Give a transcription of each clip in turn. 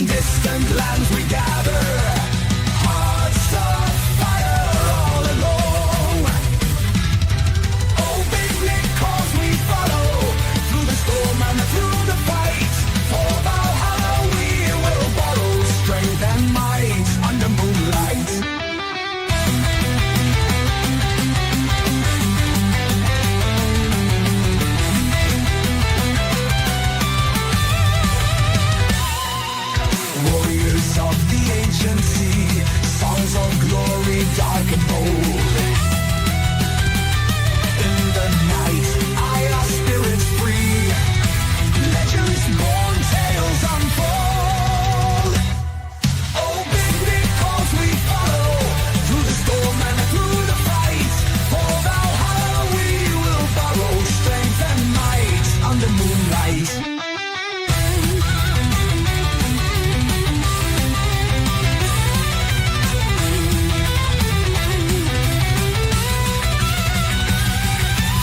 distant lands we gather, hearts of fire all along. Oh, big Nick, cause we follow through the storm and through the fight. For Valhalla we will borrow strength and might under moonlight. Warriors of the ancient sea, songs of glory dark and bold. In the night, our spirits free, legends born, tales unfold. Oh, big because we follow through the storm and through the fight. For Valhalla we will borrow strength and might under moonlight.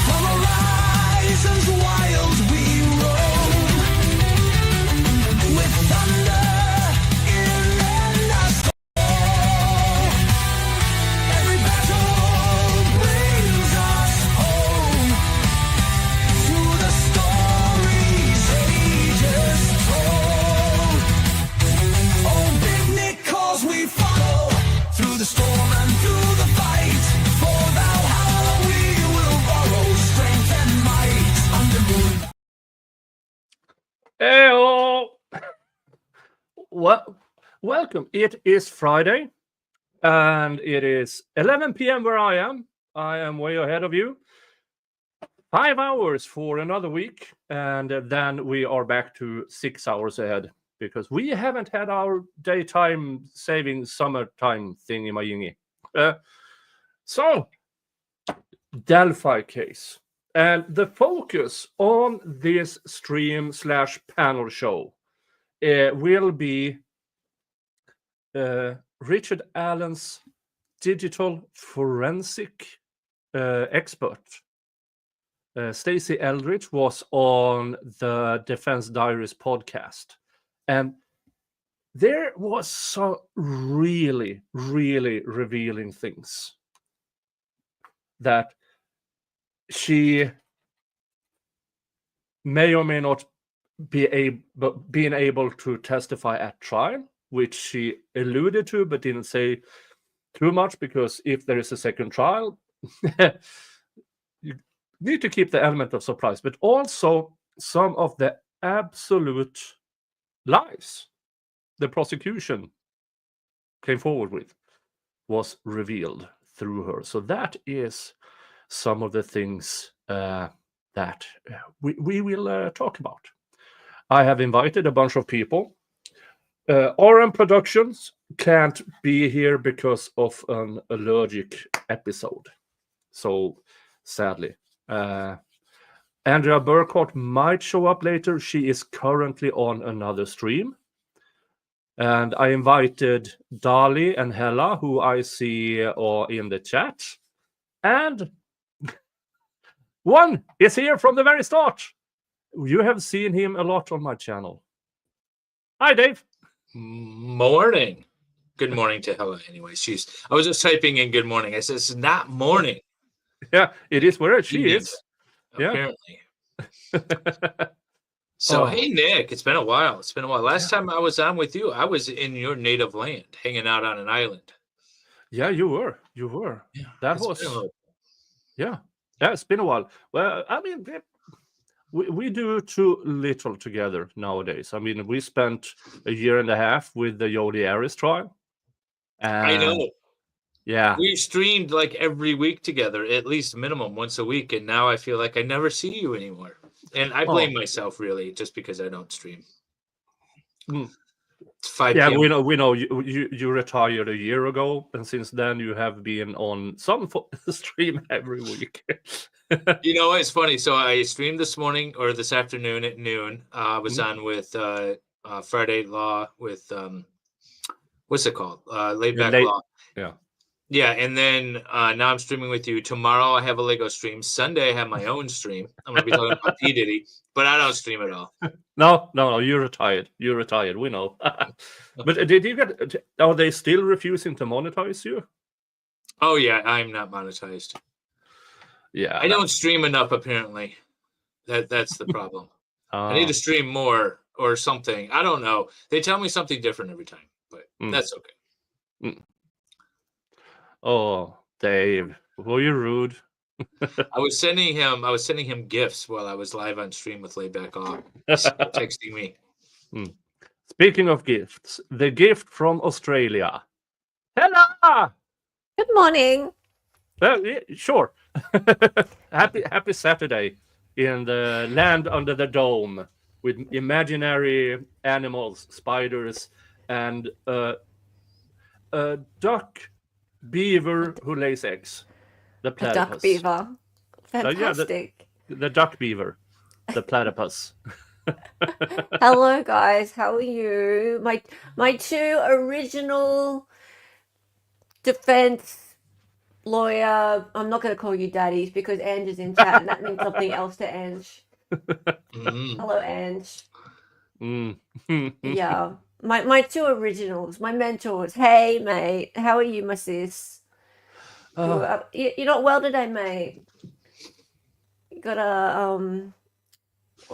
From horizons wild we roam, with thunder in our soul. Every battle brings us home to the stories ages told. Oh, big Nick, cause we follow through the storm and through the fight. For Valhalla we will borrow strength and might under moon. Heyo! Welcome. It is Friday, and it is 11 p.m. where I am. I am way ahead of you. 5 hours for another week, and then we are back to 6 hours ahead because we haven't had our daytime saving summertime thing in my yingy. So, Delphi case. And the focus on this stream / panel show will be Richard Allen's digital forensic expert. Stacey Eldridge was on the Defense Diaries podcast. And there was some really, really revealing things that she may or may not be able to testify at trial, which she alluded to but didn't say too much, because if there is a second trial, you need to keep the element of surprise. But also some of the absolute lies the prosecution came forward with was revealed through her. So that is some of the things that we will talk about. I have invited a bunch of people. RM Productions can't be here because of an allergic episode. So sadly. Andrea Burkhardt might show up later. She is currently on another stream. And I invited Dali and Hella, who I see are in the chat. And one is here from the very start. You have seen him a lot on my channel. Hi, Dave. Morning. Good morning to Hella. Anyway, I was just typing in good morning. I said it's not morning. Yeah, it is where she is. Apparently. So, hey, Nick, it's been a while. Last time I was on with you, I was in your native land, hanging out on an island. Yeah, you were. Yeah, That was. Yeah, it's been a while. Well, I mean, we do too little together nowadays. I mean, we spent a year and a half with the Yodi Aris trial. I know. Yeah. We streamed like every week together, at least minimum once a week. And now I feel like I never see you anymore. And I blame myself, really, just because I don't stream. It's 5 Yeah, p.m. we know. You retired a year ago, and since then you have been on some stream every week. You know, it's funny. So I streamed this morning or this afternoon at noon. I was on with Friday Law with what's it called? Laid Back Law. Yeah. Yeah, and then now I'm streaming with you. Tomorrow I have a Lego stream. Sunday I have my own stream. I'm gonna be talking about P Diddy, but I don't stream at all. No. You're retired. You're retired. We know. But did you get? Are they still refusing to monetize you? Oh yeah, I'm not monetized. Yeah, I don't stream enough apparently. That's the problem. I need to stream more or something. I don't know. They tell me something different every time, but that's okay. Oh, Dave, were you rude? I was sending him gifts while I was live on stream with Layback Off. Texting me. Speaking of gifts, the gift from Australia. Hello. Good morning. Yeah, sure. Happy Saturday in the land under the dome with imaginary animals, spiders, and a duck beaver who lays eggs. The A platypus. duck beaver. Fantastic. The duck beaver. The platypus. Hello guys, how are you? My two original defense lawyer. I'm not going to call you daddies because Ange is in chat and that means something else to Ange. Hello Ange. Yeah. My two originals, my mentors. Hey mate, how are you, my sis? You're not well today, mate. You got a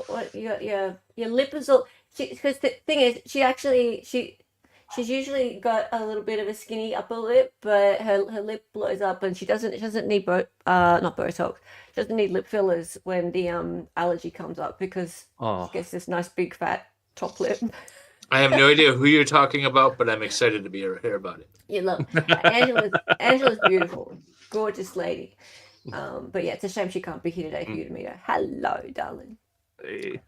what you got your lip is all because the thing is she's usually got a little bit of a skinny upper lip, but her lip blows up and she doesn't need not Botox. She doesn't need lip fillers when the allergy comes up because she gets this nice big fat top lip. I have no idea who you're talking about, but I'm excited to hear about it. You look, Angela's beautiful, gorgeous lady. But yeah, it's a shame she can't be here today for you to meet her. Hello, darling. Hey.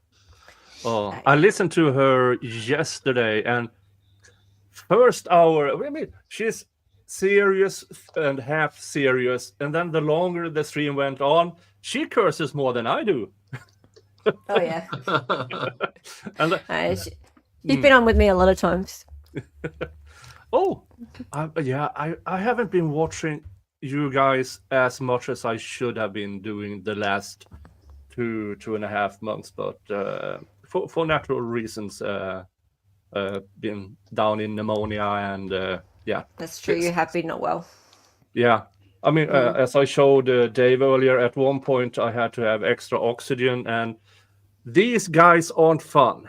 I listened to her yesterday, and first hour, I mean, she's serious and half serious, and then the longer the stream went on, she curses more than I do. Oh yeah. And She's been on with me a lot of times. I haven't been watching you guys as much as I should have been doing the last 2.5 months, but for natural reasons, been down in pneumonia and yeah. That's true. You have been not well. Yeah, I mean, as I showed Dave earlier, at one point I had to have extra oxygen, and these guys aren't fun.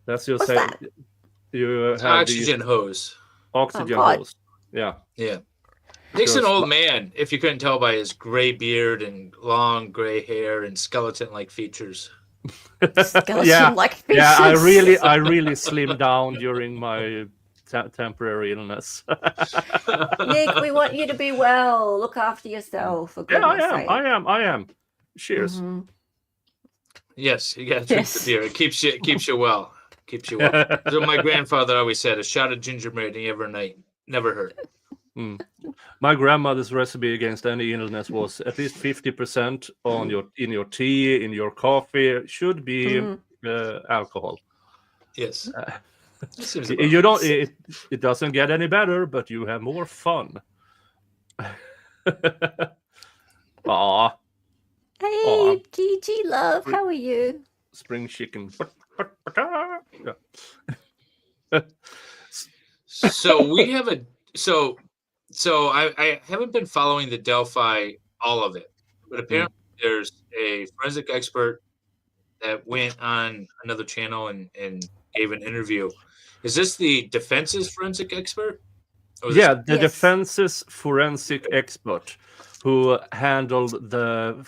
That's your What's say. that? You have Oxygen hose. Oxygen God. hose. Yeah. Yeah. Nick's an old man, if you couldn't tell by his gray beard and long gray hair and skeleton-like features. Skeleton-like features. Yeah, I really slimmed down during my temporary illness. Nick, we want you to be well. Look after yourself. For goodness sake. I am. Cheers. Mm-hmm. Yes, you gotta drink the beer. It keeps you well. Keeps you well. That's what my grandfather always said: a shot of gingerbread every night never hurt. My grandmother's recipe against any illness was at least 50% in your tea, in your coffee. Should be alcohol. Yes. You don't. It doesn't get any better, but you have more fun. Aw. Hey, Gigi, love, how are you? Spring chicken. So we have So I haven't been following the Delphi, all of it, but apparently there's a forensic expert that went on another channel and gave an interview. Is this the defense's forensic expert? Yeah, the defense's forensic expert who handled the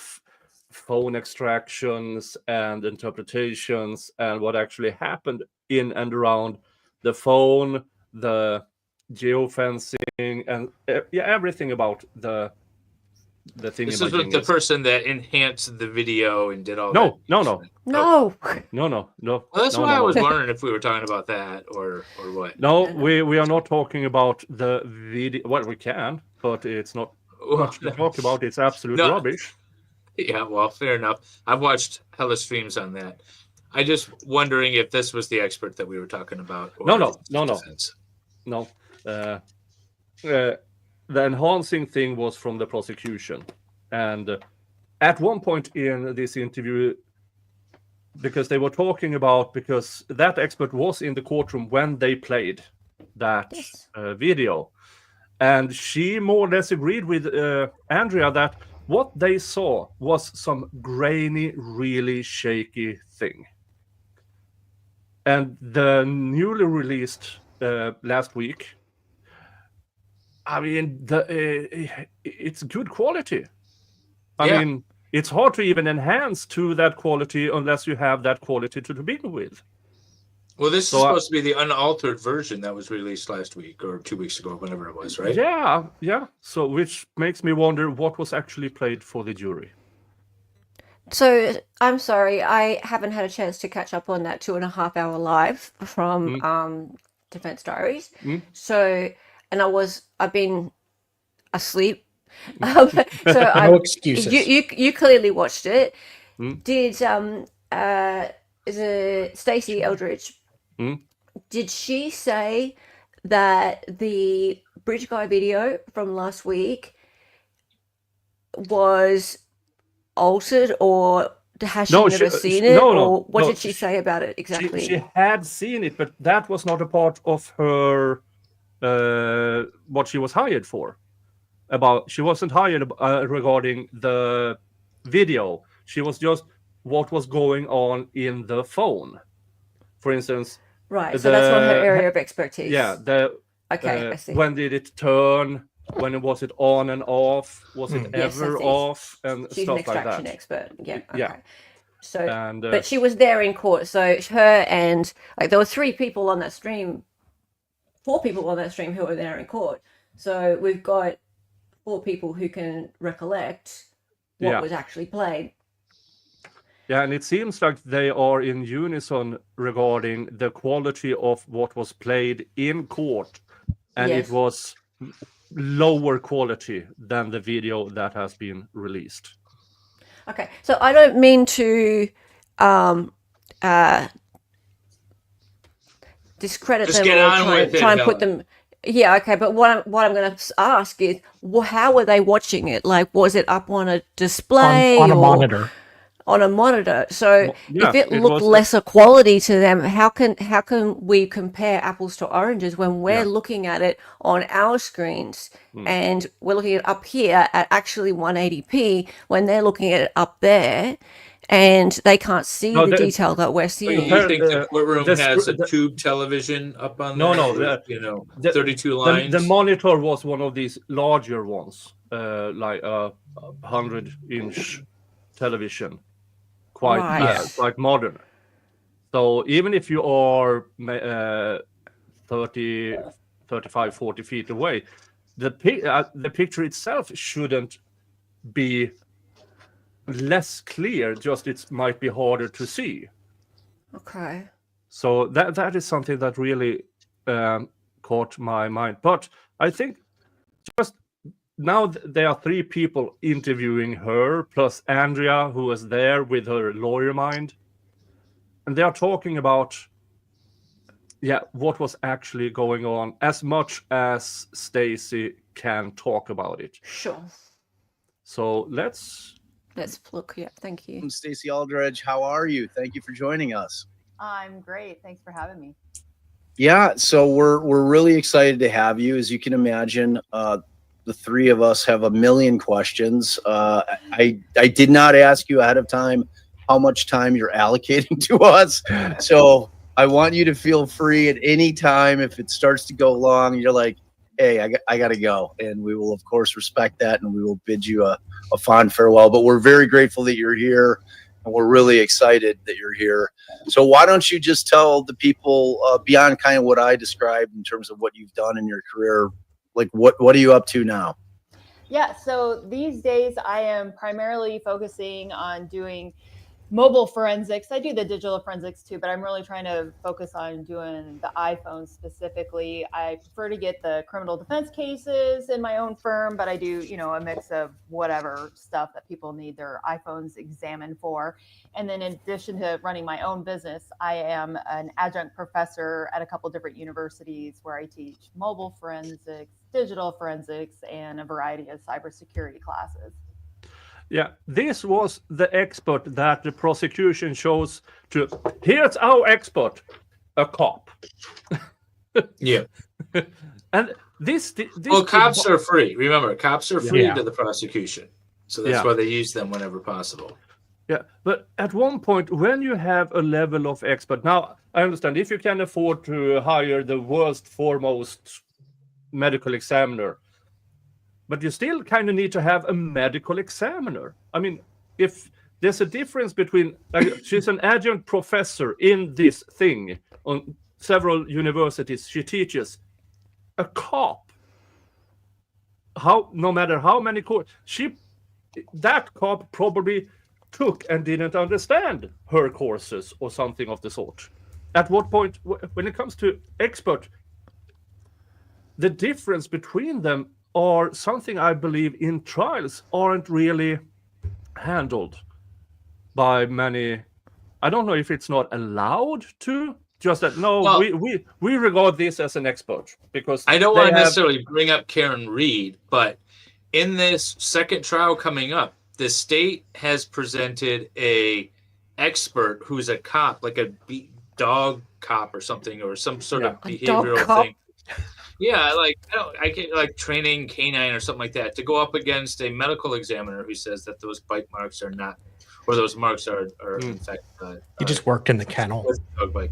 phone extractions and interpretations and what actually happened in and around the phone, the geofencing, and everything about the thing. This is the person that enhanced the video and did all that. No. Well, that's why I was wondering if we were talking about that or what. No, we are not talking about the video. Well, we can, but it's not much to talk about. It's absolute rubbish. Yeah, well, fair enough. I've watched hella streams on that. I just wondering if this was the expert that we were talking about. No. the enhancing thing was from the prosecution, and at one point in this interview, because they were talking about, because that expert was in the courtroom when they played that Yes. video, and she more or less agreed with Andrea that what they saw was some grainy, really shaky thing. And the newly released last week, I mean, it's good quality. I Yeah. mean, it's hard to even enhance to that quality unless you have that quality to begin with. Well, this So is I- supposed to be the unaltered version that was released last week or 2 weeks ago, whenever it was, right? Yeah. So, which makes me wonder what was actually played for the jury. So I'm sorry, I haven't had a chance to catch up on that 2.5 hour live from Defense Diaries. Mm. So, and I've been asleep. Mm. So No I, excuses. you clearly watched it. Mm. Did is it Stacey Eldridge? Mm. Did she say that the Bridge Guy video from last week was altered, or has she No, never she- seen she- it, no, no, or what no, did she say about it exactly? She had seen it, but that was not a part of her what she was hired for. She wasn't hired regarding the video. She was just what was going on in the phone. For instance, Right, so that's not her the- area of expertise. yeah, Okay, I see. when did it turn? When was it on and off? Was it Yes, I ever see. off? And She's an stuff like extraction that. expert. Yeah. Okay. Yeah. So, And but she was there in court. So her and like there were 3 people on that stream, 4 people on that stream who were there in court. So we've got 4 people who can recollect what Yeah. was actually played. yeah, and it seems like they are in unison regarding the quality of what was played in court, and Yes. it was lower quality than the video that has been released. Okay, so I don't mean to discredit Just them get or on with it, try and put Helen. them. Yeah, okay, but what I'm going to ask is, how were they watching it? Like, was it up on a display on a or monitor. on a monitor? So yeah, if it it looked was- lesser quality to them, how can we compare apples to oranges when we're Yeah. looking at it on our screens Hmm. and we're looking at it up here at actually 180p when they're looking at it up there and they can't see No, the the- detail that we're So seeing? you think the courtroom the has scr- a tube television up on No, there? no, with, the- 32 the, lines? the monitor was one of these larger ones, like a 100-inch television, quite Right. Yes. quite modern. So even if you are 30, 35, 40 feet away, the picture itself shouldn't be less clear. Just it might be harder to see. Okay. So that is something that really caught my mind. But I think just now there are 3 people interviewing her, plus Andrea, who was there with her lawyer mind, and they are talking about what was actually going on, as much as Stacey can talk about it. Sure. So let's Look. Yeah. Thank you. I'm Stacey Aldridge. How are you? Thank you for joining us. I'm great. Thanks for having me. Yeah, so we're really excited to have you. As you can imagine, the 3 of us have a million questions. I did not ask you ahead of time how much time you're allocating to us, so I want you to feel free at any time. If it starts to go long, you're like, "Hey, I got to go," and we will of course respect that, and we will bid you a fond farewell. But we're very grateful that you're here, and we're really excited that you're here. So why don't you just tell the people beyond kind of what I described in terms of what you've done in your career, like what are you up to now? Yeah, so these days I am primarily focusing on doing mobile forensics. I do the digital forensics too, but I'm really trying to focus on doing the iPhone specifically. I prefer to get the criminal defense cases in my own firm, but I do, a mix of whatever stuff that people need their iPhones examined for. And then in addition to running my own business, I am an adjunct professor at a couple different universities where I teach mobile forensics, digital forensics, and a variety of cybersecurity classes. Yeah, this was the expert that the prosecution chose to. Here's our expert, a cop. Yeah. And this Well, cops are free. Remember, cops are free Yeah. to the prosecution. So that's Yeah. why they use them whenever possible. Yeah, but at one point, when you have a level of expert, now I understand if you can afford to hire the world's foremost medical examiner, but you still kind of need to have a medical examiner. I mean, if there's a difference between, she's an adjunct professor in this thing on several universities, she teaches. A cop, no matter how many courses, that cop probably took and didn't understand her courses or something of the sort. At what point, when it comes to expert, the difference between them are something I believe in trials aren't really handled by many. I don't know if it's not allowed to. Just that we regard this as an expert because I don't want to necessarily bring up Karen Reed, but in this second trial coming up, the state has presented a expert who's a cop, like a dog cop or something, or some sort of behavioral thing. Yeah, I get like training canine or something like that to go up against a medical examiner who says that those bite marks are not, or those marks are in fact. He just worked in the kennel. Dog bite.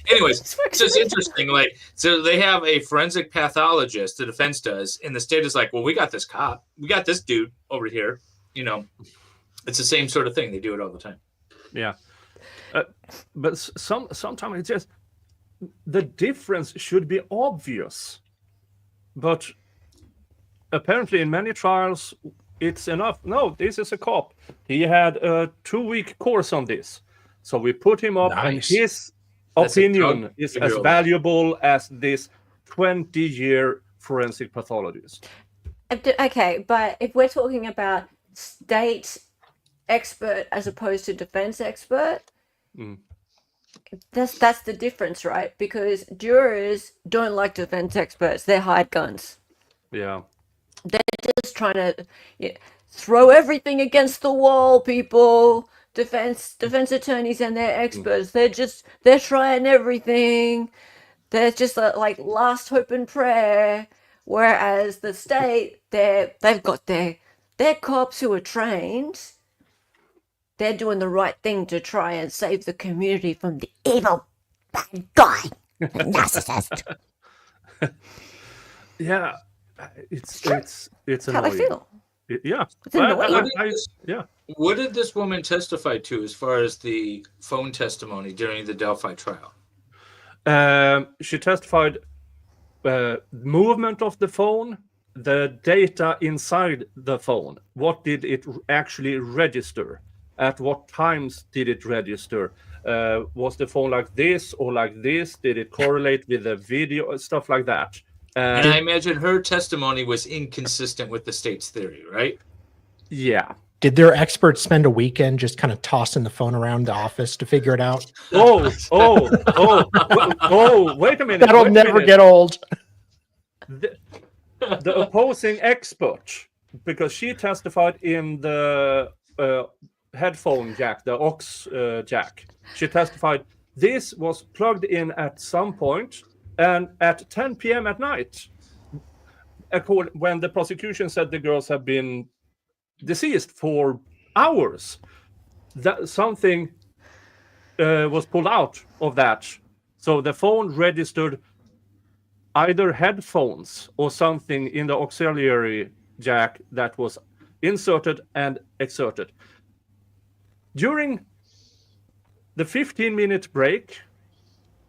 Anyways, it's just interesting. So they have a forensic pathologist, the defense does, and the state is like, well, we got this cop, we got this dude over here. It's the same sort of thing. They do it all the time. Yeah, but sometimes it's just the difference should be obvious, but apparently in many trials it's enough. No, this is a cop. He had a 2-week course on this, so we put him up, and his opinion is as valuable as this 20-year forensic pathologist. Okay, but if we're talking about state expert as opposed to defense expert, that's the difference, right? Because jurors don't like defense experts. They hide guns. Yeah. They're just trying to throw everything against the wall, people. Defense attorneys and their experts, they're trying everything. They're just like last hope and prayer. Whereas the state, they've got their cops who are trained. They're doing the right thing to try and save the community from the evil bad guy, the narcissist. Yeah, it's That's how I annoying. feel. Yeah. It's annoying. What did this woman testify to as far as the phone testimony during the Delphi trial? She testified movement of the phone, the data inside the phone. What did it actually register? At what times did it register? Was the phone like this or like this? Did it correlate with the video? Stuff like that. And I imagine her testimony was inconsistent with the state's theory, right? Yeah. Did their experts spend a weekend just kind of tossing the phone around the office to figure it out? Oh, wait a minute. That'll never get old. The opposing expert, because she testified in the headphone jack, the aux jack. She testified this was plugged in at some point and at 10 p.m. at night, when the prosecution said the girls have been deceased for hours, that something was pulled out of that. So the phone registered either headphones or something in the auxiliary jack that was inserted and exerted. During the 15-minute break,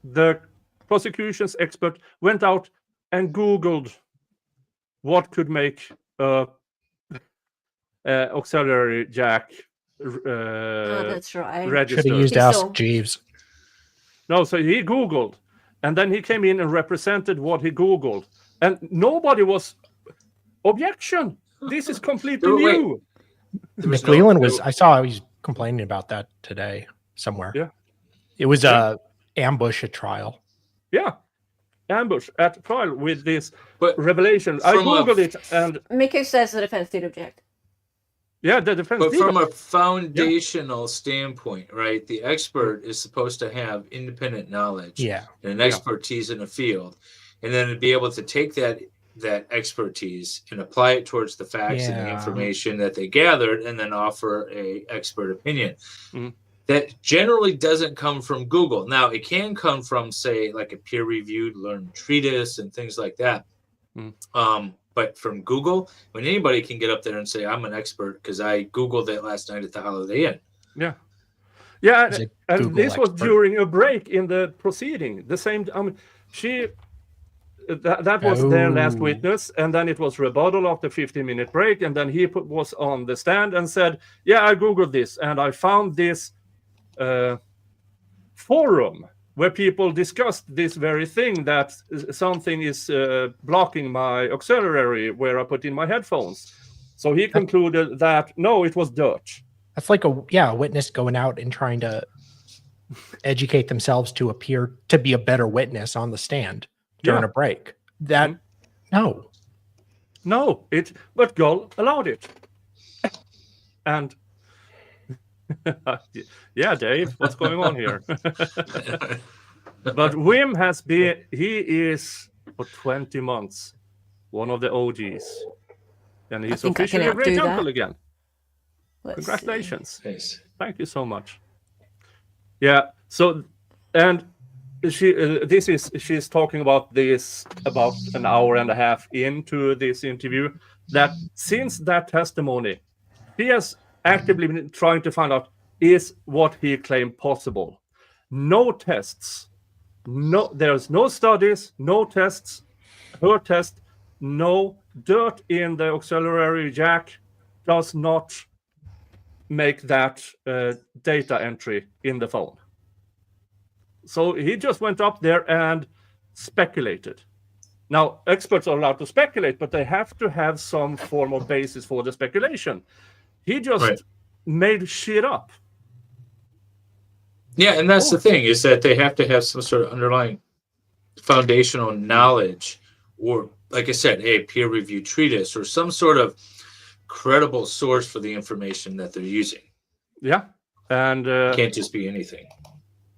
the prosecution's expert went out and Googled what could make auxiliary jack that's right. Should registered. have used He Ask saw. Jeeves. No, so he Googled, and then he came in and represented what he Googled, and nobody was objection. This is completely Wait. new. There was McClellan was. I saw he was complaining about that today somewhere. Yeah. It was a ambush at trial. Yeah, ambush at trial with this But revelation. I from a- Googled it, and Miku says the defense did object. yeah, the defense But did. from a foundational standpoint, right? The expert is supposed to have independent knowledge Yeah. and an expertise in a field, and then to be able to take that expertise and apply it towards the facts and the Yeah. information that they gathered, and then offer a expert opinion. Mhm. That generally doesn't come from Google. Now, it can come from, say, like a peer-reviewed learned treatise and things like that. But from Google, when anybody can get up there and say, I'm an expert because I Googled it last night at the Holiday Inn. Yeah, He's a and Google this was expert. during a break in the proceeding. The same. She. That was their last Oh. witness, and then it was rebuttal after 15-minute break, and then he was on the stand and said, "Yeah, I googled this, and I found this forum where people discussed this very thing, that something is blocking my auxiliary where I put in my headphones." So he concluded that no, it was dirt. That's like a witness going out and trying to educate themselves to appear to be a better witness on the stand during a break. That no. But Gull allowed it. And yeah, Dave, what's going on here? But Wim he is for 20 months one of the OGs, and he's think I can officially a great outdo uncle that. again. Let's Congratulations. Nice. Thank you so much. Yeah. So, and she's talking about this about an hour and a half into this interview, that since that testimony, he has actively been trying to find out, is what he claimed possible. No tests. There's no studies, no tests, her test, no dirt in the auxiliary jack does not make that data entry in the phone. So he just went up there and speculated. Now, experts are allowed to speculate, but they have to have some form of basis for the speculation. He just made shit up. Yeah, and that's the thing, is that they have to have some sort of underlying foundational knowledge, or, like I said, a peer-reviewed treatise or some sort of credible source for the information that they're using. Yeah, and It can't just be anything.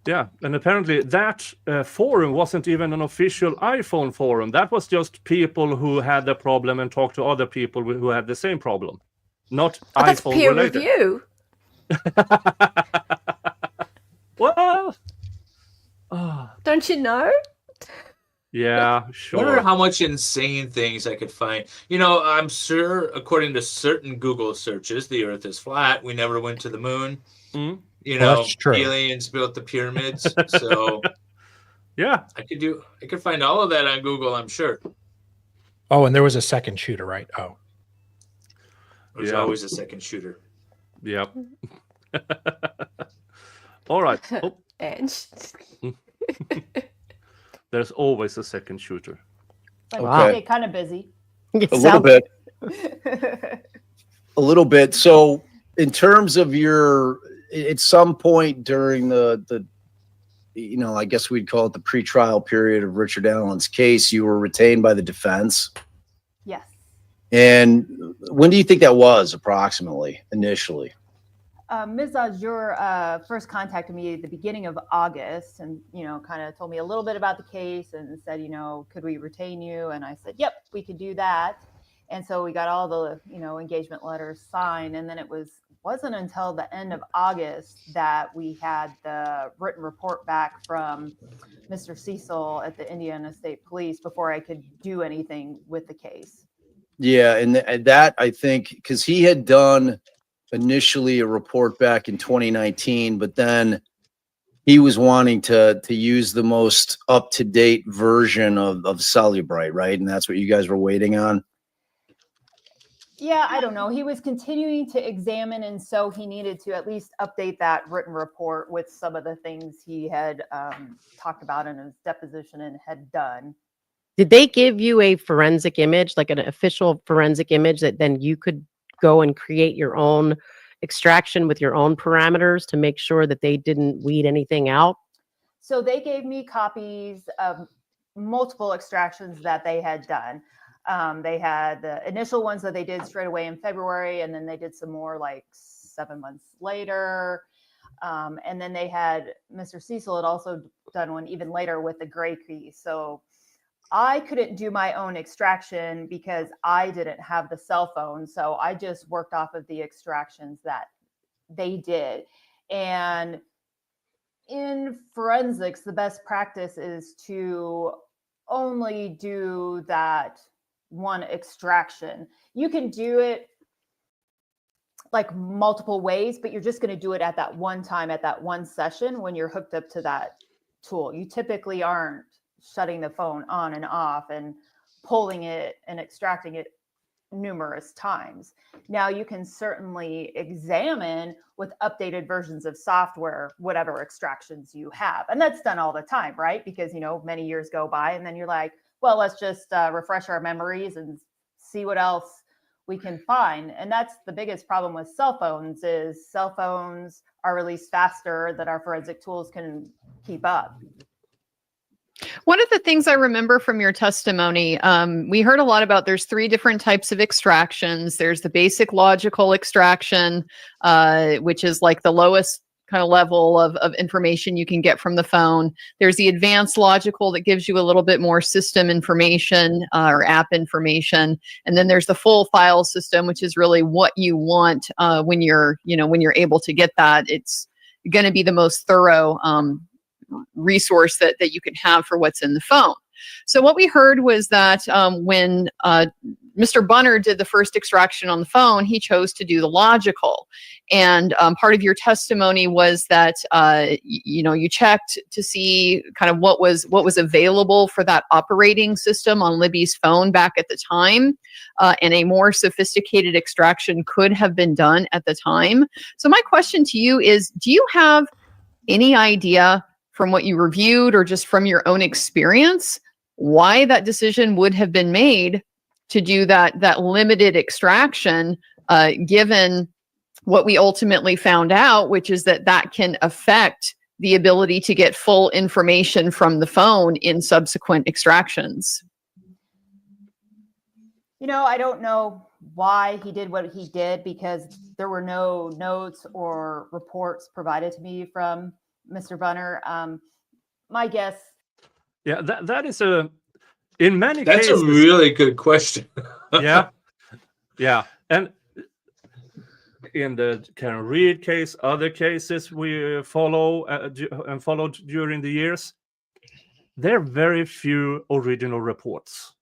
yeah, and apparently that forum wasn't even an official iPhone forum. That was just people who had the problem and talked to other people who had the same problem, not That's iPhone peer related. review. Well, Don't you know? yeah, I sure. wonder how much insane things I could find. I'm sure, according to certain Google searches, the Earth is flat. We never went to the moon. Mm. That's true. Aliens built the pyramids. So Yeah, I could find all of that on Google, I'm sure. Oh, and there was a second shooter, right? Oh. There's Yeah. always a second shooter. yep. All right. Oh, And there's always a second shooter. Like, Okay. okay, kind of busy. A little bit. A little bit. So, in terms of at some point during the I guess we'd call it the pretrial period of Richard Allen's case, you were retained by the defense. Yes. And when do you think that was, approximately, initially? Ms. Azure first contacted me at the beginning of August and, kind of told me a little bit about the case and said, could we retain you? And I said, yep, we could do that. And so we got all the, engagement letters signed. And then it wasn't until the end of August that we had the written report back from Mr. Cecil at the Indiana State Police before I could do anything with the case. Yeah, and that, I think, because he had done initially a report back in 2019, but then he was wanting to use the most up-to-date version of Cellebrite, right? And that's what you guys were waiting on? Yeah, I don't know. He was continuing to examine, and so he needed to at least update that written report with some of the things he had talked about in his deposition and had done. Did they give you a forensic image, like an official forensic image that then you could go and create your own extraction with your own parameters to make sure that they didn't weed anything out? So they gave me copies of multiple extractions that they had done. They had the initial ones that they did straight away in February, and then they did some more like 7 months later. And then they had Mr. Cecil had also done one even later with the gray key. So I couldn't do my own extraction because I didn't have the cell phone. So I just worked off of the extractions that they did. And in forensics, the best practice is to only do that one extraction. You can do it like multiple ways, but you're just going to do it at that one time, at that one session when you're hooked up to that tool. You typically aren't shutting the phone on and off and pulling it and extracting it numerous times. Now you can certainly examine with updated versions of software whatever extractions you have, and that's done all the time, right? Because many years go by and then you're like, well, let's just refresh our memories and see what else we can find. And that's the biggest problem with cell phones is cell phones are released faster than our forensic tools can keep up. One of the things I remember from your testimony, we heard a lot about there's 3 different types of extractions. There's the basic logical extraction, which is like the lowest kind of level of information you can get from the phone. There's the advanced logical that gives you a little bit more system information or app information. And then there's the full file system, which is really what you want when you're able to get that. It's going to be the most thorough resource that you can have for what's in the phone. So what we heard was that when Mr. Bunner did the first extraction on the phone, he chose to do the logical. And part of your testimony was that you checked to see kind of what was available for that operating system on Libby's phone back at the time, and a more sophisticated extraction could have been done at the time. So my question to you is, do you have any idea from what you reviewed or just from your own experience why that decision would have been made to do that limited extraction, given what we ultimately found out, which is that can affect the ability to get full information from the phone in subsequent extractions? I don't know why he did what he did because there were no notes or reports provided to me from Mr. Bunner. My guess. Yeah, that is in many That's cases. a really good question. Yeah. And in the Karen Reed case, other cases we follow and followed during the years, there are very few original reports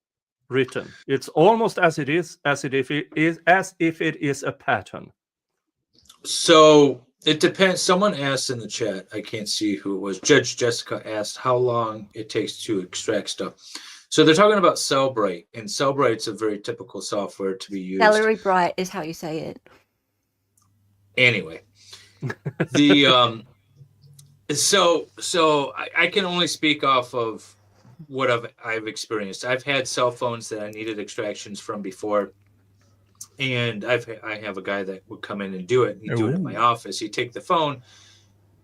written. It's almost as if it is a pattern. So it depends. Someone asked in the chat, I can't see who it was. Judge Jessica asked how long it takes to extract stuff. So they're talking about Cellbrite, and Cellbrite's a very typical software to be used. Celery Bright is how you say it. Anyway, the so I can only speak off of what I've experienced. I've had cell phones that I needed extractions from before, and I have a guy that would come in and do it. He'd do it in my office. He'd take the phone,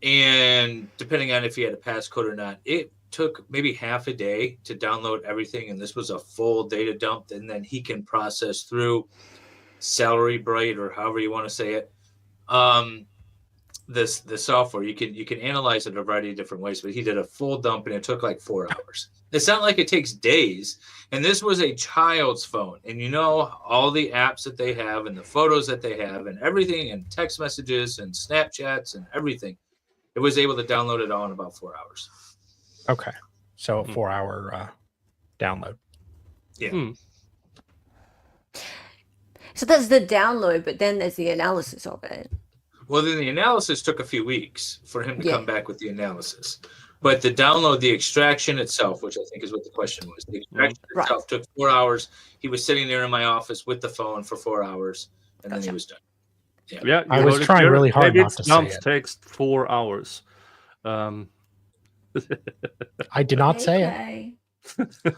and depending on if he had a passcode or not, it took maybe half a day to download everything, and this was a full data dump. And then he can process through Celerybright, or however you want to say it, the software. You can analyze it a variety of different ways, but he did a full dump, and it took like 4 hours. It's not like it takes days. And this was a child's phone, and all the apps that they have and the photos that they have and everything, and text messages and Snapchats and everything. It was able to download it all in about 4 hours. Okay. So a 4-hour download. Yeah. So that's the download, but then there's the analysis of it. Well, then the analysis took a few weeks for him to come back with the analysis. But the download, the extraction itself, which I think is what the question was, the extraction itself took 4 hours. He was sitting there in my office with the phone for 4 hours, and then he was done. Yeah, I you was heard it trying here. really hard Maybe not to say jumps it. takes 4 hours. I did not say it. Okay.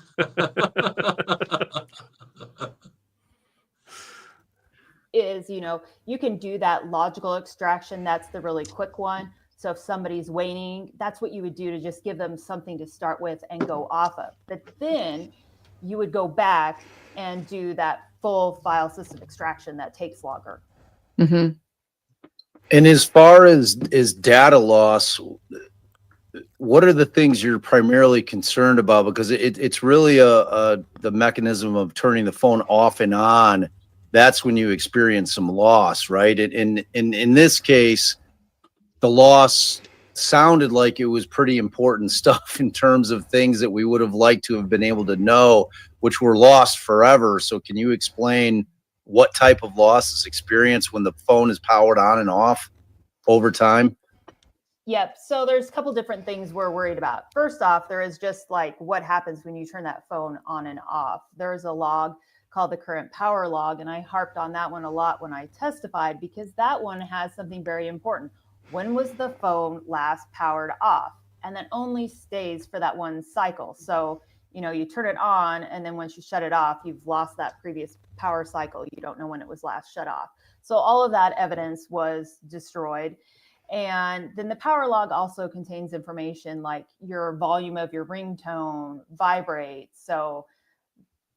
Is, you can do that logical extraction. That's the really quick one. So if somebody's waiting, that's what you would do to just give them something to start with and go off of. But then you would go back and do that full file system extraction that takes longer. Mm-hmm. And as far as data loss, what are the things you're primarily concerned about? Because it's really the mechanism of turning the phone off and on. That's when you experience some loss, right? In this case, the loss sounded like it was pretty important stuff in terms of things that we would have liked to have been able to know, which were lost forever. So can you explain what type of loss is experienced when the phone is powered on and off over time? Yep. So there's a couple different things we're worried about. First off, there is just like what happens when you turn that phone on and off. There's a log called the current power log, and I harped on that one a lot when I testified because that one has something very important. When was the phone last powered off? And that only stays for that one cycle. So, you turn it on, and then once you shut it off, you've lost that previous power cycle. You don't know when it was last shut off. So all of that evidence was destroyed. And then the power log also contains information like your volume of your ringtone vibrates. So,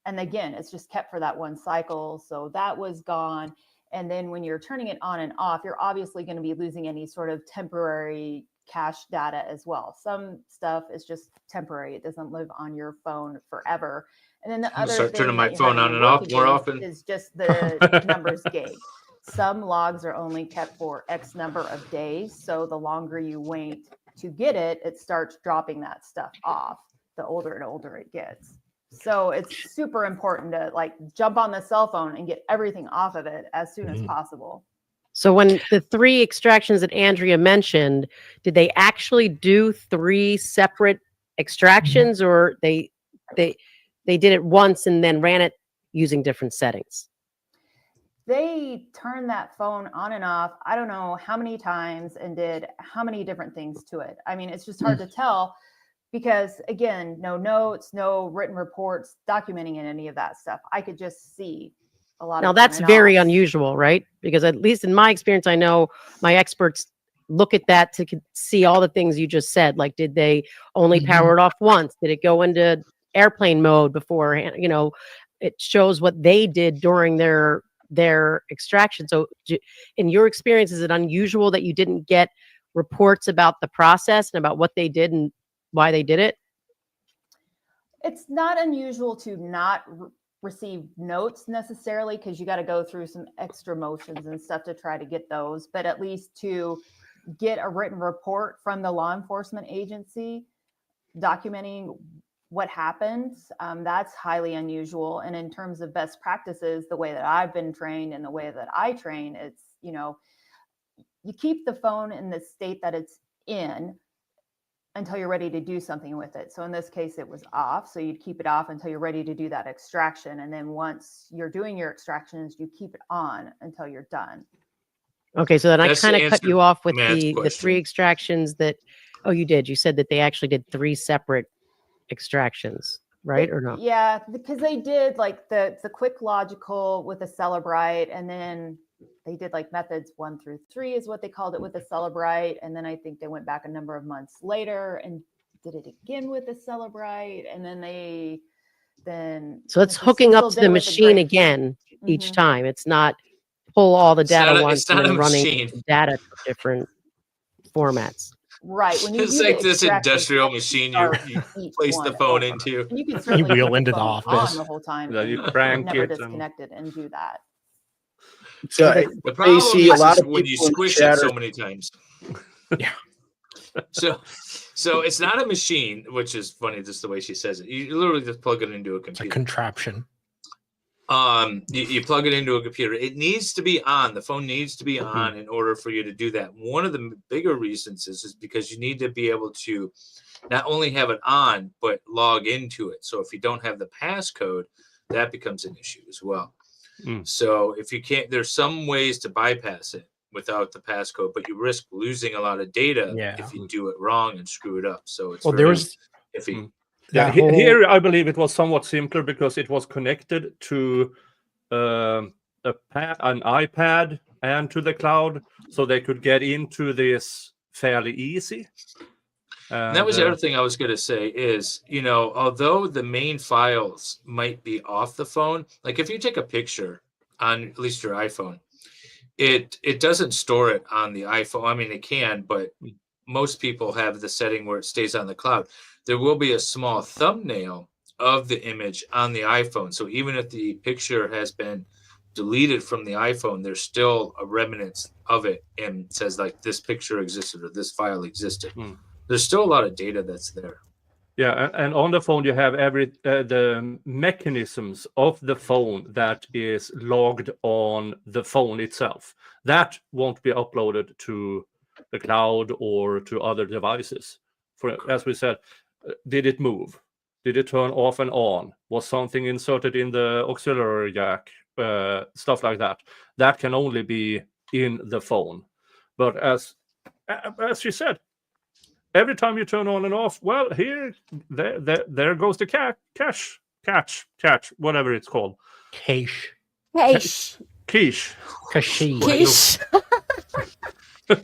and again, it's just kept for that one cycle. So that was gone. And then when you're turning it on and off, you're obviously going to be losing any sort of temporary cache data as well. Some stuff is just temporary. It doesn't live on your phone forever. And then the other Start thing turning my that you phone have on to and off work more against often. is just the numbers gig. Some logs are only kept for X number of days. So the longer you wait to get it, it starts dropping that stuff off the older and older it gets. So it's super important to like jump on the cell phone and get everything off of it as soon as possible. So when the 3 extractions that Andrea mentioned, did they actually do 3 separate extractions, or they did it once and then ran it using different settings? They turned that phone on and off, I don't know how many times, and did how many different things to it. I mean, it's just hard to tell because, again, no notes, no written reports documenting any of that stuff. I could just see a lot Now of that's on and very offs. unusual, right? Because at least in my experience, I know my experts look at that to see all the things you just said. Like, did they only power it off once? Did it go into airplane mode beforehand? It shows what they did during their extraction. So in your experience, is it unusual that you didn't get reports about the process and about what they did and why they did it? It's not unusual to not receive notes necessarily, because you got to go through some extra motions and stuff to try to get those, but at least to get a written report from the law enforcement agency documenting what happens, that's highly unusual. And in terms of best practices, the way that I've been trained and the way that I train, it's, you keep the phone in the state that it's in until you're ready to do something with it. So in this case, it was off. So you'd keep it off until you're ready to do that extraction. And then once you're doing your extractions, you keep it on until you're done. Okay, so then That's I kind the of cut answer you off with to Matt's the 3 question. extractions that, oh, you did. You said that they actually did 3 separate extractions, right? Or no? Yeah, because they did like the quick logical with the Celebrite, and then they did like methods 1 through 3 is what they called it with the Celebrite. And then I think they went back a number of months later and did it again with the Celebrite. And then So it's Mr. hooking up Cecil to did the it with machine grape. again each Mhm. time. It's not pull all the data not a- once it's and not then a running machine. data to different formats. Right. When you It's do the like this extraction, industrial you machine start you each place one the phone over. into. And you can You certainly wheel keep the into the phone office. on the whole time Yeah, you and crank never it and disconnect it and do that. So The problem see a is lot of when you people in the squish it chat so are- many times. Yeah. So it's not a machine, which is funny, just the way she says it. You literally just plug it into a It's a computer. contraption. You plug it into a computer. It needs to be on. The phone needs to be on in order for you to do that. One of the bigger reasons is because you need to be able to not only have it on, but log into it. So if you don't have the passcode, that becomes an issue as well. So if you can't, there's some ways to bypass it without the passcode, but you risk losing a lot of data if you do it wrong and screw it up. So it's there was iffy. Yeah, here I believe it was somewhat simpler because it was connected to an iPad and to the cloud, so they could get into this fairly easy. And that was the other thing I was going to say is, although the main files might be off the phone, like if you take a picture on at least your iPhone, it doesn't store it on the iPhone. I mean, it can, but most people have the setting where it stays on the cloud. There will be a small thumbnail of the image on the iPhone. So even if the picture has been deleted from the iPhone, there's still a remnant of it and says like this picture existed or this file existed. There's still a lot of data that's there. Yeah, and on the phone you have the mechanisms of the phone that is logged on the phone itself. That won't be uploaded to the cloud or to other devices. As we said, did it move? Did it turn off and on? Was something inserted in the auxiliary jack? Stuff like that. That can only be in the phone. But as she said, every time you turn on and off, well, there goes the catch, whatever it's called. Cache. Quiche. Cache. Quiche.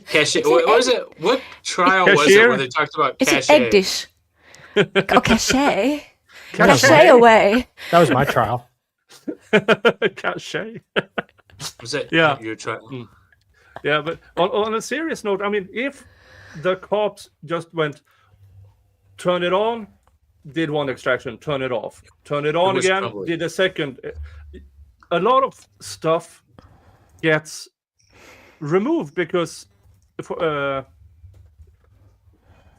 Cache. What was it? What trial was it where they talked about It's cache? an egg dish. Oh, cachet. Cachet away. That was my trial. Cache. Was that your trial? Yeah, but on a serious note, I mean, if the cops just went, turn it on, did one extraction, turn it off, turn it on again, did a second. A lot of stuff gets removed because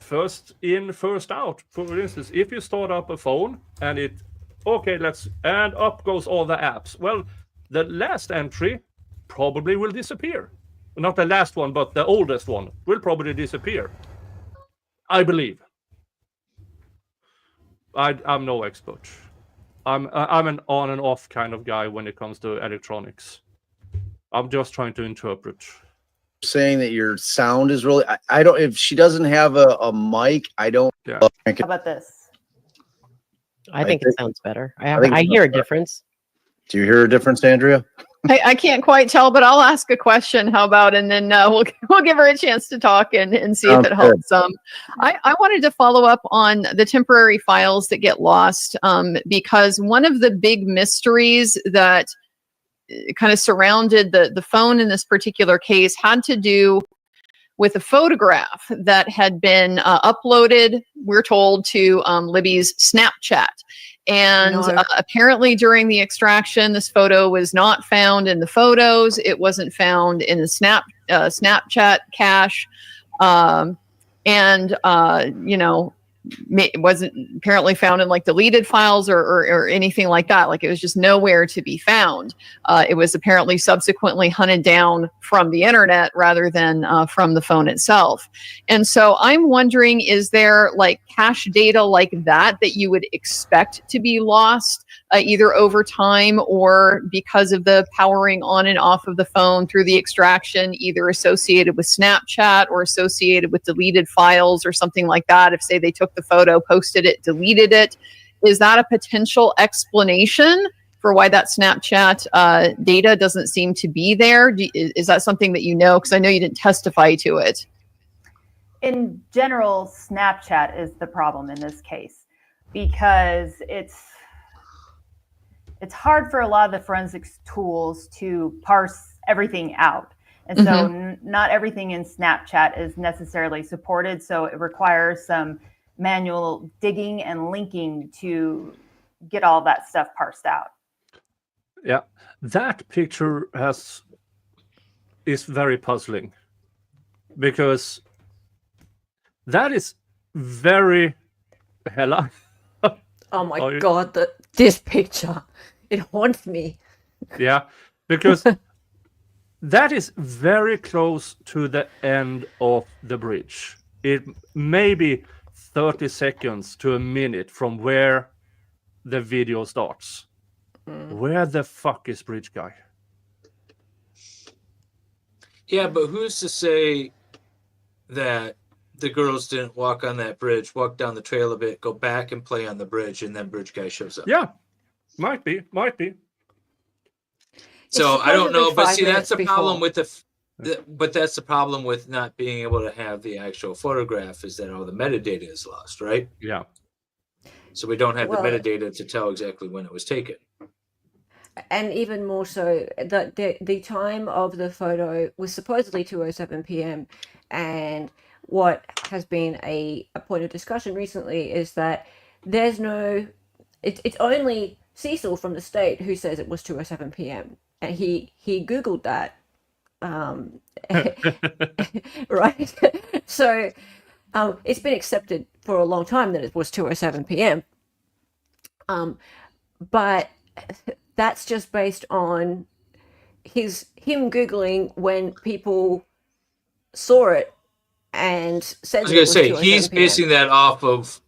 first in, first out. For instance, if you start up a phone and and up goes all the apps. Well, the last entry probably will disappear. Not the last one, but the oldest one will probably disappear. I believe. I'm no expert. I'm an on and off kind of guy when it comes to electronics. I'm just trying to interpret. Saying that your sound is really, I don't, if she doesn't have a mic, I don't. Yeah. How about this? I think it sounds better. I hear a difference. Do you hear a difference, Andrea? I can't quite tell, but I'll ask a question. How about, and then we'll give her a chance to talk and see if it helps. I wanted to follow up on the temporary files that get lost because one of the big mysteries that kind of surrounded the phone in this particular case had to do with a photograph that had been uploaded, we're told, to Libby's Snapchat. And apparently during the extraction, this photo was not found in the photos. It wasn't found in the Snapchat cache. It wasn't apparently found in like deleted files or anything like that. Like it was just nowhere to be found. It was apparently subsequently hunted down from the internet rather than from the phone itself. And so I'm wondering, is there like cache data like that you would expect to be lost either over time or because of the powering on and off of the phone through the extraction, either associated with Snapchat or associated with deleted files or something like that? If say they took the photo, posted it, deleted it, is that a potential explanation for why that Snapchat data doesn't seem to be there? Is that something that you know? Because I know you didn't testify to it. In general, Snapchat is the problem in this case because it's hard for a lot of the forensics tools to parse everything out. And so not everything in Snapchat is necessarily supported. So it requires some manual digging and linking to get all that stuff parsed out. Yeah, that picture is very puzzling because that is very Hella. Oh my God, this picture, it haunts me. Yeah, because that is very close to the end of the bridge. It may be 30 seconds to a minute from where the video starts. Where the fuck is Bridge Guy? Yeah, but who's to say that the girls didn't walk on that bridge, walk down the trail a bit, go back and play on the bridge, and then Bridge Guy shows up? Yeah, might be. So I don't know, supposedly but 5 see, that's the minutes problem before. with but that's the problem with not being able to have the actual photograph, is that all the metadata is lost, right? Yeah. So we don't have Well, the metadata to tell exactly when it was taken. and even more so, the time of the photo was supposedly 2:07 p.m. And what has been a point of discussion recently is that there's no, it's only Cecil from the state who says it was 2:07 p.m. and he Googled that, right? So it's been accepted for a long time that it was 2:07 p.m. But that's just based on him Googling when people saw it and said I was that it going to was say, 2:07 he's p.m. basing that off of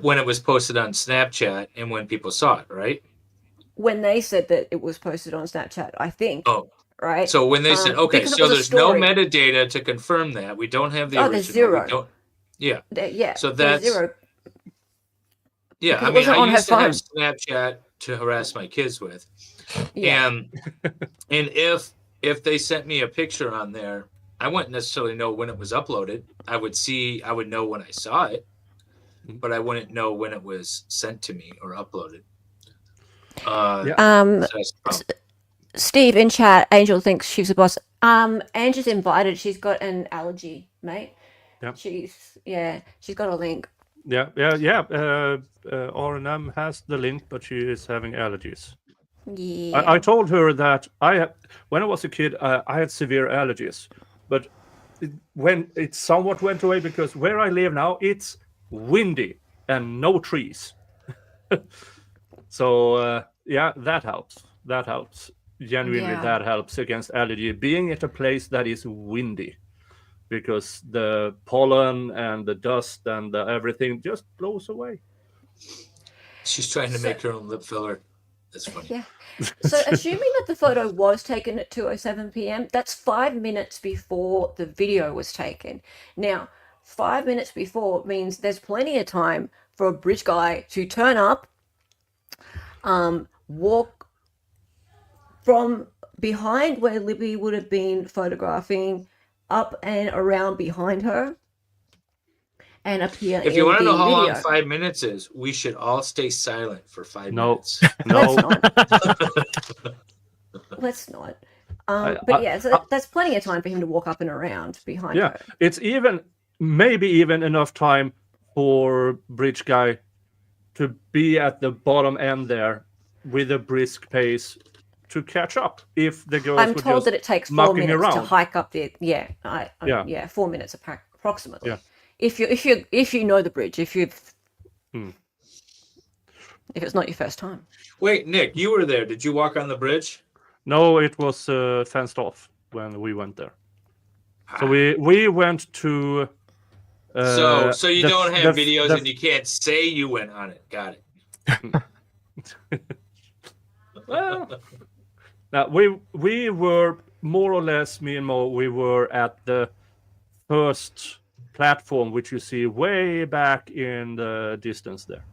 when it was posted on Snapchat and when people saw it, right? When they said that it was posted on Snapchat, I think. Oh, Right. so when they said, okay, because it so was a there's no story. metadata to confirm that. We don't have the Oh, original. there's zero. We don't, yeah. Yeah. So there's that's, zero. yeah, Because I it mean, wasn't I on her used to have phone. Snapchat to harass my kids with. Yeah. And if they sent me a picture on there, I wouldn't necessarily know when it was uploaded. I would know when I saw it, but I wouldn't know when it was sent to me or uploaded. So that's the problem. Steve in chat, Angel thinks she's the boss. Angie's invited. She's got an allergy, mate. Yep. She's got a link. Yeah. R&M has the link, but she is having allergies. Yeah. I told her that when I was a kid, I had severe allergies, but when it somewhat went away because where I live now, it's windy and no trees. So that helps. That helps. Genuinely, Yeah. that helps against allergy. Being at a place that is windy, because the pollen and the dust and everything just blows away. She's trying to make her own lip filler. That's funny. Yeah. So assuming that the photo was taken at 2:07 p.m., that's 5 minutes before the video was taken. Now, 5 minutes before means there's plenty of time for a Bridge Guy to turn up, walk from behind where Libby would have been photographing up and around behind her and appear If you in want to the know how long video. 5 minutes is, we should all stay silent for 5 No. minutes. Let's No, not. Let's not. But yeah, so I- that's plenty of time for him to walk up and around behind yeah, her. it's maybe even enough time for Bridge Guy to be at the bottom end there with a brisk pace to catch up if the girls I'm were told just that it takes 4 mucking minutes to around. hike up the Yeah. 4 minutes approximately. Yeah. If you know the bridge, if Hmm. it's not your first time. Wait, Nick, you were there. Did you walk on the bridge? No, it was fenced off when we went there. So we went to. So you don't have videos the- and you can't say you went on it. Got it. Well, now we were more or less, me and Mo, we were at the first platform, which you see way back in the distance there.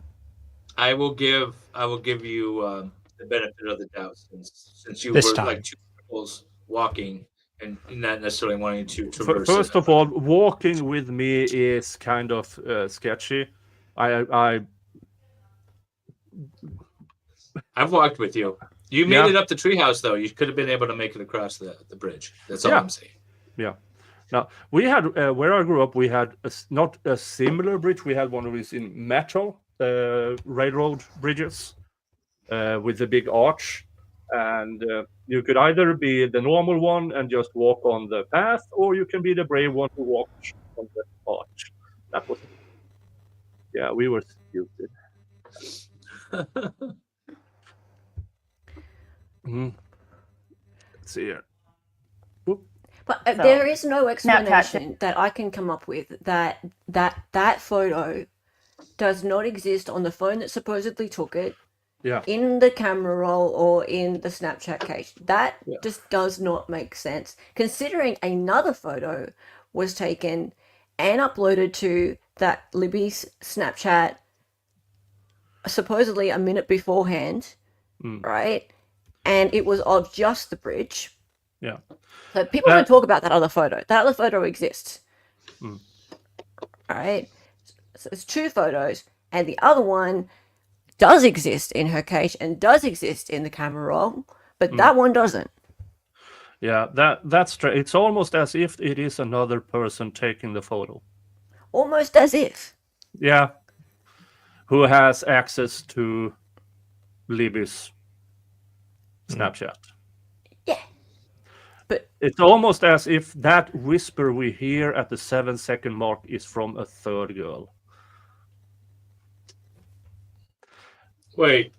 I will give you the benefit of the doubt since you This were time. like two couples walking and not necessarily wanting to traverse. First of all, walking with me is kind of sketchy. I've walked with you. You made Yeah. it up the treehouse though. You could have been able to make it across the bridge. That's all Yeah. I'm saying. Yeah. Now we had where I grew up, we had not a similar bridge. We had one of these in metal railroad bridges with the big arch, and you could either be the normal one and just walk on the path, or you can be the brave one who walked on the arch. That was, yeah, we were stupid. Let's see here. But So, there is no Snapchat. explanation that I can come up with that photo does not exist on the phone that supposedly took it, Yeah. in the camera roll, or in the Snapchat cache. That Yeah. just does not make sense, considering another photo was taken and uploaded to that Libby's Snapchat supposedly a minute beforehand, right? And it was of just the bridge. Yeah. So people don't talk about that other photo. That other photo exists. All right. So it's 2 photos, and the other one does exist in her cache and does exist in the camera roll, but that one doesn't. Yeah, that's true. It's almost as if it is another person taking the photo. Almost as if. Yeah. Who has access to Libby's Snapchat. Yeah. But it's almost as if that whisper we hear at the 7-second mark is from a third girl. Wait.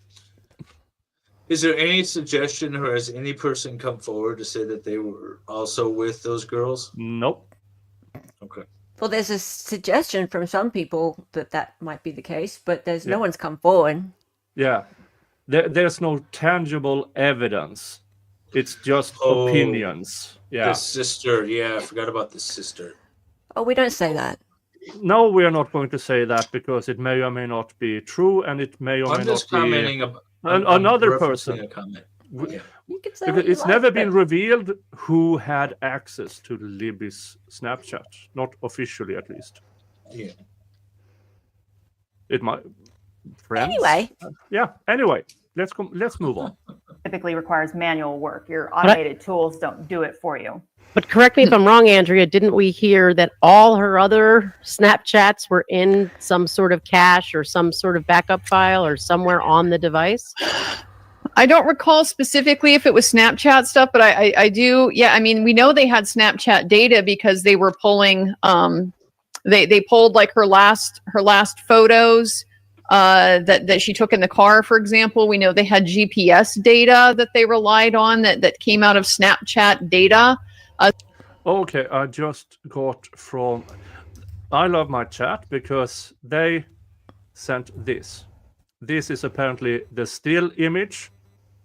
Is there any suggestion, or has any person come forward to say that they were also with those girls? Nope. Okay. Well, there's a suggestion from some people that that might be the case, but there's no one's come forward. Yeah. There's no tangible evidence. It's just opinions. Yeah. The sister. Yeah, I forgot about the sister. Oh, we don't say that. No, we are not going to say that because it may or may not be true, and it may or may I'm just not commenting be about another person. a comment. Yeah. You can say Because what you it's like, never been but revealed who had access to Libby's Snapchat, not officially at least. Yeah. It might. Friends? Anyway. Yeah. Anyway, let's move on. Typically requires manual work. Your automated tools don't do it for you. But correct me if I'm wrong, Andrea, didn't we hear that all her other Snapchats were in some sort of cache or some sort of backup file or somewhere on the device? I don't recall specifically if it was Snapchat stuff, but I do. Yeah, I mean, we know they had Snapchat data because they were pulling. They pulled like her last photos that she took in the car, for example. We know they had GPS data that they relied on that came out of Snapchat data. Okay, I just got from. I love my chat because they sent this. This is apparently the still image,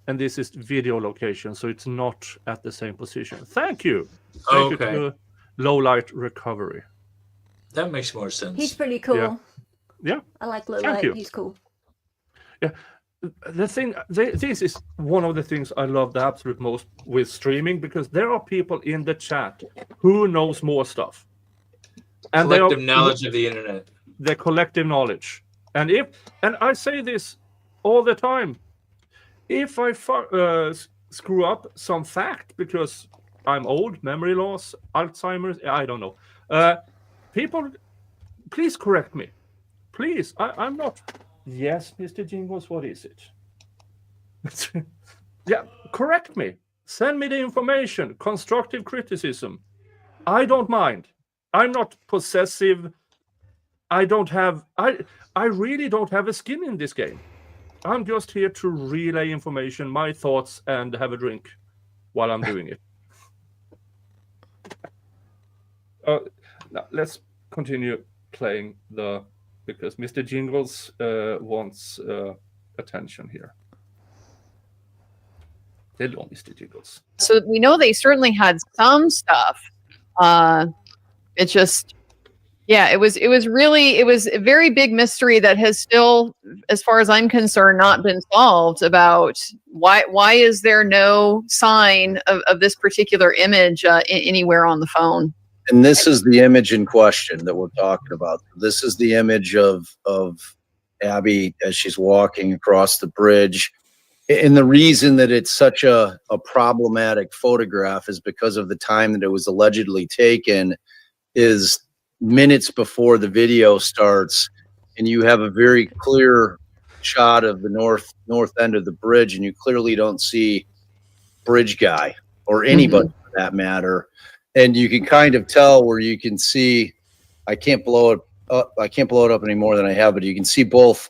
and this is video location, so it's not at the same position. Thank you. Thank you to Low Light Recovery. That makes more sense. he's pretty cool. Yeah. I like Thank Lil you. He's cool. Yeah. The thing, this is one of the things I love the absolute most with streaming, because there are people in the chat who knows more stuff. And Collective knowledge of the internet. The collective knowledge. And I say this all the time, if I screw up some fact because I'm old, memory loss, Alzheimer's, I don't know. People, please correct me. Please, I'm not. Yes, Mr. Jingles, what is it? Yeah, correct me. Send me the information. Constructive criticism. I don't mind. I'm not possessive. I really don't have a skin in this game. I'm just here to relay information, my thoughts, and have a drink while I'm doing it. Now let's continue playing because Mr. Jingles wants attention here. Hello, Mr. Jingles. So we know they certainly had some stuff. It's just, yeah, it was a very big mystery that has still, as far as I'm concerned, not been solved about why is there no sign of this particular image anywhere on the phone. And this is the image in question that we're talking about. This is the image of Abby as she's walking across the bridge. And the reason that it's such a problematic photograph is because of the time that it was allegedly taken is minutes before the video starts, and you have a very clear shot of the north end of the bridge, and you clearly don't see bridge guy or anybody for that matter. And you can kind of tell where you can see, I can't blow it up any more than I have, but you can see both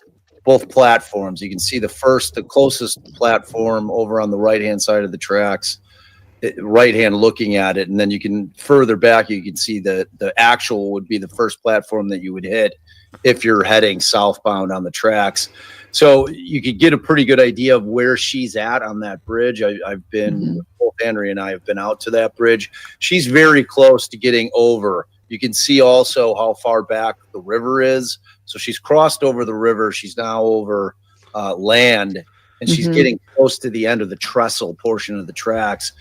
platforms. You can see the closest platform over on the right-hand side of the tracks, right hand looking at it. And then you can further back, you can see the actual would be the first platform that you would hit. if you're heading southbound on the tracks. So you could get a pretty good idea of where she's at on that bridge. I've been, both Andrea and I have been out to that bridge. She's very close to getting over. You can see also how far back the river is. So she's crossed over the river. She's now over land, and she's getting close to the end of the trestle portion of the tracks.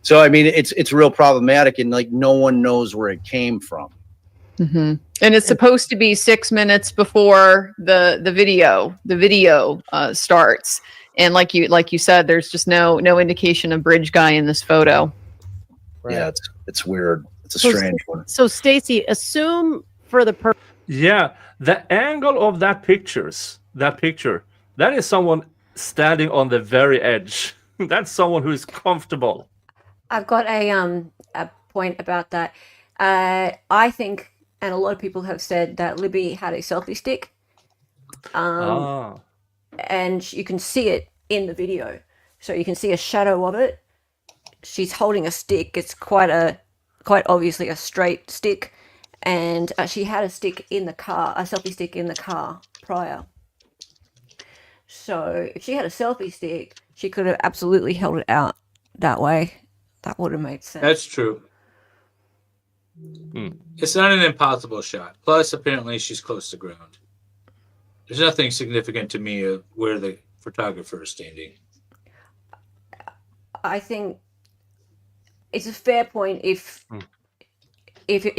So, I mean, it's real problematic, and like no one knows where it came from. And it's supposed to be 6 minutes before the video starts. And like you said, there's just no indication of bridge guy in this photo. Right. Yeah, it's weird. It's a strange one. So Stacy, assume for the purpose. Yeah, the angle of that picture, that is someone standing on the very edge. That's someone who is comfortable. I've got a point about that. I think, and a lot of people have said that Libby had a selfie stick, and you can see it in the video. So you can see a shadow of it. She's holding a stick. It's quite obviously a straight stick, and she had a stick in the car, a selfie stick in the car prior. So if she had a selfie stick, she could have absolutely held it out that way. That would have made sense. That's true. It's not an impossible shot. Plus, apparently, she's close to ground. There's nothing significant to me of where the photographer is standing. I think it's a fair point if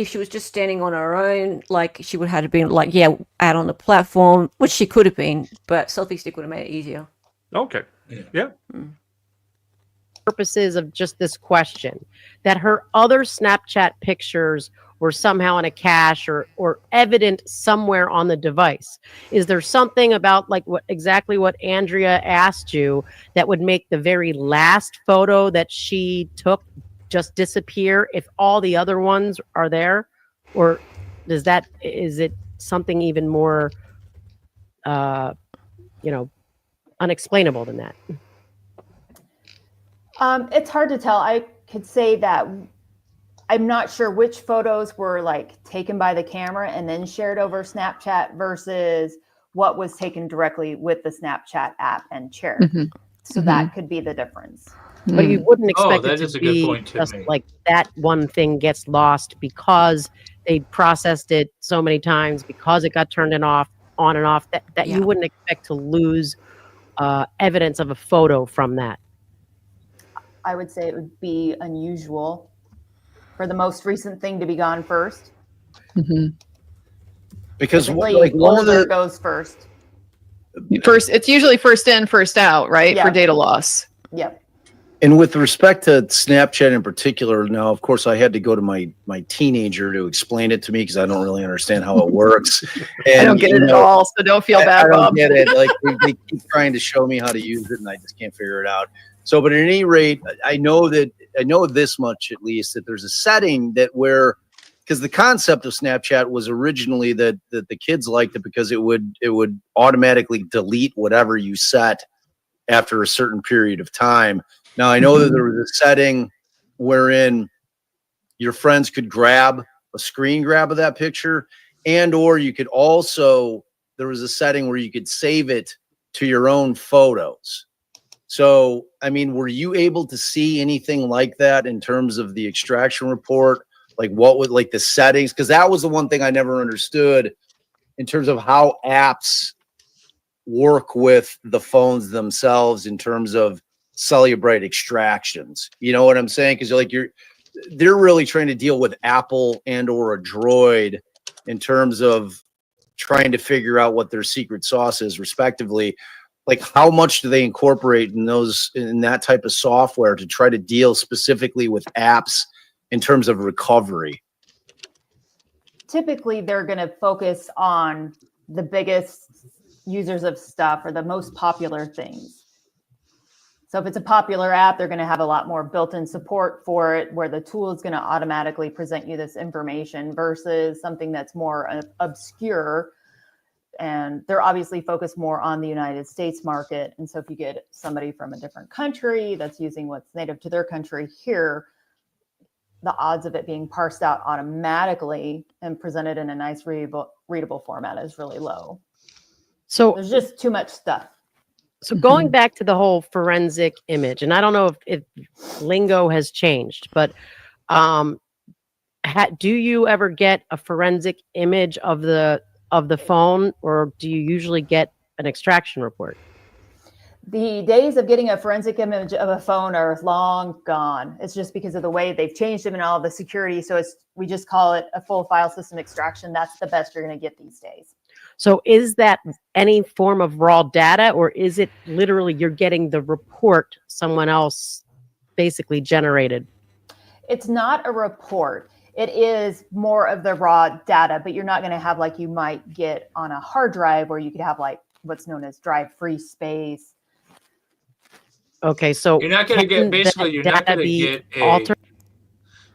she was just standing on her own, like she would have been like, yeah, out on the platform, which she could have been, but selfie stick would have made it easier. Okay. Yeah. Purposes of just this question, that her other Snapchat pictures were somehow in a cache or evident somewhere on the device. Is there something about like exactly what Andrea asked you that would make the very last photo that she took just disappear if all the other ones are there? Or is it something even more unexplainable than that? It's hard to tell. I could say that I'm not sure which photos were like taken by the camera and then shared over Snapchat versus what was taken directly with the Snapchat app and shared. So that could be the difference. But you wouldn't expect that it is to a good be point to just make. like that one thing gets lost because they processed it so many times, because it got turned on and off, that you wouldn't expect to lose evidence of a photo from that. I would say it would be unusual for the most recent thing to be gone first. Because Typically, like one of older the goes first. It's usually first in, first out, right? Yeah. For data loss. Yep. And with respect to Snapchat in particular, now, of course, I had to go to my teenager to explain it to me because I don't really understand how it works. And, I don't get it at all, so don't feel bad, I Bob. don't get it. Like they keep trying to show me how to use it, and I just can't figure it out. So, but at any rate, I know this much at least, that there's a setting because the concept of Snapchat was originally that the kids liked it because it would automatically delete whatever you set after a certain period of time. Now, I know that there was a setting wherein your friends could grab a screen grab of that picture, or you could also, there was a setting where you could save it to your own photos. So, I mean, were you able to see anything like that in terms of the extraction report? Like what would like the settings? Because that was the one thing I never understood in terms of how apps work with the phones themselves in terms of Cellubrite extractions. You know what I'm saying? Because they're really trying to deal with Apple or a Droid in terms of trying to figure out what their secret sauce is, respectively. Like, how much do they incorporate in that type of software to try to deal specifically with apps in terms of recovery? Typically, they're going to focus on the biggest users of stuff or the most popular things. So if it's a popular app, they're going to have a lot more built-in support for it, where the tool is going to automatically present you this information versus something that's more obscure. And they're obviously focused more on the United States market. And so if you get somebody from a different country that's using what's native to their country here, the odds of it being parsed out automatically and presented in a nice readable format is really low. So There's just too much stuff. So going back to the whole forensic image, and I don't know if lingo has changed, but do you ever get a forensic image of the phone, or do you usually get an extraction report? The days of getting a forensic image of a phone are long gone. It's just because of the way they've changed them and all the security. So we just call it a full file system extraction. That's the best you're going to get these days. So is that any form of raw data, or is it literally you're getting the report someone else basically generated? It's not a report. It is more of the raw data, but you're not going to have like you might get on a hard drive where you could have like what's known as drive-free space. Okay, so you're not going to get, basically, you're not going to get altered.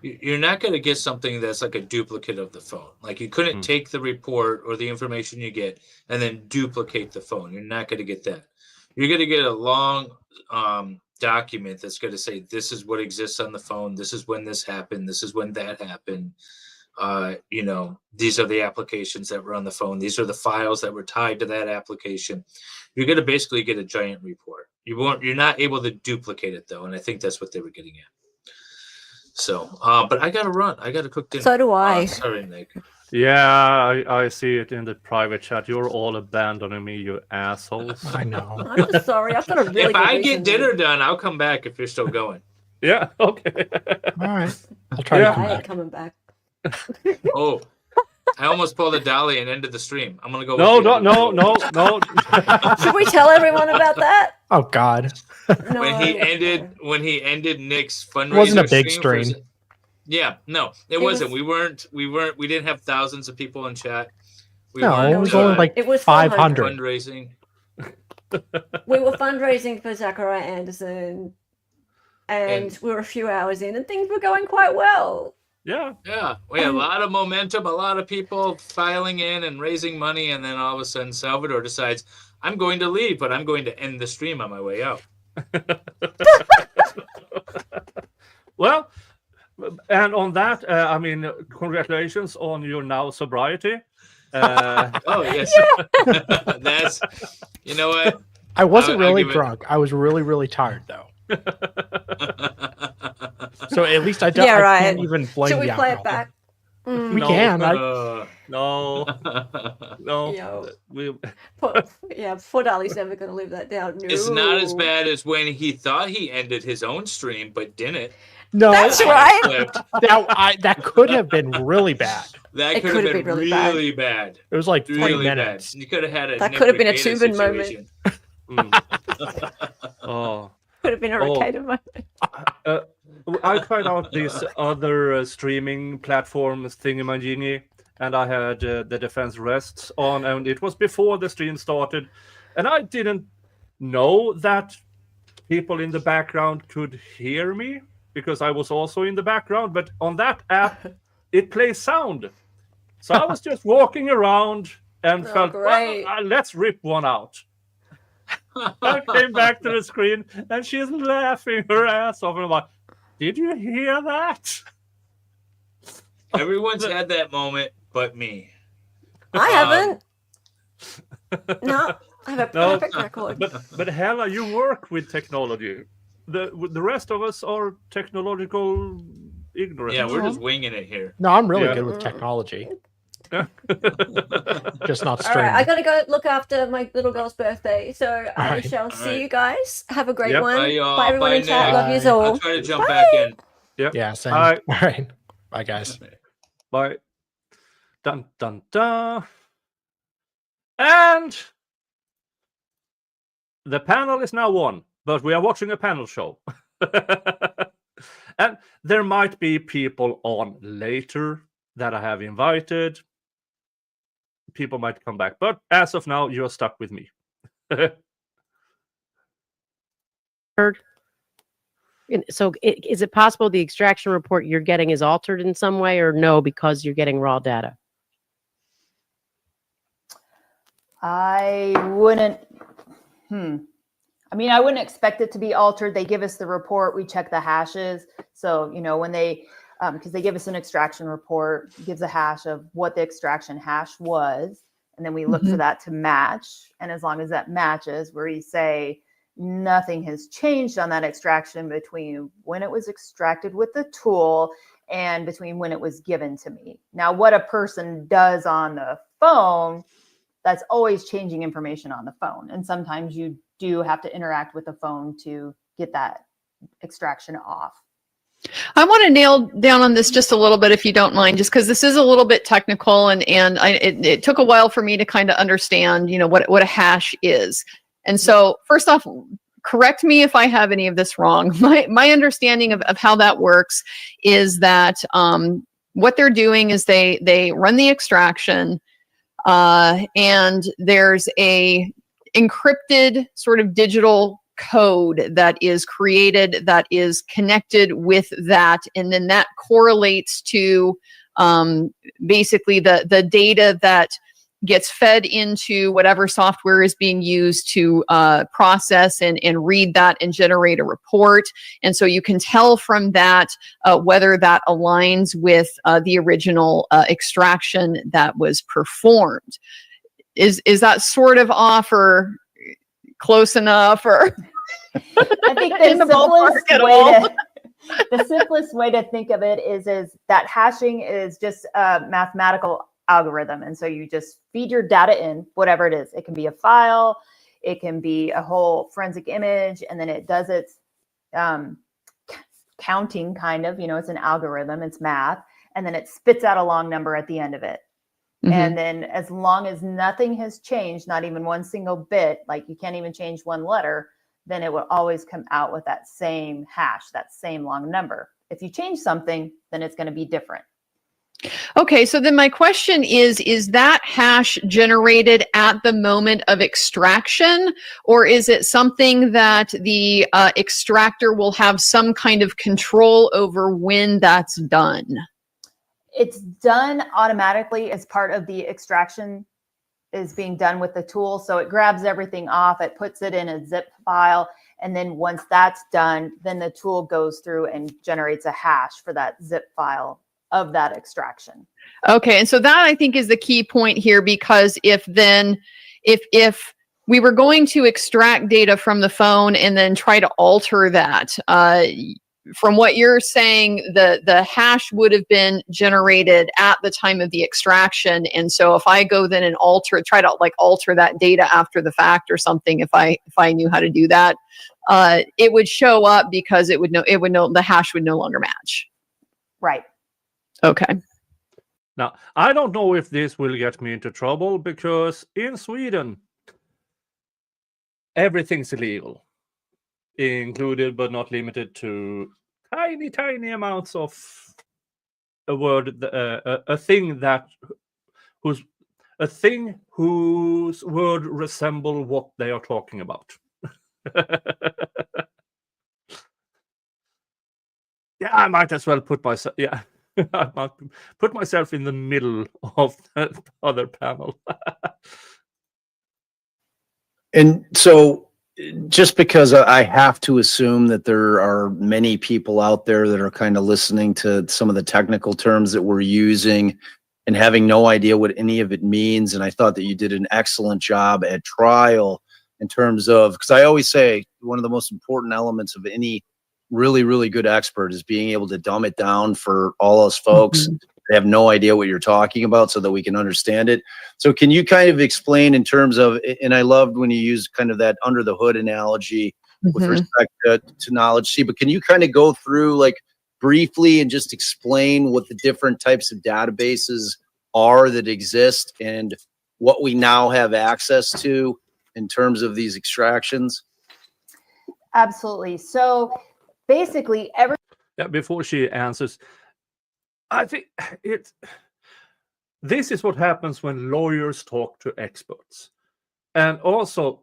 You're not going to get something that's like a duplicate of the phone. Like you couldn't take the report or the information you get and then duplicate the phone. You're not going to get that. You're going to get a long document that's going to say, this is what exists on the phone. This is when this happened. This is when that happened. You know, these are the applications that were on the phone. These are the files that were tied to that application. You're going to basically get a giant report. You're not able to duplicate it though. And I think that's what they were getting at. So, but I got to run. I got to cook dinner. So do I. Sorry, Nick. Yeah, I see it in the private chat. You're all abandoning me, you assholes. I know. I'm just sorry. I've got a really If good I reason get dinner done, I'll come back if you're still going. Yeah, okay. All right. I'll try Yeah. to come I ain't back. coming back. Oh, I almost pulled a Dali and ended the stream. I'm gonna go. No, with no, you. no, no, no. Should we tell everyone about that? Oh God. No. When he ended Nick's fundraiser, It wasn't a big stream. stream. Yeah, no, it wasn't. We didn't have thousands of people in chat. No, it weren't, was only like It was 500. fundraising. We were fundraising for Zachariah Anderson, and we were a few hours in, and things were going quite well. Yeah. Yeah, we had a lot of momentum, a lot of people filing in and raising money, and then all of a sudden Salvador decides, I'm going to leave, but I'm going to end the stream on my way out. Well, and on that, I mean, congratulations on your now sobriety. Oh, yes. That's, you know what? I wasn't I'll really give it- drunk. I was really, really tired though. So at least I Yeah, I can't right. even blame Should we the play it alcohol. back? We No. can. No, no. Yo. We, Poor Dali's never going to live that down. No. It's not as bad as when he thought he ended his own stream, but didn't. No, That's right. Flipped. that could have been really bad. That It could have could've been been really really bad. bad. It was like 3 Really minutes. bad. You could have had a That Nick could have been a Ricada Tubin moment. situation. oh. Could have been a Oh. Ricada moment. I tried out this other streaming platforms thingamajiggy, and I had the Defense Rests on, and it was before the stream started, and I didn't know that people in the background could hear me because I was also in the background, but on that app, it plays sound. So I was just walking around and Oh, felt, great. well, let's rip one out. I came back to the screen and she's laughing her ass off. And I'm like, did you hear that? Everyone's had that moment, but me. I haven't. No, I have a No, perfect record. but Hella, you work with technology. The rest of us are technological ignorant. Yeah, we're just winging it here. No, I'm really Yeah. good with technology. Just not All right, streaming. I gotta go look after my little girl's birthday, so I right. shall All see right. you guys. Have a great Yep. one. Bye, y'all. Bye, everyone Bye, in chat. Nick. Love you Bye. all. I'll try to jump back in. Yep. Yeah, same. Bye. All right. Bye, guys. Bye. Dun dun dun. And the panel is now on, but we are watching a panel show. And there might be people on later that I have invited. People might come back, but as of now, you're stuck with me. So is it possible the extraction report you're getting is altered in some way, or no, because you're getting raw data? I wouldn't. I mean, I wouldn't expect it to be altered. They give us the report. We check the hashes. So, you know, when they because they give us an extraction report, gives a hash of what the extraction hash was, and then we look for that to match. And as long as that matches, where you say nothing has changed on that extraction between when it was extracted with the tool and between when it was given to me. Now, what a person does on the phone, that's always changing information on the phone. And sometimes you do have to interact with the phone to get that extraction off. I want to nail down on this just a little bit, if you don't mind, just because this is a little bit technical, and it took a while for me to kind of understand, what a hash is. And so, first off, correct me if I have any of this wrong. My understanding of how that works is that what they're doing is they run the extraction, and there's a encrypted sort of digital code that is created that is connected with that, and then that correlates to basically the data that gets fed into whatever software is being used to process and read that and generate a report. And so you can tell from that whether that aligns with the original extraction that was performed. Is that sort of off or close enough, or I think the simplest way to think of it is that hashing is just a mathematical algorithm. And so you just feed your data in, whatever it is. It can be a file, it can be a whole forensic image, and then it does its counting kind of, it's an algorithm, it's math, and then it spits out a long number at the end of it. And then as long as nothing has changed, not even one single bit, like you can't even change one letter, then it will always come out with that same hash, that same long number. If you change something, then it's going to be different. Okay, so then my question is that hash generated at the moment of extraction, or is it something that the extractor will have some kind of control over when that's done? It's done automatically as part of the extraction is being done with the tool. So it grabs everything off, it puts it in a zip file. And then once that's done, then the tool goes through and generates a hash for that zip file of that extraction. Okay. And so that, I think, is the key point here, because if we were going to extract data from the phone and then try to alter that, from what you're saying, the hash would have been generated at the time of the extraction. And so if I go then and try to alter that data after the fact or something, if I knew how to do that, it would show up because it would know the hash would no longer match. Right. Okay. Now, I don't know if this will get me into trouble, because in Sweden, everything's illegal, included but not limited to tiny amounts of a word, a thing whose word resemble what they are talking about. Yeah, I might as well put myself. Yeah, I might put myself in the middle of the other panel. And so, just because I have to assume that there are many people out there that are kind of listening to some of the technical terms that we're using and having no idea what any of it means. And I thought that you did an excellent job at trial in terms of, because I always say one of the most important elements of any really, really good expert is being able to dumb it down for all us folks that have no idea what you're talking about so that we can understand it. So can you kind of explain in terms of, and I loved when you used kind of that under the hood analogy with respect to knowledge C, but can you kind of go through briefly and just explain what the different types of databases are that exist and what we now have access to in terms of these extractions? Absolutely. So basically Before she answers, I think this is what happens when lawyers talk to experts. And also,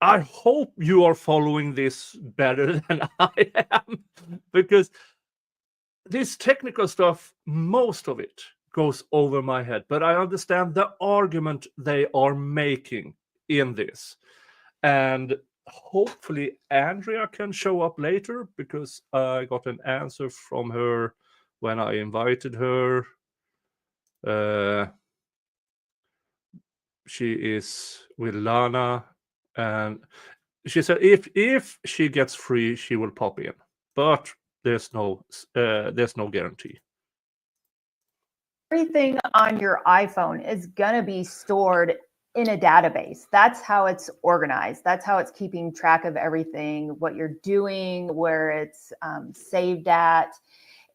I hope you are following this better than I am, because this technical stuff, most of it goes over my head, but I understand the argument they are making in this. And hopefully Andrea can show up later, because I got an answer from her when I invited her. She is with Lana, and she said if she gets free, she will pop in, but there's no guarantee. Everything on your iPhone is going to be stored in a database. That's how it's organized. That's how it's keeping track of everything, what you're doing, where it's saved at.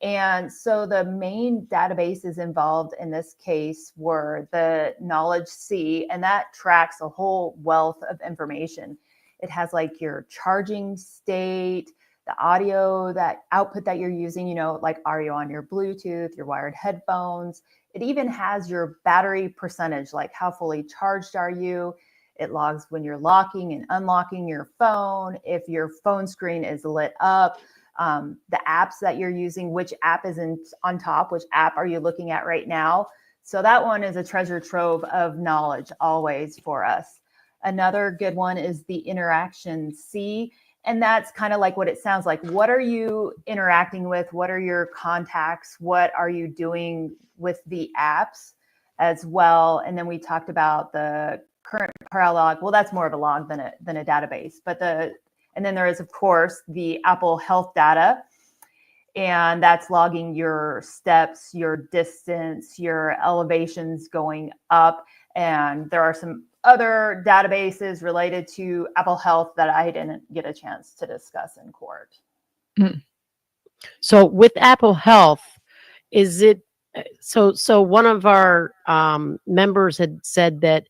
And so the main databases involved in this case were the Knowledge C, and that tracks a whole wealth of information. It has like your charging state, the audio, that output that you're using, you know, like are you on your Bluetooth, your wired headphones? It even has your battery percentage, like how fully charged are you? It logs when you're locking and unlocking your phone, if your phone screen is lit up, the apps that you're using, which app is on top, which app are you looking at right now? So that one is a treasure trove of knowledge always for us. Another good one is the Interaction C. And that's kind of like what it sounds like. What are you interacting with? What are your contacts? What are you doing with the apps as well? And then we talked about the current power log. Well, that's more of a log than a database. And then there is, of course, the Apple Health data. And that's logging your steps, your distance, your elevations going up. And there are some other databases related to Apple Health that I didn't get a chance to discuss in court. So with Apple Health, is it so one of our members had said that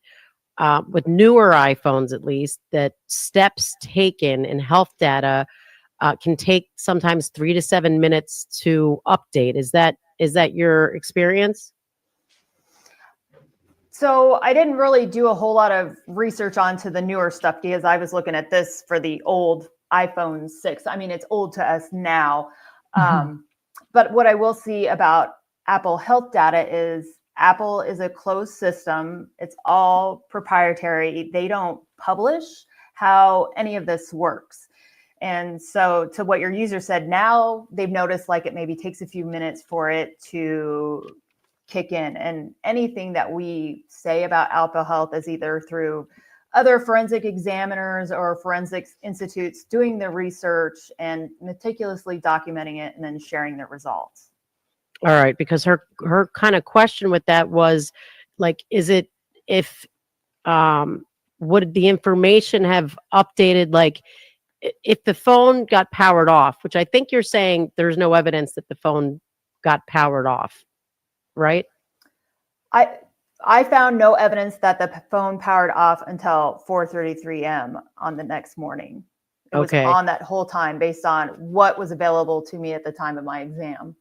with newer iPhones, at least, that steps taken in health data can take sometimes 3 to 7 minutes to update. Is that your experience? So I didn't really do a whole lot of research onto the newer stuff because I was looking at this for the old iPhone 6. I mean, it's old to us now. But what I will see about Apple Health data is Apple is a closed system. It's all proprietary. They don't publish how any of this works. And so to what your user said, now they've noticed like it maybe takes a few minutes for it to kick in. And anything that we say about Apple Health is either through other forensic examiners or forensics institutes doing the research and meticulously documenting it and then sharing the results. All right, because her kind of question with that was like, is it if would the information have updated, like if the phone got powered off, which I think you're saying there's no evidence that the phone got powered off, right? I found no evidence that the phone powered off until 4:33 a.m. on the next morning. It was on that whole time based on what was available to me at the time of my exam.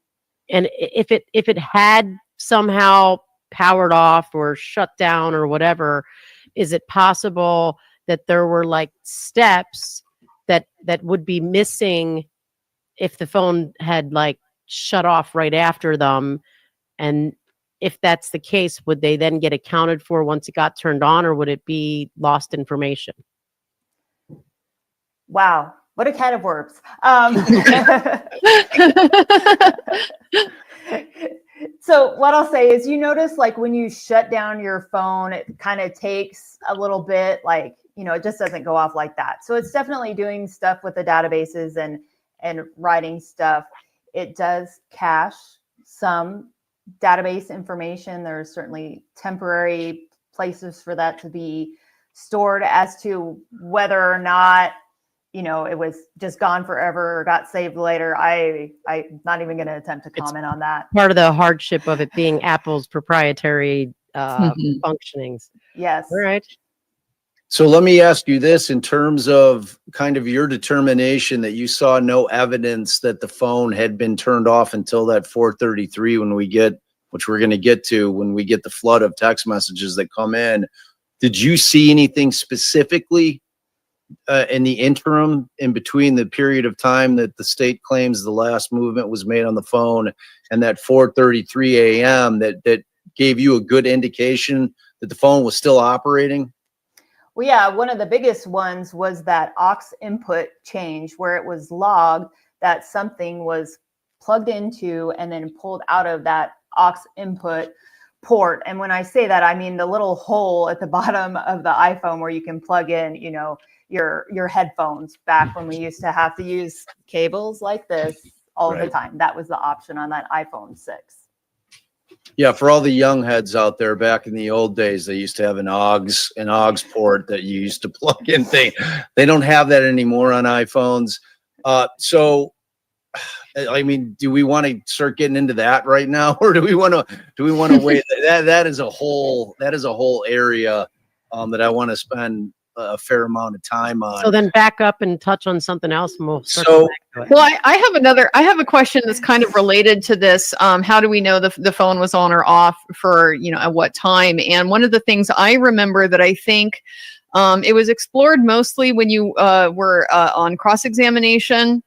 And if it had somehow powered off or shut down or whatever, is it possible that there were like steps that would be missing if the phone had like shut off right after them? And if that's the case, would they then get accounted for once it got turned on, or would it be lost information? Wow, what a can of worms. So what I'll say is, you notice like when you shut down your phone, it kind of takes a little bit, like, you know, it just doesn't go off like that. So it's definitely doing stuff with the databases and writing stuff. It does cache some database information. There's certainly temporary places for that to be stored. As to whether or not, you know, it was just gone forever or got saved later, I'm not even going to attempt to comment on that. Part of the hardship of it being Apple's proprietary functionings. Yes. All right. So let me ask you this, in terms of kind of your determination that you saw no evidence that the phone had been turned off until that 4:33 when we get, which we're going to get to when we get the flood of text messages that come in. Did you see anything specifically in the interim, in between the period of time that the state claims the last movement was made on the phone and that 4:33 a.m. that gave you a good indication that the phone was still operating? Well, yeah, one of the biggest ones was that aux input change where it was logged that something was plugged into and then pulled out of that aux input port. And when I say that, I mean the little hole at the bottom of the iPhone where you can plug in, you know, your headphones back when we used to have to use cables like this all the time. That was the option on that iPhone 6. Yeah, for all the young heads out there, back in the old days, they used to have an aux port that you used to plug in thing. They don't have that anymore on iPhones. So, I mean, do we want to start getting into that right now, or do we want to wait? That is a whole area that I want to spend a fair amount of time on. So then back up and touch on something else, and we'll circle So- back to it. Well, I have a question that's kind of related to this. How do we know the phone was on or off for, you know, at what time? And one of the things I remember that I think it was explored mostly when you were on cross-examination,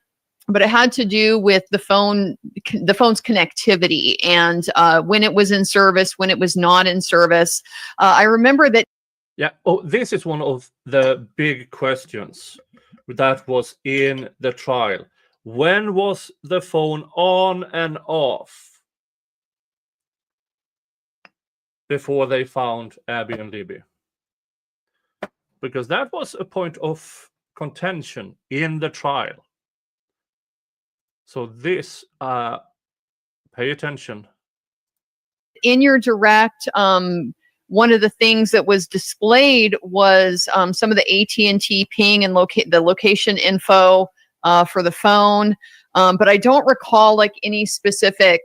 but it had to do with the phone's connectivity and when it was in service, when it was not in service. I remember that. Yeah. Oh, this is one of the big questions that was in the trial. When was the phone on and off before they found Abby and Libby? Because that was a point of contention in the trial. So this, pay attention. In your direct, one of the things that was displayed was some of the AT&T ping and the location info for the phone, but I don't recall like any specific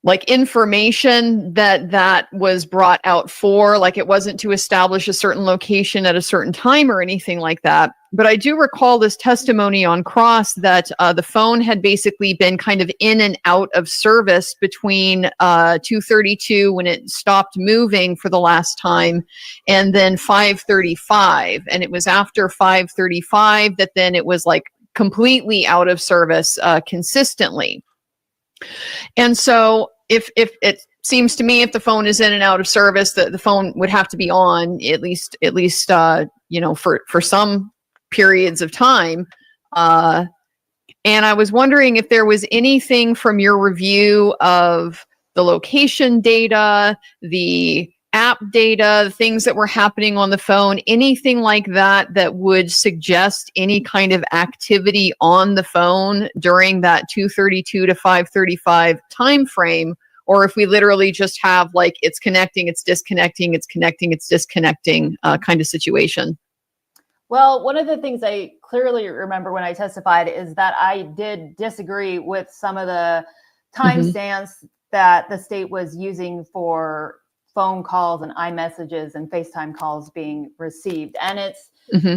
like information that was brought out for, like it wasn't to establish a certain location at a certain time or anything like that. But I do recall this testimony on cross that the phone had basically been kind of in and out of service between 2:32 when it stopped moving for the last time, and then 5:35. And it was after 5:35 that then it was like completely out of service consistently. And so if it seems to me, if the phone is in and out of service, the phone would have to be on at least you know, for some periods of time. And I was wondering if there was anything from your review of the location data, the app data, things that were happening on the phone, anything like that that would suggest any kind of activity on the phone during that 2:32 to 5:35 time frame, or if we literally just have like it's connecting, it's disconnecting, it's connecting, it's disconnecting kind of situation. Well, one of the things I clearly remember when I testified is that I did disagree with some of the timestamps that the state was using for phone calls and iMessages and FaceTime calls being received. And it's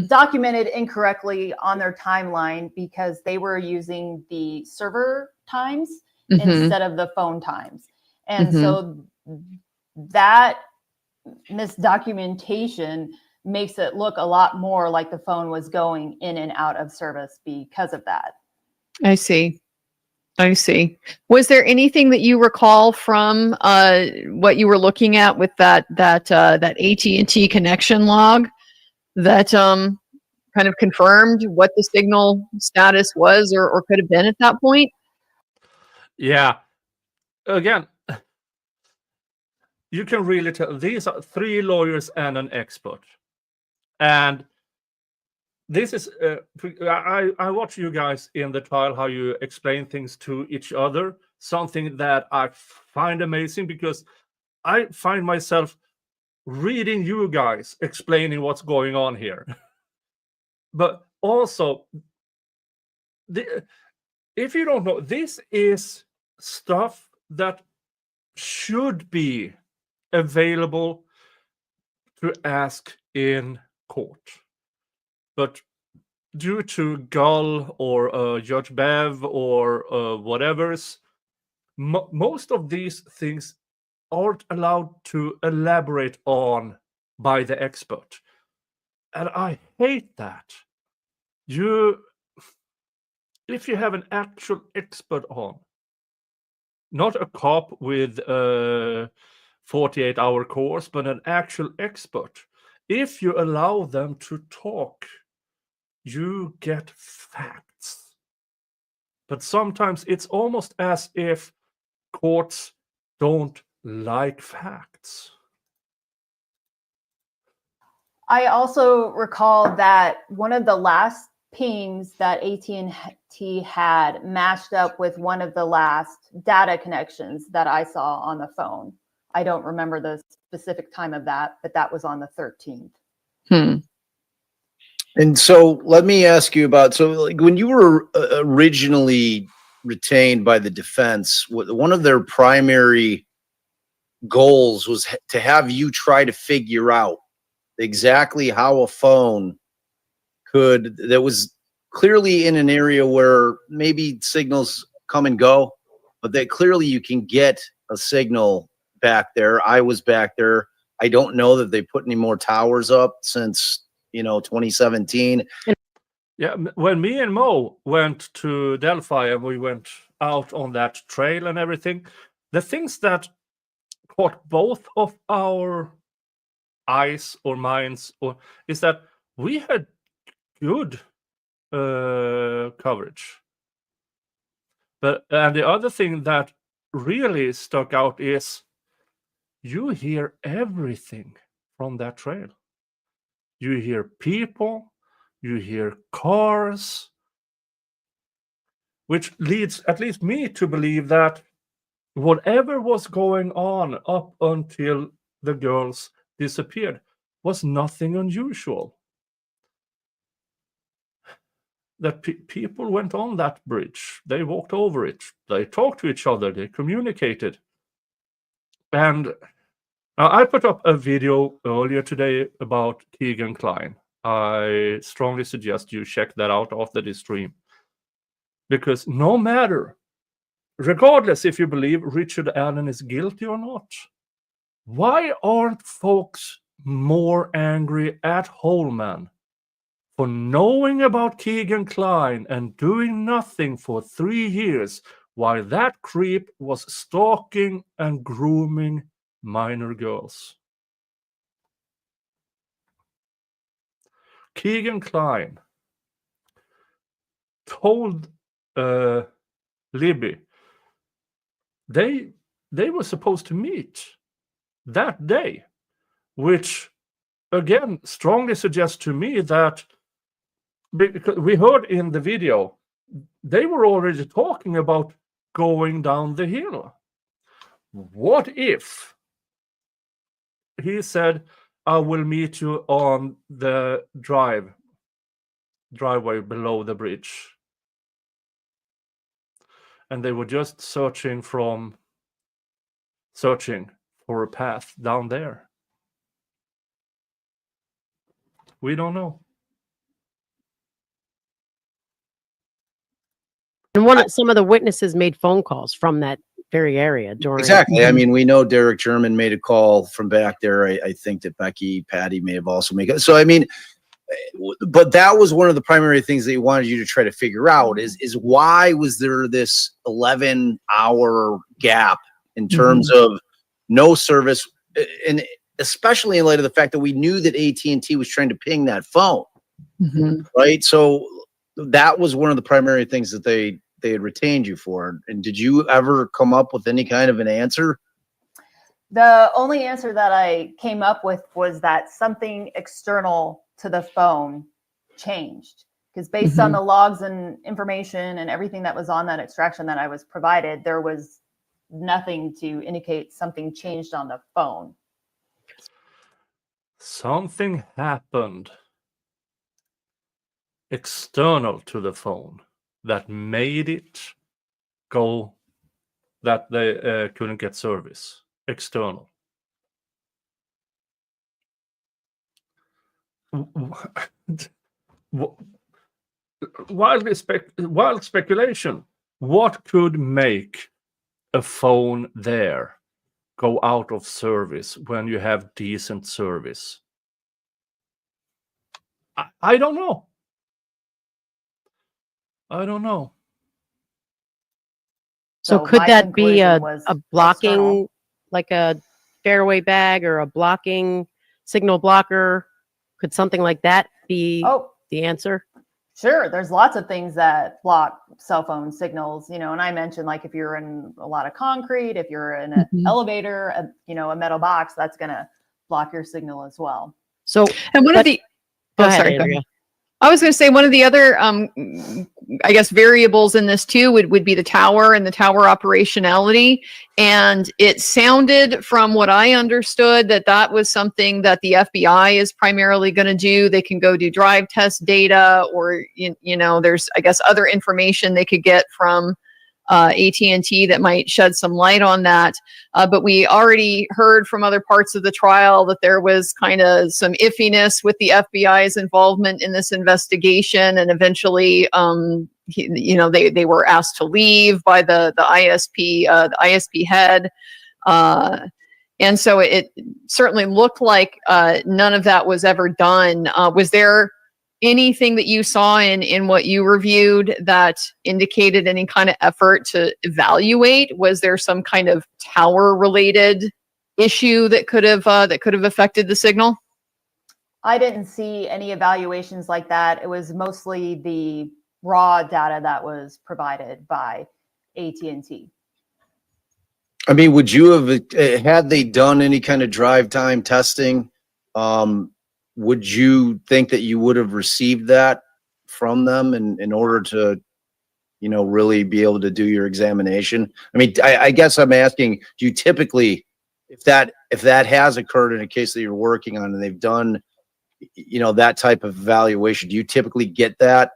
documented incorrectly on their timeline because they were using the server times instead of the phone times. And so that misdocumentation makes it look a lot more like the phone was going in and out of service because of that. I see. Was there anything that you recall from what you were looking at with that AT&T connection log that kind of confirmed what the signal status was or could have been at that point? Yeah. Again, you can really tell these are 3 lawyers and an expert. And this is, I watch you guys in the trial, how you explain things to each other, something that I find amazing because I find myself reading you guys explaining what's going on here. But also, if you don't know, this is stuff that should be available to ask in court. But due to Gull or Judge Bev or whatever's, most of these things aren't allowed to elaborate on by the expert. And I hate that. If you have an actual expert on, not a cop with a 48-hour course, but an actual expert, if you allow them to talk, you get facts. But sometimes it's almost as if courts don't like facts. I also recall that one of the last pings that AT&T had matched up with one of the last data connections that I saw on the phone. I don't remember the specific time of that, but that was on the 13th. And so let me ask you about, so like when you were originally retained by the defense, one of their primary goals was to have you try to figure out exactly how a phone that was clearly in an area where maybe signals come and go, but that clearly you can get a signal back there. I was back there. I don't know that they put any more towers up since 2017. Yeah, when me and Mo went to Delphi and we went out on that trail and everything, the things that caught both of our eyes or minds is that we had good coverage. And the other thing that really stuck out is you hear everything from that trail. You hear people, you hear cars, which leads at least me to believe that whatever was going on up until the girls disappeared was nothing unusual. That people went on that bridge, they walked over it, they talked to each other, they communicated. And I put up a video earlier today about Keegan Klein. I strongly suggest you check that out after this stream. Because no matter, regardless if you believe Richard Allen is guilty or not, why aren't folks more angry at Holman for knowing about Keegan Klein and doing nothing for 3 years while that creep was stalking and grooming minor girls? Keegan Klein told Libby they were supposed to meet that day, which again strongly suggests to me that, because we heard in the video, they were already talking about going down the hill. What if he said, I will meet you on the driveway below the bridge, and they were just searching for a path down there? We don't know. And some of the witnesses made phone calls from that very area during. Exactly. I mean, we know Derek German made a call from back there. I think that Patty may have also made it. So, I mean, but that was one of the primary things that he wanted you to try to figure out is why was there this 11-hour gap in terms of no service, and especially in light of the fact that we knew that AT&T was trying to ping that phone, right? So that was one of the primary things that they had retained you for. And did you ever come up with any kind of an answer? The only answer that I came up with was that something external to the phone changed, because based on the logs and information and everything that was on that extraction that I was provided, there was nothing to indicate something changed on the phone. Something happened external to the phone that made it go that they couldn't get service. External. Wild speculation. What could make a phone there go out of service when you have decent service? I don't know. I don't know. So So could my that be a conclusion was blocking, external. like a fairway bag or a blocking signal blocker Could something like that be Oh, the answer? sure. There's lots of things that block cell phone signals, you know, and I mentioned like if you're in a lot of concrete, if you're in an elevator, a metal box, that's going to block your signal as well. So, And one of the go oh, ahead, sorry, go Andrea. ahead. I was going to say one of the other, I guess, variables in this too would be the tower and the tower operationality. And it sounded, from what I understood, that was something that the FBI is primarily going to do. They can go do drive test data, or there's, I guess, other information they could get from AT&T that might shed some light on that. But we already heard from other parts of the trial that there was kind of some iffiness with the FBI's involvement in this investigation, and eventually, they were asked to leave by the ISP head. And so it certainly looked like none of that was ever done. Was there anything that you saw in what you reviewed that indicated any kind of effort to evaluate? Was there some kind of tower related issue that could have affected the signal? I didn't see any evaluations like that. It was mostly the raw data that was provided by AT&T. I mean, would you have, had they done any kind of drive time testing, would you think that you would have received that from them in order to, really be able to do your examination? I mean, I guess I'm asking, do you typically, if that has occurred in a case that you're working on and they've done, that type of evaluation, do you typically get that?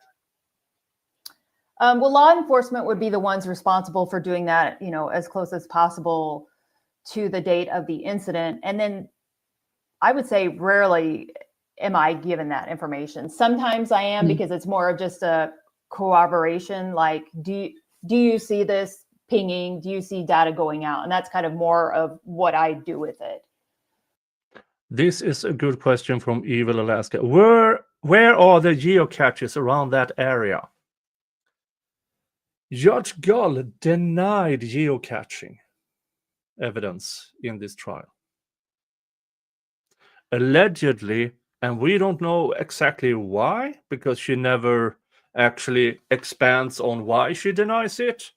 Well, law enforcement would be the ones responsible for doing that, as close as possible to the date of the incident. And then I would say rarely am I given that information. Sometimes I am, because it's more of just a corroboration. Like, do you see this pinging? Do you see data going out? And that's kind of more of what I do with it. This is a good question from Evil Alaska. Where are the geocaches around that area? Judge Gull denied geocaching evidence in this trial. Allegedly, and we don't know exactly why, because she never actually expands on why she denies it.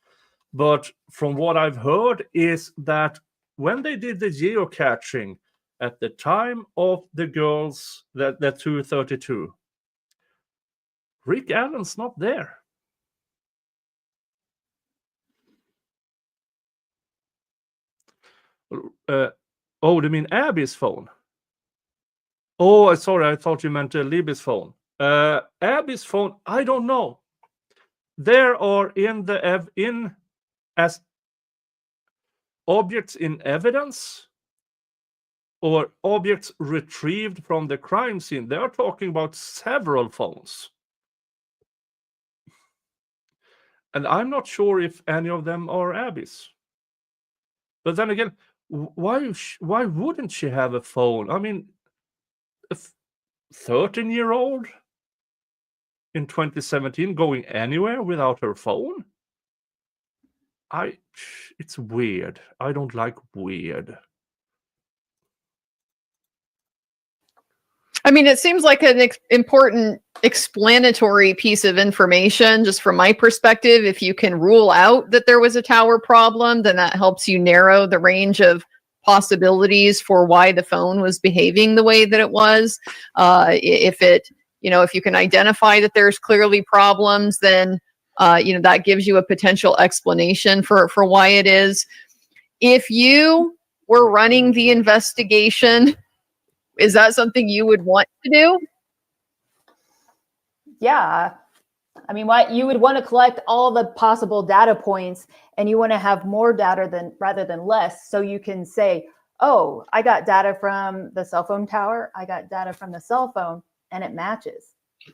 But from what I've heard is that when they did the geocaching at the time of the girls, that 232, Rick Allen's not there. Oh, do you mean Abby's phone? Oh, sorry, I thought you meant Libby's phone. Abby's phone, I don't know. There are as objects in evidence or objects retrieved from the crime scene. They are talking about several phones. And I'm not sure if any of them are Abby's. But then again, why wouldn't she have a phone? I mean, a 13-year-old in 2017 going anywhere without her phone? It's weird. I don't like weird. I mean, it seems like an important explanatory piece of information, just from my perspective. If you can rule out that there was a tower problem, then that helps you narrow the range of possibilities for why the phone was behaving the way that it was. If you can identify that there's clearly problems, then that gives you a potential explanation for why it is. If you were running the investigation, is that something you would want to do? Yeah. I mean, you would want to collect all the possible data points, and you want to have more data rather than less. So you can say, oh, I got data from the cell phone tower. I got data from the cell phone, and it matches.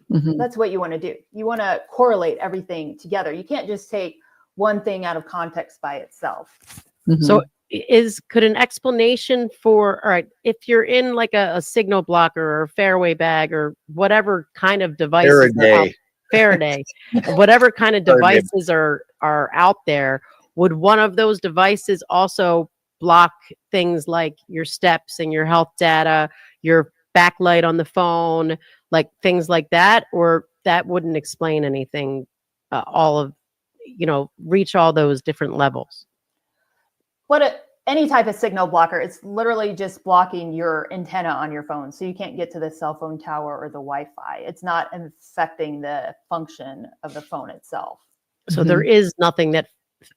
Mm-hmm. That's what you want to do. You want to correlate everything together. You can't just take one thing out of context by itself. Mm-hmm. So could an explanation for, all right, if you're in like a signal blocker or a fairway bag or whatever kind of device, Faraday, whatever kind of devices are out there, would one of those devices also block things like your steps and your health data, your backlight on the phone, like things like that, or that wouldn't explain anything, all of, reach all those different levels? Any type of signal blocker, it's literally just blocking your antenna on your phone. So you can't get to the cell phone tower or the Wi-Fi. It's not affecting the function of the phone itself. So there is nothing that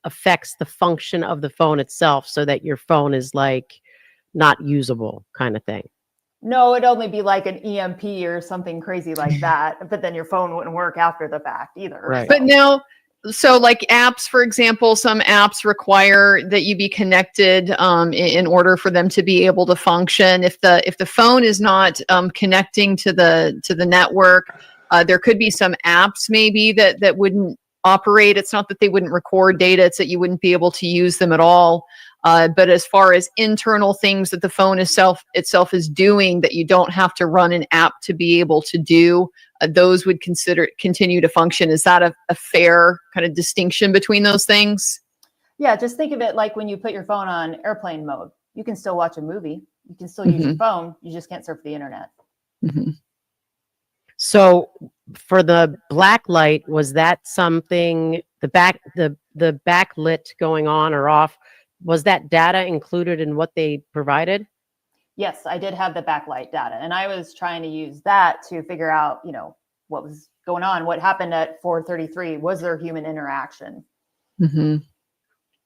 affects the function of the phone itself, so that your phone is like not usable kind of thing. No, it'd only be like an EMP or something crazy like that. But then your phone wouldn't work after the fact either. Right. But now, so like apps, for example, some apps require that you be connected in order for them to be able to function. If the phone is not connecting to the network, there could be some apps maybe that wouldn't operate. It's not that they wouldn't record data; it's that you wouldn't be able to use them at all. But as far as internal things that the phone itself is doing that you don't have to run an app to be able to do, those would continue to function. Is that a fair kind of distinction between those things? Yeah, just think of it like when you put your phone on airplane mode. You can still watch a movie. You can still use your phone. You just can't surf the internet. So for the black light, was that something, the backlit going on or off, was that data included in what they provided? Yes, I did have the backlight data, and I was trying to use that to figure out, what was going on, what happened at 4:33. Was there human interaction? And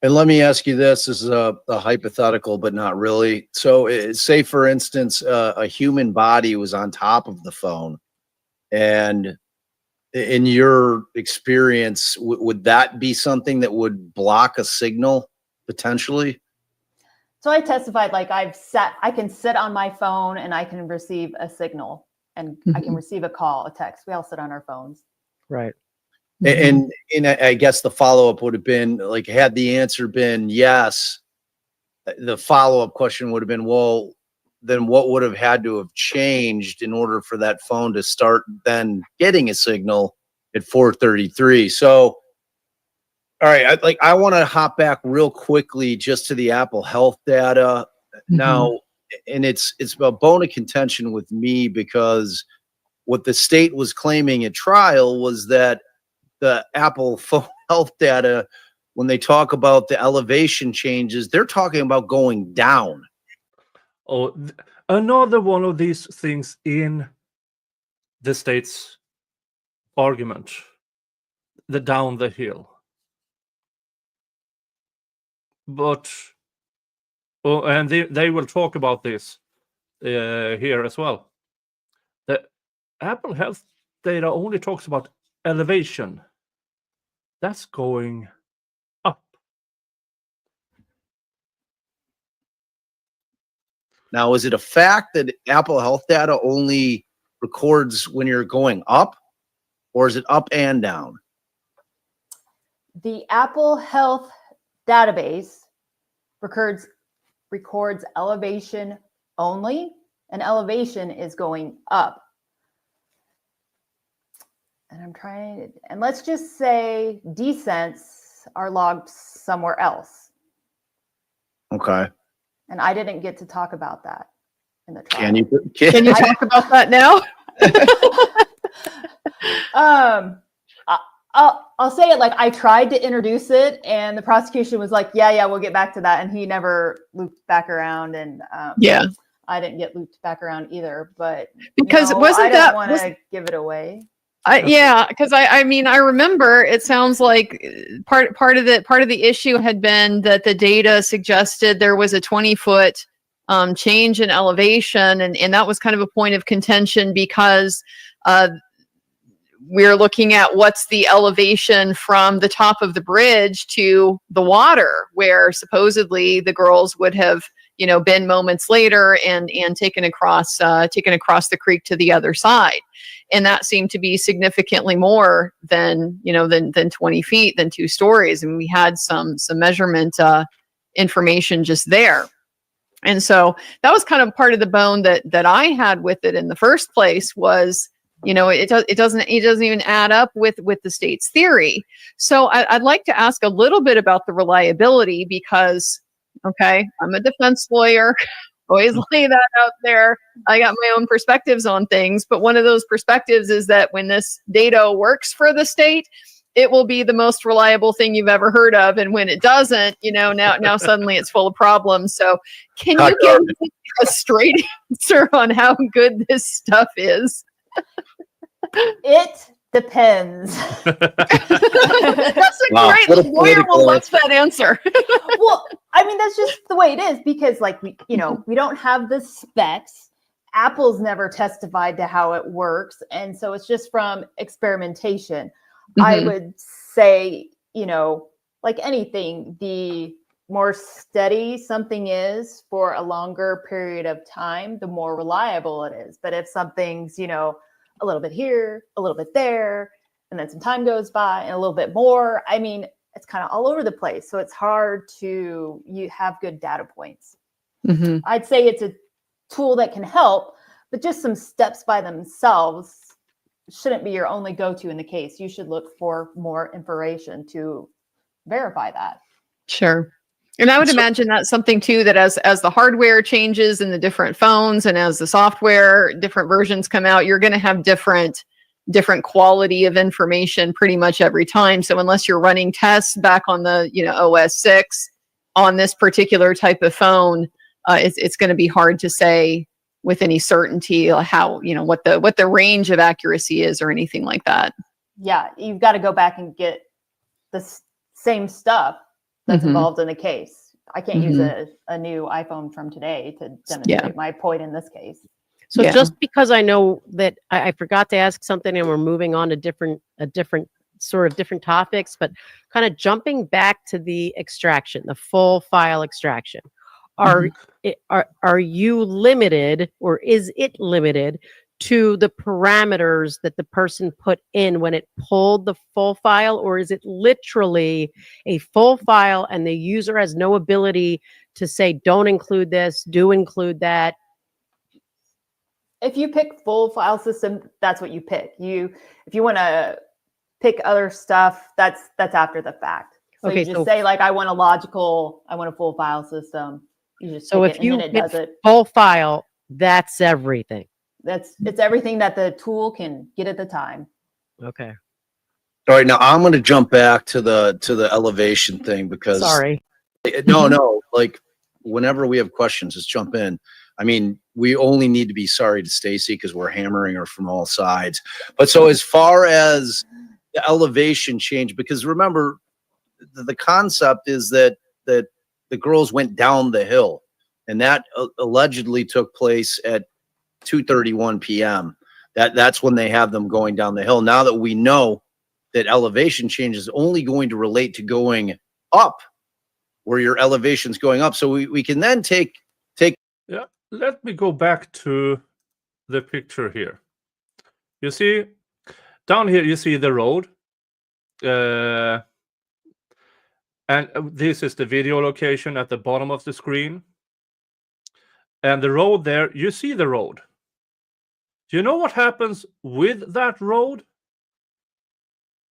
let me ask you this: this is a hypothetical, but not really. So, say for instance, a human body was on top of the phone, and in your experience, would that be something that would block a signal potentially? So I testified, like I can sit on my phone and I can receive a signal, and I can receive a call, a text. We all sit on our phones. Right. And I guess the follow-up would have been like, had the answer been yes, the follow-up question would have been, well, then what would have had to have changed in order for that phone to start then getting a signal at 4:33? So, all right, I want to hop back real quickly just to the Apple Health data now, and it's a bone of contention with me, because what the state was claiming at trial was that the Apple phone health data, when they talk about the elevation changes, they're talking about going down. Oh, another one of these things in the state's argument, the down the hill. But and they will talk about this here as well. The Apple Health data only talks about elevation. That's going up. Now, is it a fact that Apple Health data only records when you're going up, or is it up and down? The Apple Health database records elevation only, and elevation is going up. And let's just say descents are logged somewhere else. Okay. And I didn't get to talk about that in the trial. Can you talk about that now? I'll say it like I tried to introduce it, and the prosecution was like, yeah, we'll get back to that. And he never looped back around, and I didn't get looped back around either. But because I don't want to give it away. Because I mean, I remember it sounds like part of the issue had been that the data suggested there was a 20-foot change in elevation, and that was kind of a point of contention, because we're looking at what's the elevation from the top of the bridge to the water, where supposedly the girls would have been moments later and taken across the creek to the other side. And that seemed to be significantly more than 20 feet, than 2 stories. And we had some measurement information just there. And so that was kind of part of the bone that I had with it in the first place, was, it doesn't even add up with the state's theory. So I'd like to ask a little bit about the reliability, because, okay, I'm a defense lawyer. Always lay that out there. I got my own perspectives on things, but one of those perspectives is that when this data works for the state, it will be the most reliable thing you've ever heard of. And when it doesn't, now suddenly it's full of problems. So can you give me a straight answer on how good this stuff is? It depends. That's a Wow, great what a lawyer will political love that answer. Well, I mean, that's just the way it is because, like, we don't have the specs. Apple's never testified to how it works, and so it's just from experimentation. I would say, like anything, the more steady something is for a longer period of time, the more reliable it is. But if something's, a little bit here, a little bit there, and then some time goes by and a little bit more, I mean, it's kind of all over the place. So it's hard to have good data points. I'd say it's a tool that can help, but just some steps by themselves shouldn't be your only go-to in the case. You should look for more information to verify that. Sure. And I would imagine that's something too, that as the hardware changes in the different phones and as the software, different versions come out, you're going to have different quality of information pretty much every time. So unless you're running tests back on the, OS 6 on this particular type of phone, it's going to be hard to say with any certainty how, what the range of accuracy is or anything like that. Yeah, you've got to go back and get the same stuff that's involved in the case. I can't use a new iPhone from today to demonstrate my point in this case. So just because I know that I forgot to ask something and we're moving on to different topics, but kind of jumping back to the extraction, the full file extraction, are you limited, or is it limited to the parameters that the person put in when it pulled the full file, or is it literally a full file and the user has no ability to say, don't include this, do include that? If you pick full file system, that's what you pick. If you want to pick other stuff, that's after the fact. So you just say, like, I want a full file system. You just so if you hit full file, that's everything. It's everything that the tool can get at the time. Okay. All right, now I'm going to jump back to the elevation thing because no, like whenever we have questions, just jump in. I mean, we only need to be sorry to Stacy because we're hammering her from all sides. But so as far as the elevation change, because remember, the concept is that the girls went down the hill, and that allegedly took place at 2:31 p.m. That's when they have them going down the hill. Now that we know that elevation change is only going to relate to going up, where your elevation's going up, so we can then take. Yeah, let me go back to the picture here. You see, down here you see the road. And this is the video location at the bottom of the screen. And the road there, you see the road. Do you know what happens with that road?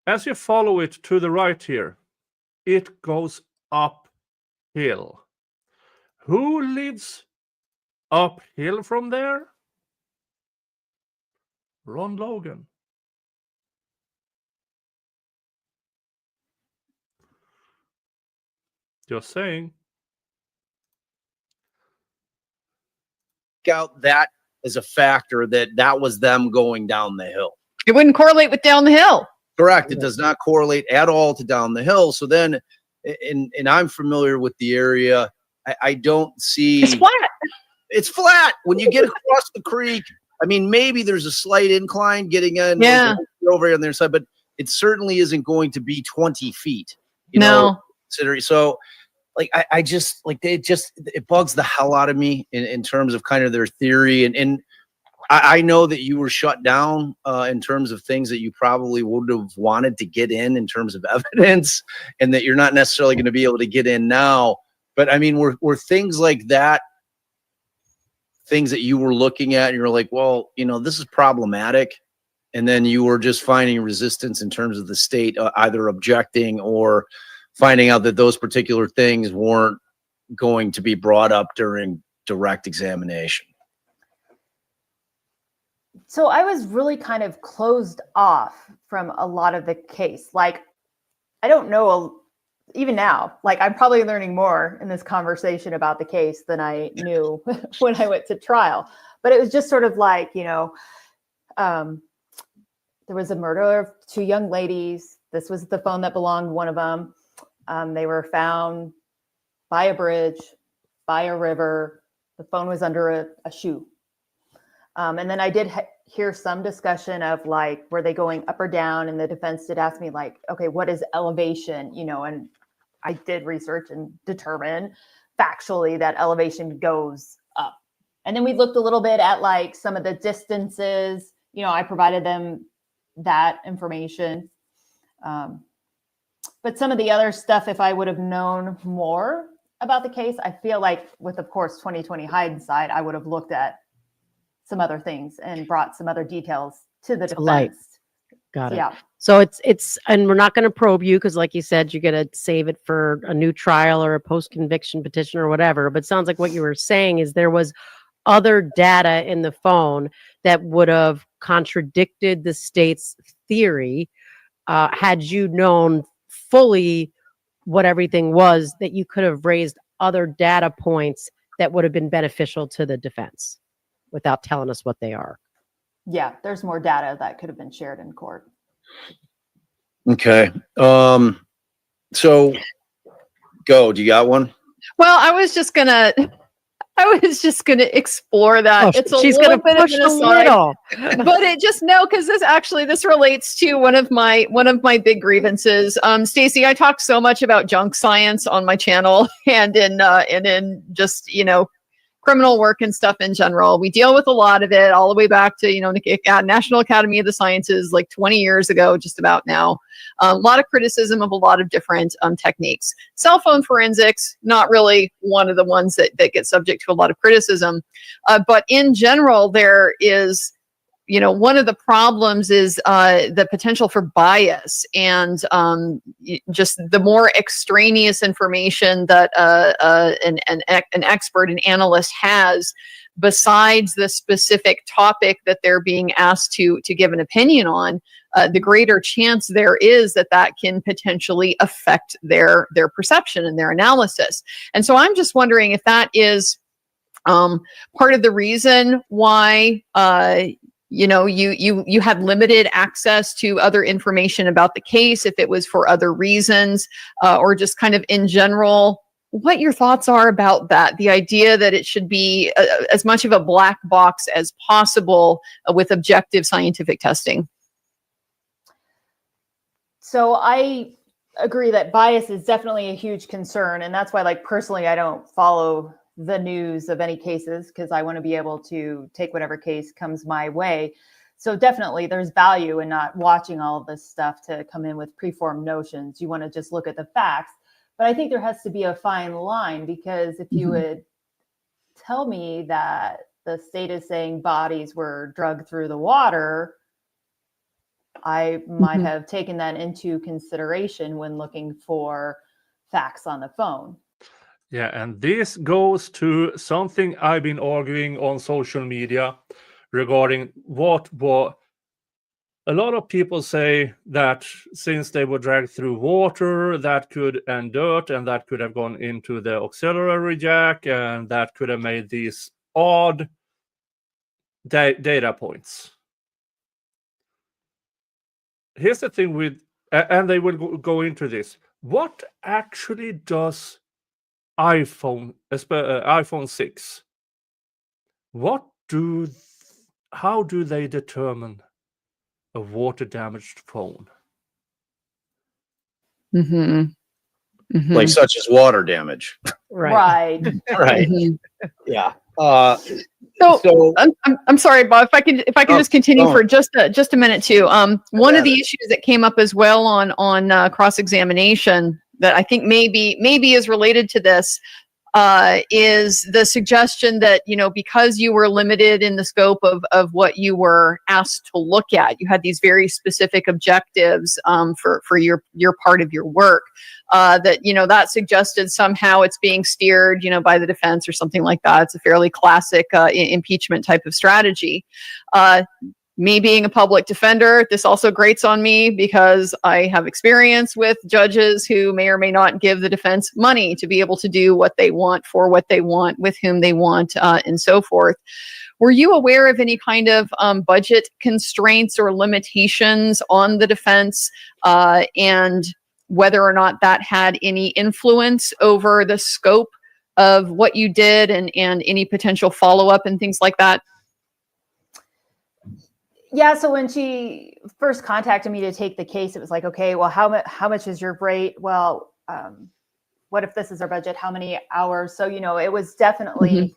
As you follow it to the right here, it goes uphill. Who lives uphill from there? Ron Logan. Just saying. Out that as a factor that was them going down the hill. It wouldn't correlate with down the hill. Correct. It does not correlate at all to down the hill. So then, and I'm familiar with the area. I don't see. It's flat. It's flat. When you get across the creek, I mean, maybe there's a slight incline getting in over on their side, but it certainly isn't going to be 20 feet. You know, considering. So, like, I just like it bugs the hell out of me in terms of kind of their theory. And I know that you were shut down in terms of things that you probably would have wanted to get in terms of evidence, and that you're not necessarily going to be able to get in now. But I mean, were things like that things that you were looking at and you're like, well, this is problematic, and then you were just finding resistance in terms of the state either objecting or finding out that those particular things weren't going to be brought up during direct examination? So I was really kind of closed off from a lot of the case. Like, I don't know, even now, like I'm probably learning more in this conversation about the case than I knew when I went to trial. But it was just sort of like, there was a murder of 2 young ladies. This was the phone that belonged to one of them. They were found by a bridge, by a river. The phone was under a shoe. And then I did hear some discussion of like, were they going up or down? And the defense did ask me like, okay, what is elevation? And I did research and determine factually that elevation goes up. And then we looked a little bit at like some of the distances, I provided them that information. But some of the other stuff, if I would have known more about the case, I feel like with, of course, 2020 hindsight, I would have looked at some other things and brought some other details to the defense. Got it. Yeah. So it's, and we're not going to probe you because, like you said, you're going to save it for a new trial or a post-conviction petition or whatever. But it sounds like what you were saying is there was other data in the phone that would have contradicted the state's theory had you known fully what everything was, that you could have raised other data points that would have been beneficial to the defense without telling us what they are. Yeah, there's more data that could have been shared in court. Okay. So go, do you got one? Well, I was just gonna explore that. It's a she's little gonna bit push of a an aside, little. but it just because this relates to one of my big grievances. Stacy, I talk so much about junk science on my channel and in just criminal work and stuff in general. We deal with a lot of it all the way back to, the National Academy of the Sciences, like 20 years ago, just about now. A lot of criticism of a lot of different techniques. Cell phone forensics, not really one of the ones that get subject to a lot of criticism. But in general, there is, one of the problems is the potential for bias and just the more extraneous information that an expert, an analyst has besides the specific topic that they're being asked to give an opinion on, the greater chance there is that can potentially affect their perception and their analysis. And so I'm just wondering if that is part of the reason why you had limited access to other information about the case, if it was for other reasons, or just kind of in general, what your thoughts are about that, the idea that it should be as much of a black box as possible with objective scientific testing. So I agree that bias is definitely a huge concern. And that's why, like, personally, I don't follow the news of any cases because I want to be able to take whatever case comes my way. So definitely there's value in not watching all of this stuff to come in with preformed notions. You want to just look at the facts. But I think there has to be a fine line, because if you would tell me that the state is saying bodies were drugged through the water, I might have taken that into consideration when looking for facts on the phone. Yeah, and this goes to something I've been arguing on social media regarding what a lot of people say, that since they were dragged through water, that could, and dirt, and that could have gone into the auxiliary jack, and that could have made these odd data points. Here's the thing with, and they will go into this. What actually does iPhone 6, how do they determine a water damaged phone? Like such as water damage. Right. Right. Yeah. So I'm sorry, Bob. If I can just continue for just a minute too. One of the issues that came up as well on cross-examination that I think maybe is related to this. is the suggestion that, you know, because you were limited in the scope of what you were asked to look at, you had these very specific objectives for your part of your work, that, you know, that suggested somehow it's being steered, you know, by the defense or something like that. It's a fairly classic impeachment type of strategy. Me being a public defender, this also grates on me because I have experience with judges who may or may not give the defense money to be able to do what they want, for what they want, with whom they want, and so forth. Were you aware of any kind of budget constraints or limitations on the defense, and whether or not that had any influence over the scope of what you did and any potential follow-up and things like that? Yeah, so when she first contacted me to take the case, it was like, okay, well, how much is your rate? Well, what if this is our budget? How many hours? So, you know, it was definitely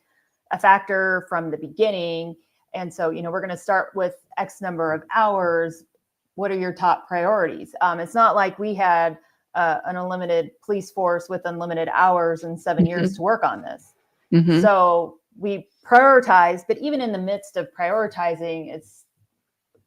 a factor from the beginning. And so, you know, we're going to start with X number of hours. What are your top priorities? It's not like we had an unlimited police force with unlimited hours and 7 years to work on this. So we prioritized, but even in the midst of prioritizing,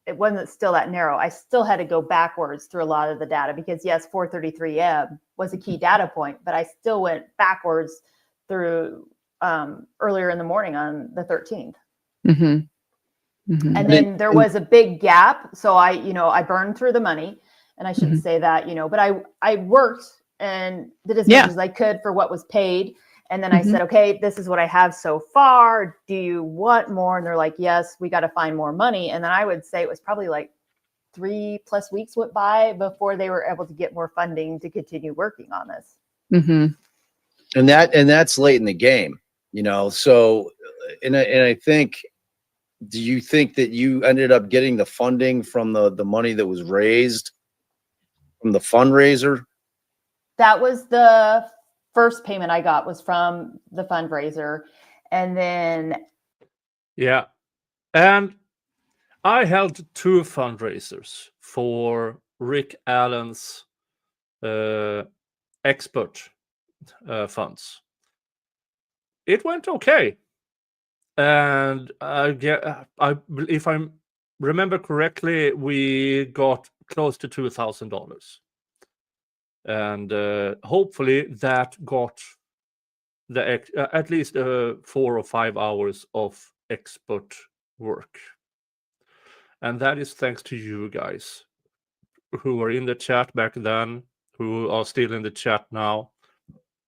it wasn't still that narrow. I still had to go backwards through a lot of the data because yes, 433M was a key data point, but I still went backwards through earlier in the morning on the 13th. And then there was a big gap. So I burned through the money, and I shouldn't say that, you know, but I worked and did as much as I could for what was paid. And then I said, okay, this is what I have so far. Do you want more? And they're like, yes, we got to find more money. And then I would say it was probably like 3+ weeks went by before they were able to get more funding to continue working on this. And that's late in the game, you know? So, and I think, do you think that you ended up getting the funding from the money that was raised from the fundraiser? That was the first payment I got, was from the fundraiser. And then Yeah. And I held 2 fundraisers for Rick Allen's expert funds. It went okay. And if I remember correctly, we got close to $2,000. And hopefully that got the at least 4 or 5 hours of expert work. And that is thanks to you guys who were in the chat back then, who are still in the chat now,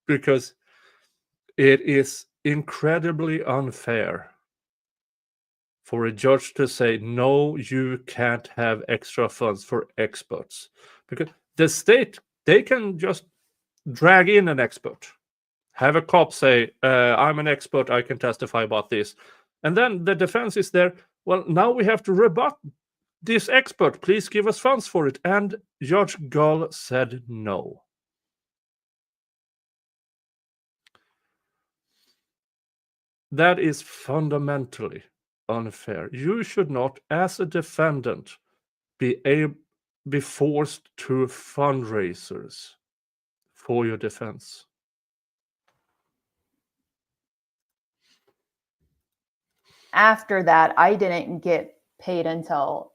because it is incredibly unfair for a judge to say, no, you can't have extra funds for experts, because the state, they can just drag in an expert, have a cop say, I'm an expert, I can testify about this. And then the defense is there, well, now we have to rebut this expert, please give us funds for it. And Judge Gull said no. That is fundamentally unfair. You should not, as a defendant, be forced to fundraisers for your defense. after that, I didn't get paid until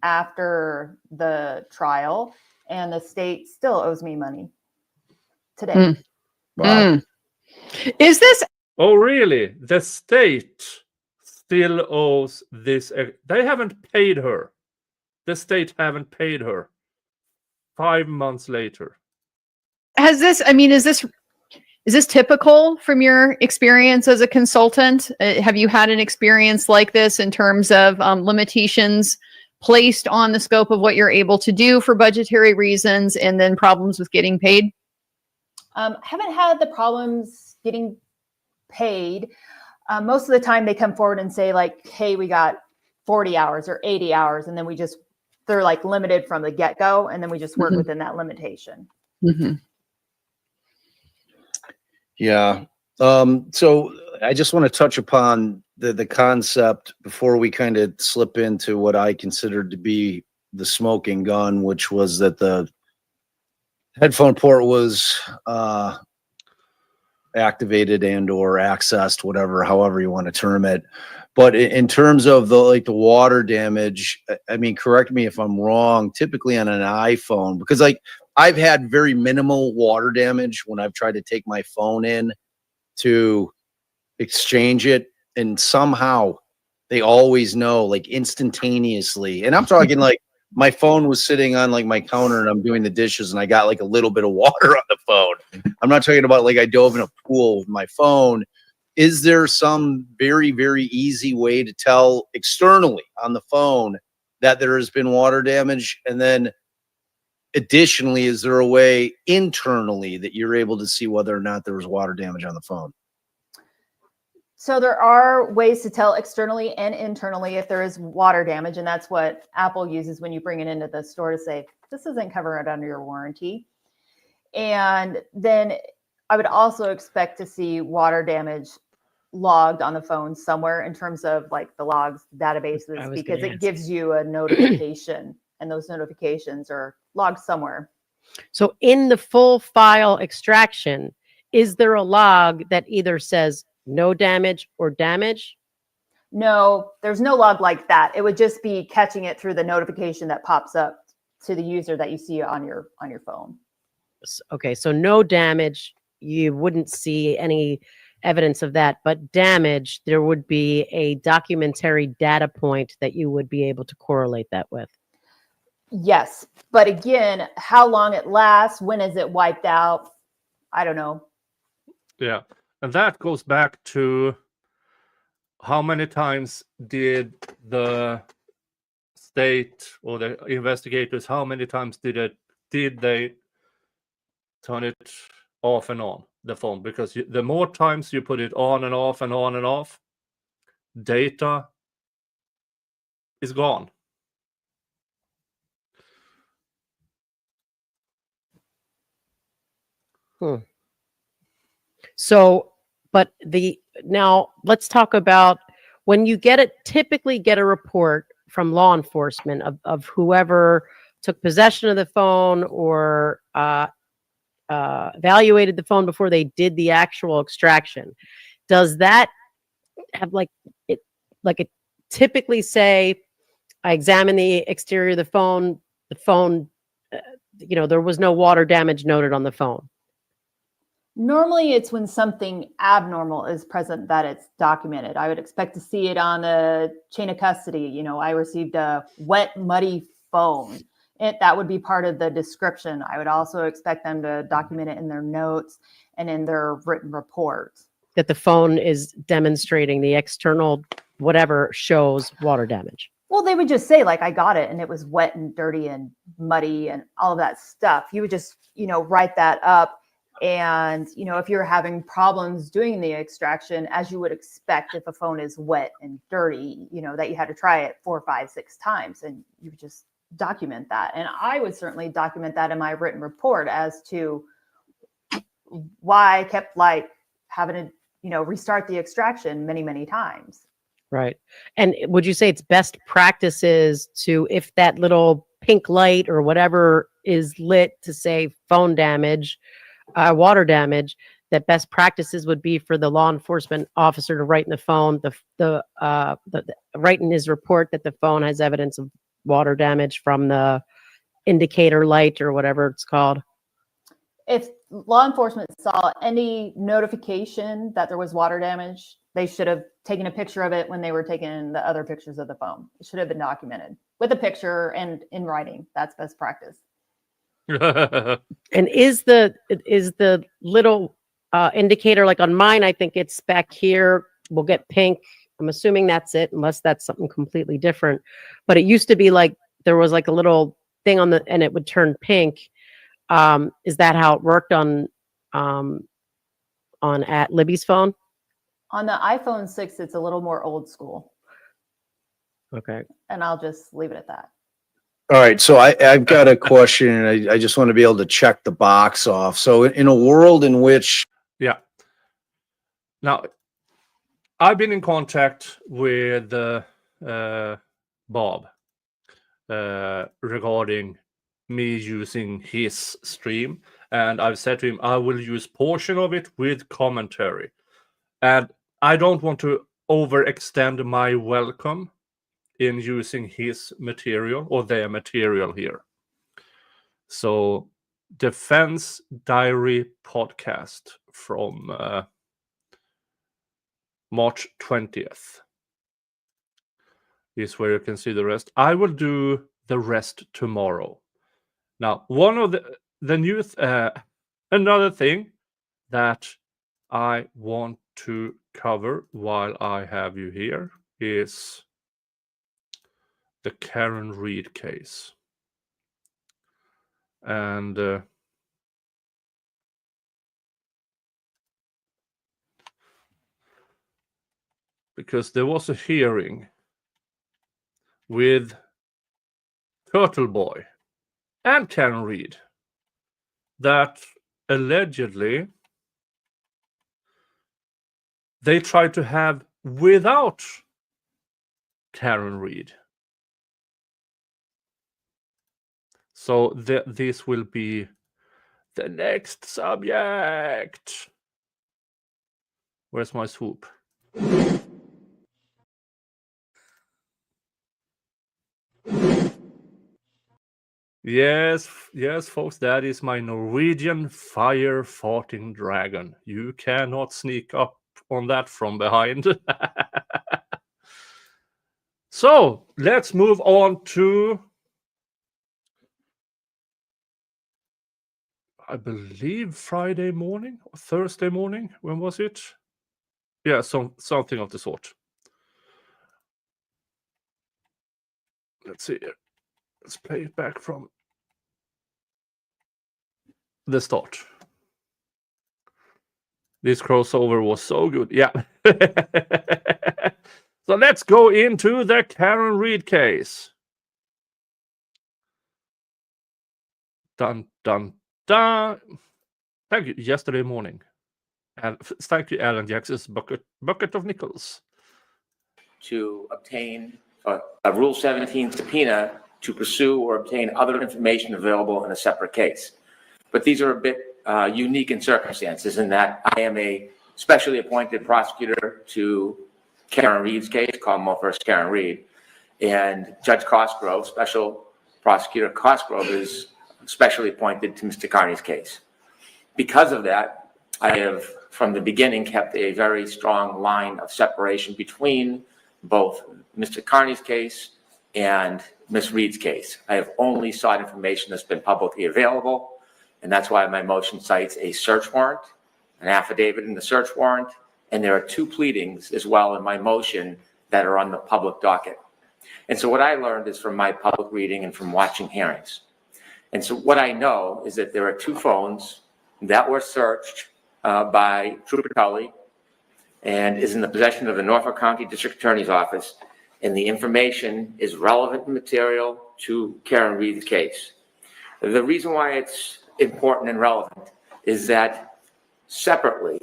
after the trial, and the state still owes me money today. Wow. Is this Oh, really? The state still owes this. They haven't paid her. The state haven't paid her 5 months later. has this? I mean, is this typical from your experience as a consultant? Have you had an experience like this in terms of limitations placed on the scope of what you're able to do for budgetary reasons, and then problems with getting paid? Haven't had the problems getting paid. Most of the time they come forward and say like, hey, we got 40 hours or 80 hours. And then they're like limited from the get-go. And then we just work within that limitation. Yeah. So I just want to touch upon the concept before we kind of slip into what I considered to be the smoking gun, which was that the headphone port was, I activated and or accessed, whatever, however you want to term it. But in terms of the water damage, I mean, correct me if I'm wrong, typically on an iPhone, because like I've had very minimal water damage when I've tried to take my phone in to exchange it, and somehow they always know, like instantaneously. And I'm talking like my phone was sitting on like my counter and I'm doing the dishes and I got like a little bit of water on the phone. I'm not talking about like I dove in a pool with my phone. Is there some very, very easy way to tell externally on the phone that there has been water damage? And then additionally, is there a way internally that you're able to see whether or not there was water damage on the phone? So there are ways to tell externally and internally if there is water damage, and that's what Apple uses when you bring it into the store to say, this isn't covered under your warranty. And then I would also expect to see water damage logged on the phone somewhere in terms of like the logs databases, because it gives you a notification and those notifications are logged somewhere. So in the full file extraction, is there a log that either says no damage or damage? No, there's no log like that. It would just be catching it through the notification that pops up to the user that you see on your phone. Okay, so no damage, you wouldn't see any evidence of that, but damage, there would be a documentary data point that you would be able to correlate that with. Yes, but again, how long it lasts, when is it wiped out? I don't know. Yeah. And that goes back to how many times did the state or the investigators, how many times did they turn it off and on, the phone? Because the more times you put it on and off and on and off, data is gone. So, but now let's talk about when you typically get a report from law enforcement of whoever took possession of the phone or evaluated the phone before they did the actual extraction. Does that have it typically say, I examined the exterior of the phone, there was no water damage noted on the phone? Normally it's when something abnormal is present that it's documented. I would expect to see it on a chain of custody. I received a wet, muddy phone. That would be part of the description. I would also expect them to document it in their notes and in their written report. That the phone is demonstrating the external whatever shows water damage. Well, they would just say, like, I got it and it was wet and dirty and muddy and all of that stuff. You would just, write that up. And, if you're having problems doing the extraction, as you would expect if a phone is wet and dirty, that you had to try it 4, 5, 6 times, and you would just document that. And I would certainly document that in my written report as to why I kept having to, restart the extraction many, many times. Right. And would you say it's best practices to, if that little pink light or whatever is lit to say phone damage, water damage, that best practices would be for the law enforcement officer to write in the phone, write in his report that the phone has evidence of water damage from the indicator light or whatever it's called? If law enforcement saw any notification that there was water damage, they should have taken a picture of it when they were taking the other pictures of the phone. It should have been documented with a picture and in writing. That's best practice. And is the little indicator, like on mine, I think it's back here, we'll get pink. I'm assuming that's it, unless that's something completely different. But it used to be like there was like a little thing and it would turn pink. Is that how it worked on at Libby's phone? On the iPhone 6, it's a little more old school. Okay. And I'll just leave it at that. All right, so I've got a question, and I just want to be able to check the box off. So in a world in which... Yeah. Now, I've been in contact with Bob regarding me using his stream, and I've said to him I will use portion of it with commentary, and I don't want to overextend my welcome in using his material or their material here. So, Defense Diary podcast from March 20th is where you can see the rest. I will do the rest tomorrow. Now, one of the new another thing that I want to cover while I have you here is the Karen Reed case. And because there was a hearing with Turtle Boy and Karen Reed that allegedly they tried to have without Karen Reed. So this will be the next subject. Where's my swoop? Yes, folks, that is my Norwegian fire farting dragon. You cannot sneak up on that from behind. So let's move on to, I believe, Friday morning or Thursday morning. When was it? Yeah, something of the sort. Let's see here. Let's play it back from the start. This crossover was so good. Yeah. So let's go into the Karen Reed case. Dun, dun, dun. Thank you. Yesterday morning. And thank you, Alan Jackson's bucket of nickels. To obtain a Rule 17 subpoena to pursue or obtain other information available in a separate case. But these are a bit unique in circumstances in that I am a specially appointed prosecutor to Karen Reed's case, Commonwealth versus Karen Reed, and Judge Cosgrove, Special Prosecutor Cosgrove, is specially appointed to Mr. Carney's case. Because of that, I have, from the beginning, kept a very strong line of separation between both Mr. Carney's case and Ms. Reed's case. I have only sought information that's been publicly available, and that's why my motion cites a search warrant, an affidavit in the search warrant, and there are 2 pleadings as well in my motion that are on the public docket. And so what I learned is from my public reading and from watching hearings. And so what I know is that there are 2 phones that were searched by Trooper Dali and is in the possession of the Norfolk County District Attorney's Office, and the information is relevant material to Karen Reed's case. The reason why it's important and relevant is that separately,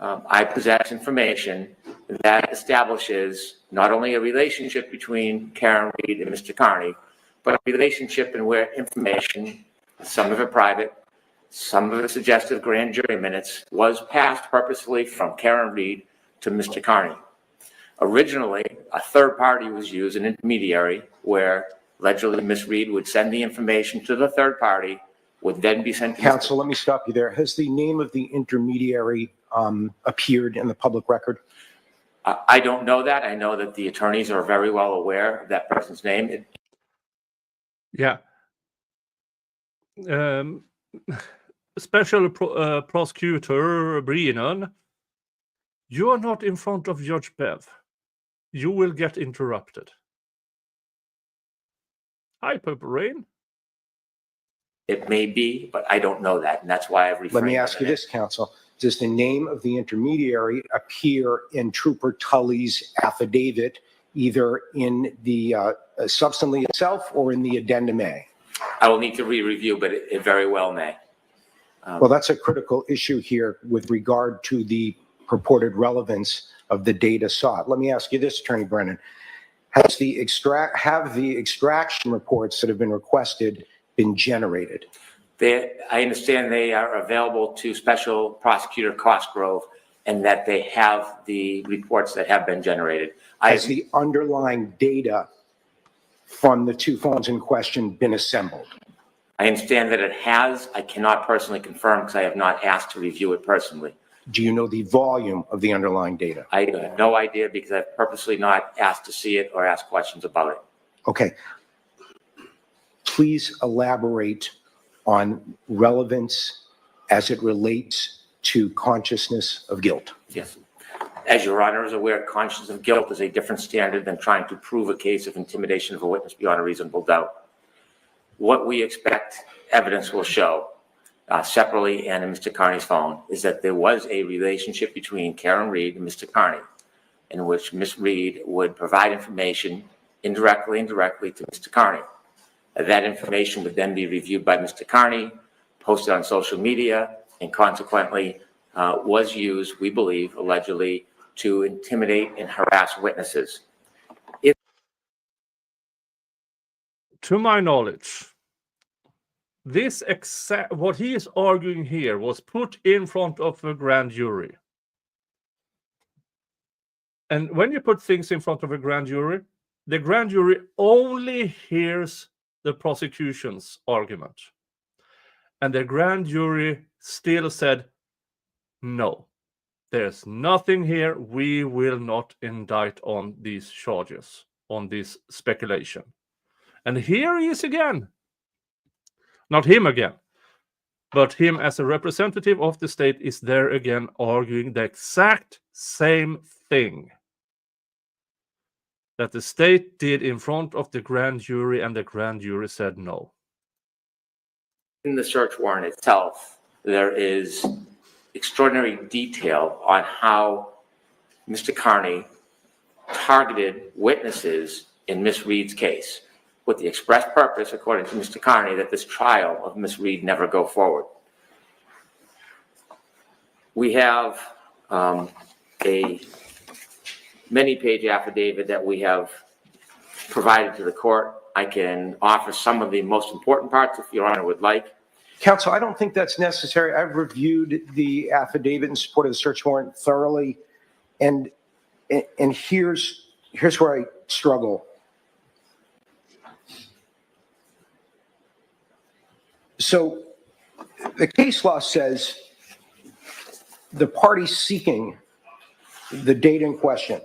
I possess information that establishes not only a relationship between Karen Reed and Mr. Carney, but a relationship in where information, some of it private, some of it suggestive grand jury minutes, was passed purposefully from Karen Reed to Mr. Carney. Originally, a third party was used, an intermediary, where allegedly Ms. Reed would send the information to the third party, would then be sent to Counsel, let me stop you there. Has the name of the intermediary appeared in the public record? I don't know that. I know that the attorneys are very well aware of that person's name. Yeah. Special Prosecutor Brennan, you are not in front of Judge Bev. You will get interrupted. Hi, Purple Rain. It may be, but I don't know that, and that's why I've refrained. Let me ask you this, counsel. Does the name of the intermediary appear in Trooper Tully's affidavit, either in the substantially itself or in the addendum A? I will need to re-review, but it very well may. Well, that's a critical issue here with regard to the purported relevance of the data sought. Let me ask you this, Attorney Brennan. Have the extraction reports that have been requested been generated? I understand they are available to Special Prosecutor Cosgrove and that they have the reports that have been generated. Has the underlying data from the two phones in question been assembled? I understand that it has. I cannot personally confirm because I have not asked to review it personally. Do you know the volume of the underlying data? I have no idea because I've purposely not asked to see it or ask questions about it. Okay. Please elaborate on relevance as it relates to consciousness of guilt. Yes. As Your Honor is aware, consciousness of guilt is a different standard than trying to prove a case of intimidation of a witness beyond a reasonable doubt. What we expect evidence will show, separately and in Mr. Carney's phone, is that there was a relationship between Karen Reed and Mr. Carney, in which Ms. Reed would provide information indirectly and directly to Mr. Carney. That information would then be reviewed by Mr. Carney, posted on social media, and consequently was used, we believe, allegedly, to intimidate and harass witnesses. To my knowledge, what he is arguing here was put in front of a grand jury. And when you put things in front of a grand jury, the grand jury only hears the prosecution's argument. And the grand jury still said, no, there's nothing here. We will not indict on these charges, on this speculation. And here he is again. Not him again, but him as a representative of the state is there again arguing the exact same thing that the state did in front of the grand jury, and the grand jury said no. In the search warrant itself, there is extraordinary detail on how Mr. Carney targeted witnesses in Ms. Reed's case, with the express purpose, according to Mr. Carney, that this trial of Ms. Reed never go forward. We have a many-page affidavit that we have provided to the court. I can offer some of the most important parts if Your Honor would like. Counsel, I don't think that's necessary. I've reviewed the affidavit in support of the search warrant thoroughly, and here's where I struggle. So the case law says the party seeking the data in question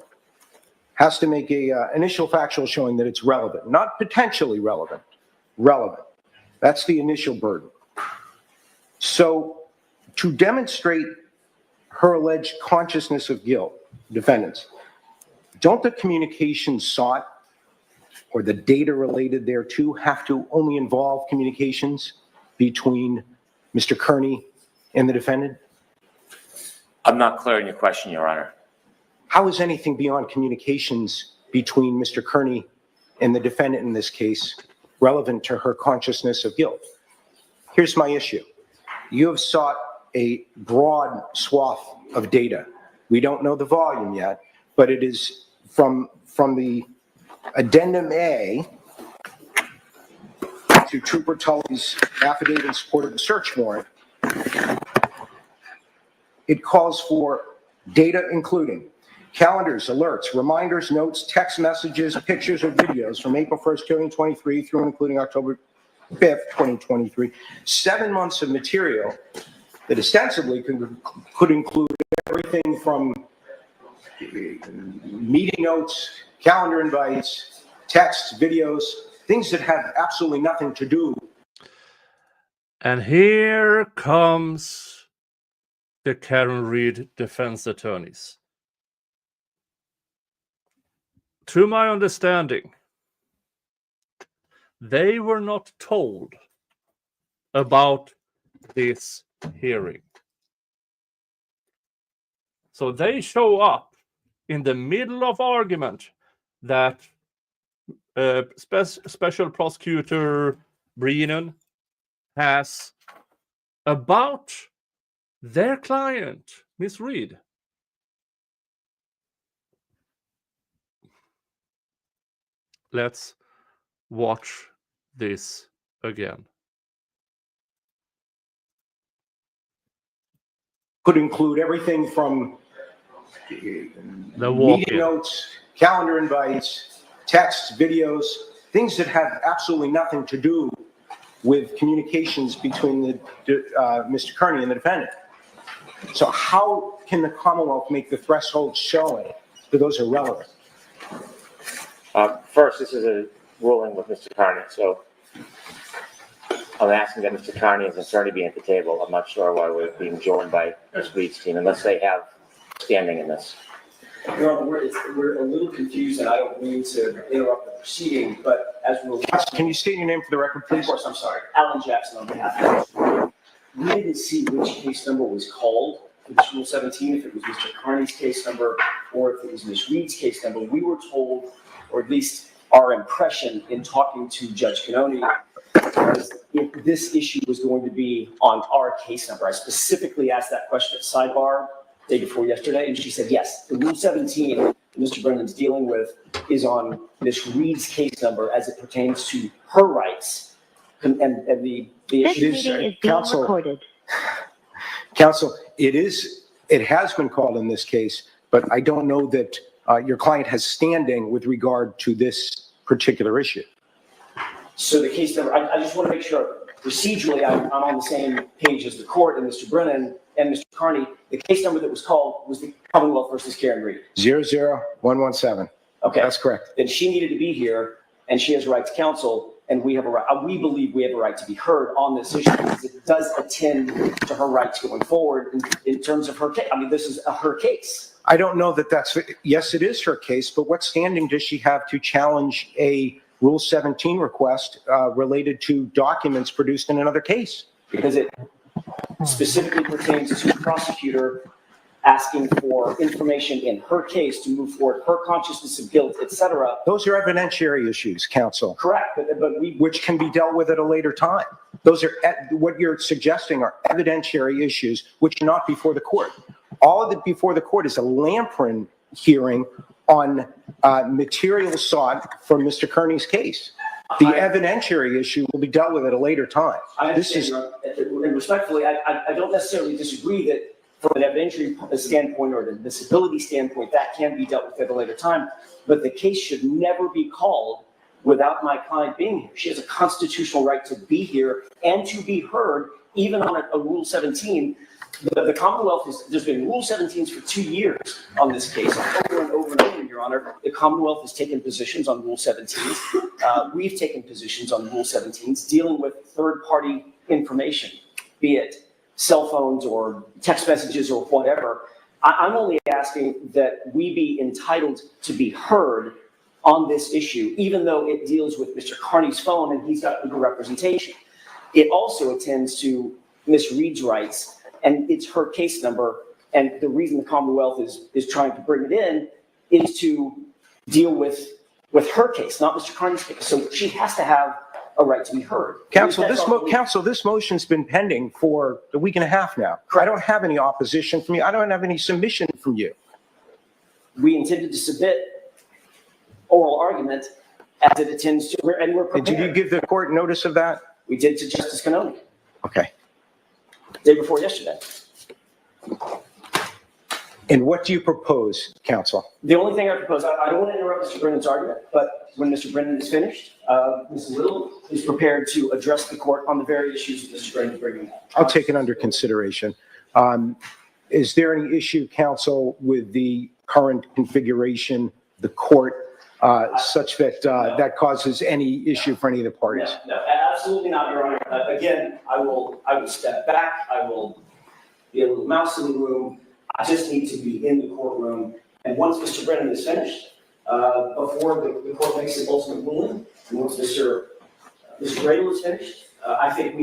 has to make a initial factual showing that it's relevant, not potentially relevant, relevant. That's the initial burden. So to demonstrate her alleged consciousness of guilt, defendants, don't the communications sought or the data related thereto have to only involve communications between Mr. Kearney and the defendant? I'm not clear on your question, Your Honor. How is anything beyond communications between Mr. Kearney and the defendant in this case relevant to her consciousness of guilt? Here's my issue. You have sought a broad swath of data. We don't know the volume yet, but it is from the addendum A to Trooper Tully's affidavit in support of the search warrant. It calls for data including calendars, alerts, reminders, notes, text messages, pictures, or videos from April 1st, 2023 through and including October 5th, 2023, 7 months of material that ostensibly could include everything from meeting notes, calendar invites, texts, videos, things that have absolutely nothing to do. And here comes the Karen Reed defense attorneys. To my understanding, they were not told about this hearing. So they show up in the middle of argument that Special Prosecutor Brennan has about their client, Miss Reed. Let's watch this again. could include everything from The meeting walk-in. notes, calendar invites, texts, videos, things that have absolutely nothing to do with communications between Mr. Kearney and the defendant. So how can the Commonwealth make the threshold showing that those are relevant? First, this is a ruling with Mr. Kearney, so I'm asking that Mr. Kearney and his attorney be at the table. I'm not sure why we're being joined by Ms. Reed's team, unless they have standing in this. Your Honor, we're a little confused, and I don't mean to interrupt the proceeding, but as we're Can you state your name for the record, of please? course, I'm sorry, Alan Jackson on behalf of the Court. We didn't see which case number was called for this Rule 17, if it was Mr. Kearney's case number or if it was Ms. Reed's case number. We were told, or at least our impression in talking to Judge Cannoni, was if this issue was going to be on our case number. I specifically asked that question at sidebar day before yesterday, and she said, yes, the Rule 17 that Mr. Brennan's dealing with is on Ms. Reed's case number as it pertains to her rights. And the issue. Counsel, it has been called in this case, but I don't know that your client has standing with regard to this particular issue. So the case number, I just want to make sure procedurally I'm on the same page as the court and Mr. Brennan and Mr. Kearney. The case number that was called was the Commonwealth versus Karen Reed. 00117. Okay. That's correct. Then she needed to be here and she has a right to counsel, and we have a right, we believe we have a right to be heard on this issue because it does attend to her rights going forward in terms of her case. I mean, this is her case. I don't know that yes, it is her case, but what standing does she have to challenge a Rule 17 request related to documents produced in another case? Because it specifically pertains to the prosecutor asking for information in her case to move forward, her consciousness of guilt, etc. Those are evidentiary issues, counsel. Correct, but which can be dealt with at a later time. Those are what you're suggesting are evidentiary issues which are not before the court. All of it before the court is a Lamprin hearing on material sought from Mr. Kearney's case. The evidentiary issue will be dealt with at a later time. I understand, and respectfully, I don't necessarily disagree that from an evidentiary standpoint or the disability standpoint, that can be dealt with at a later time, but the case should never be called without my client being here. She has a constitutional right to be here and to be heard, even on a Rule 17. The Commonwealth there's been Rule 17s for 2 years on this case, over and over and over, Your Honor. The Commonwealth has taken positions on Rule 17s. We've taken positions on Rule 17s dealing with third-party information, be it cell phones or text messages or whatever. I'm only asking that we be entitled to be heard on this issue, even though it deals with Mr. Kearney's phone and he's got legal representation. It also attends to Ms. Reed's rights, and it's her case number. And the reason the Commonwealth is trying to bring it in is to deal with her case, not Mr. Kearney's case. So she has to have a right to be heard. Counsel, this motion's been pending for a week and a half now. I don't have any opposition from you. I don't have any submission from you. We intended to submit oral argument as it attends to, and we're prepared. Did you give the court notice of that? We did to Justice Cannoni. Okay. Day before yesterday. And what do you propose, counsel? The only thing I propose, I don't want to interrupt Mr. Brennan's argument, but when Mr. Brennan is finished, Ms. Little is prepared to address the court on the very issues that Mr. Brennan is bringing up. I'll take it under consideration. Is there any issue, counsel, with the current configuration, of the court, such that that causes any issue for any of the parties? No, absolutely not, Your Honor. Again, I will step back. I will be a little mouse in the room. I just need to be in the courtroom. And once Mr. Brennan is finished, before the court makes its ultimate ruling, and once Mr. Gradle is finished, I think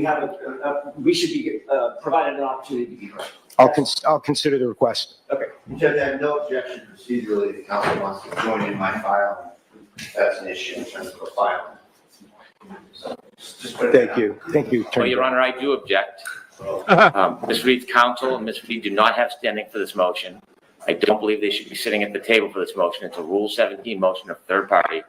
we should be provided an opportunity to be heard. I'll consider the request. Okay. Judge, I have no objection procedurally. The counsel wants to join in my file. That's an issue in terms of the filing. So just put it Thank you. Thank you. Well, Your Honor, I do object. Ms. Reed's counsel and Ms. Reed do not have standing for this motion. I don't believe they should be sitting at the table for this motion. It's a Rule 17 motion of third party.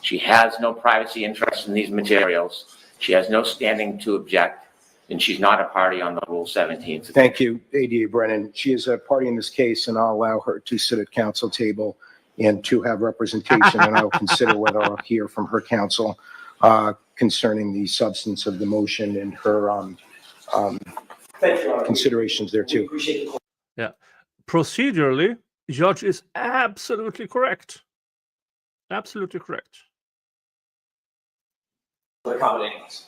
She has no privacy interest in these materials. She has no standing to object. and she's not a party on the Rule 17. Thank you, ADA Brennan. She is a party in this case, and I'll allow her to sit at council table and to have representation, and I'll consider whether I'll hear from her counsel concerning the substance of the motion and her Thank you, Your Honor. considerations there We too. appreciate the Yeah. Procedurally, Judge is absolutely correct. accommodating us.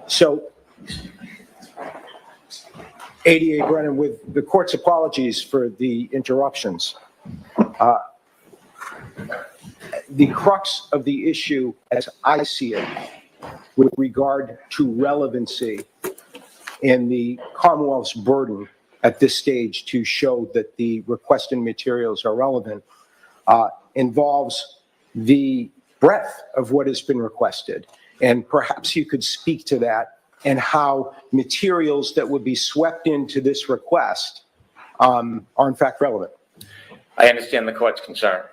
So, ADA Brennan, with the court's apologies for the interruptions, the crux of the issue, as I see it, with regard to relevancy and the Commonwealth's burden at this stage to show that the requested materials are relevant, involves the breadth of what has been requested. And perhaps you could speak to that and how materials that would be swept into this request are in fact relevant. I understand the court's concern,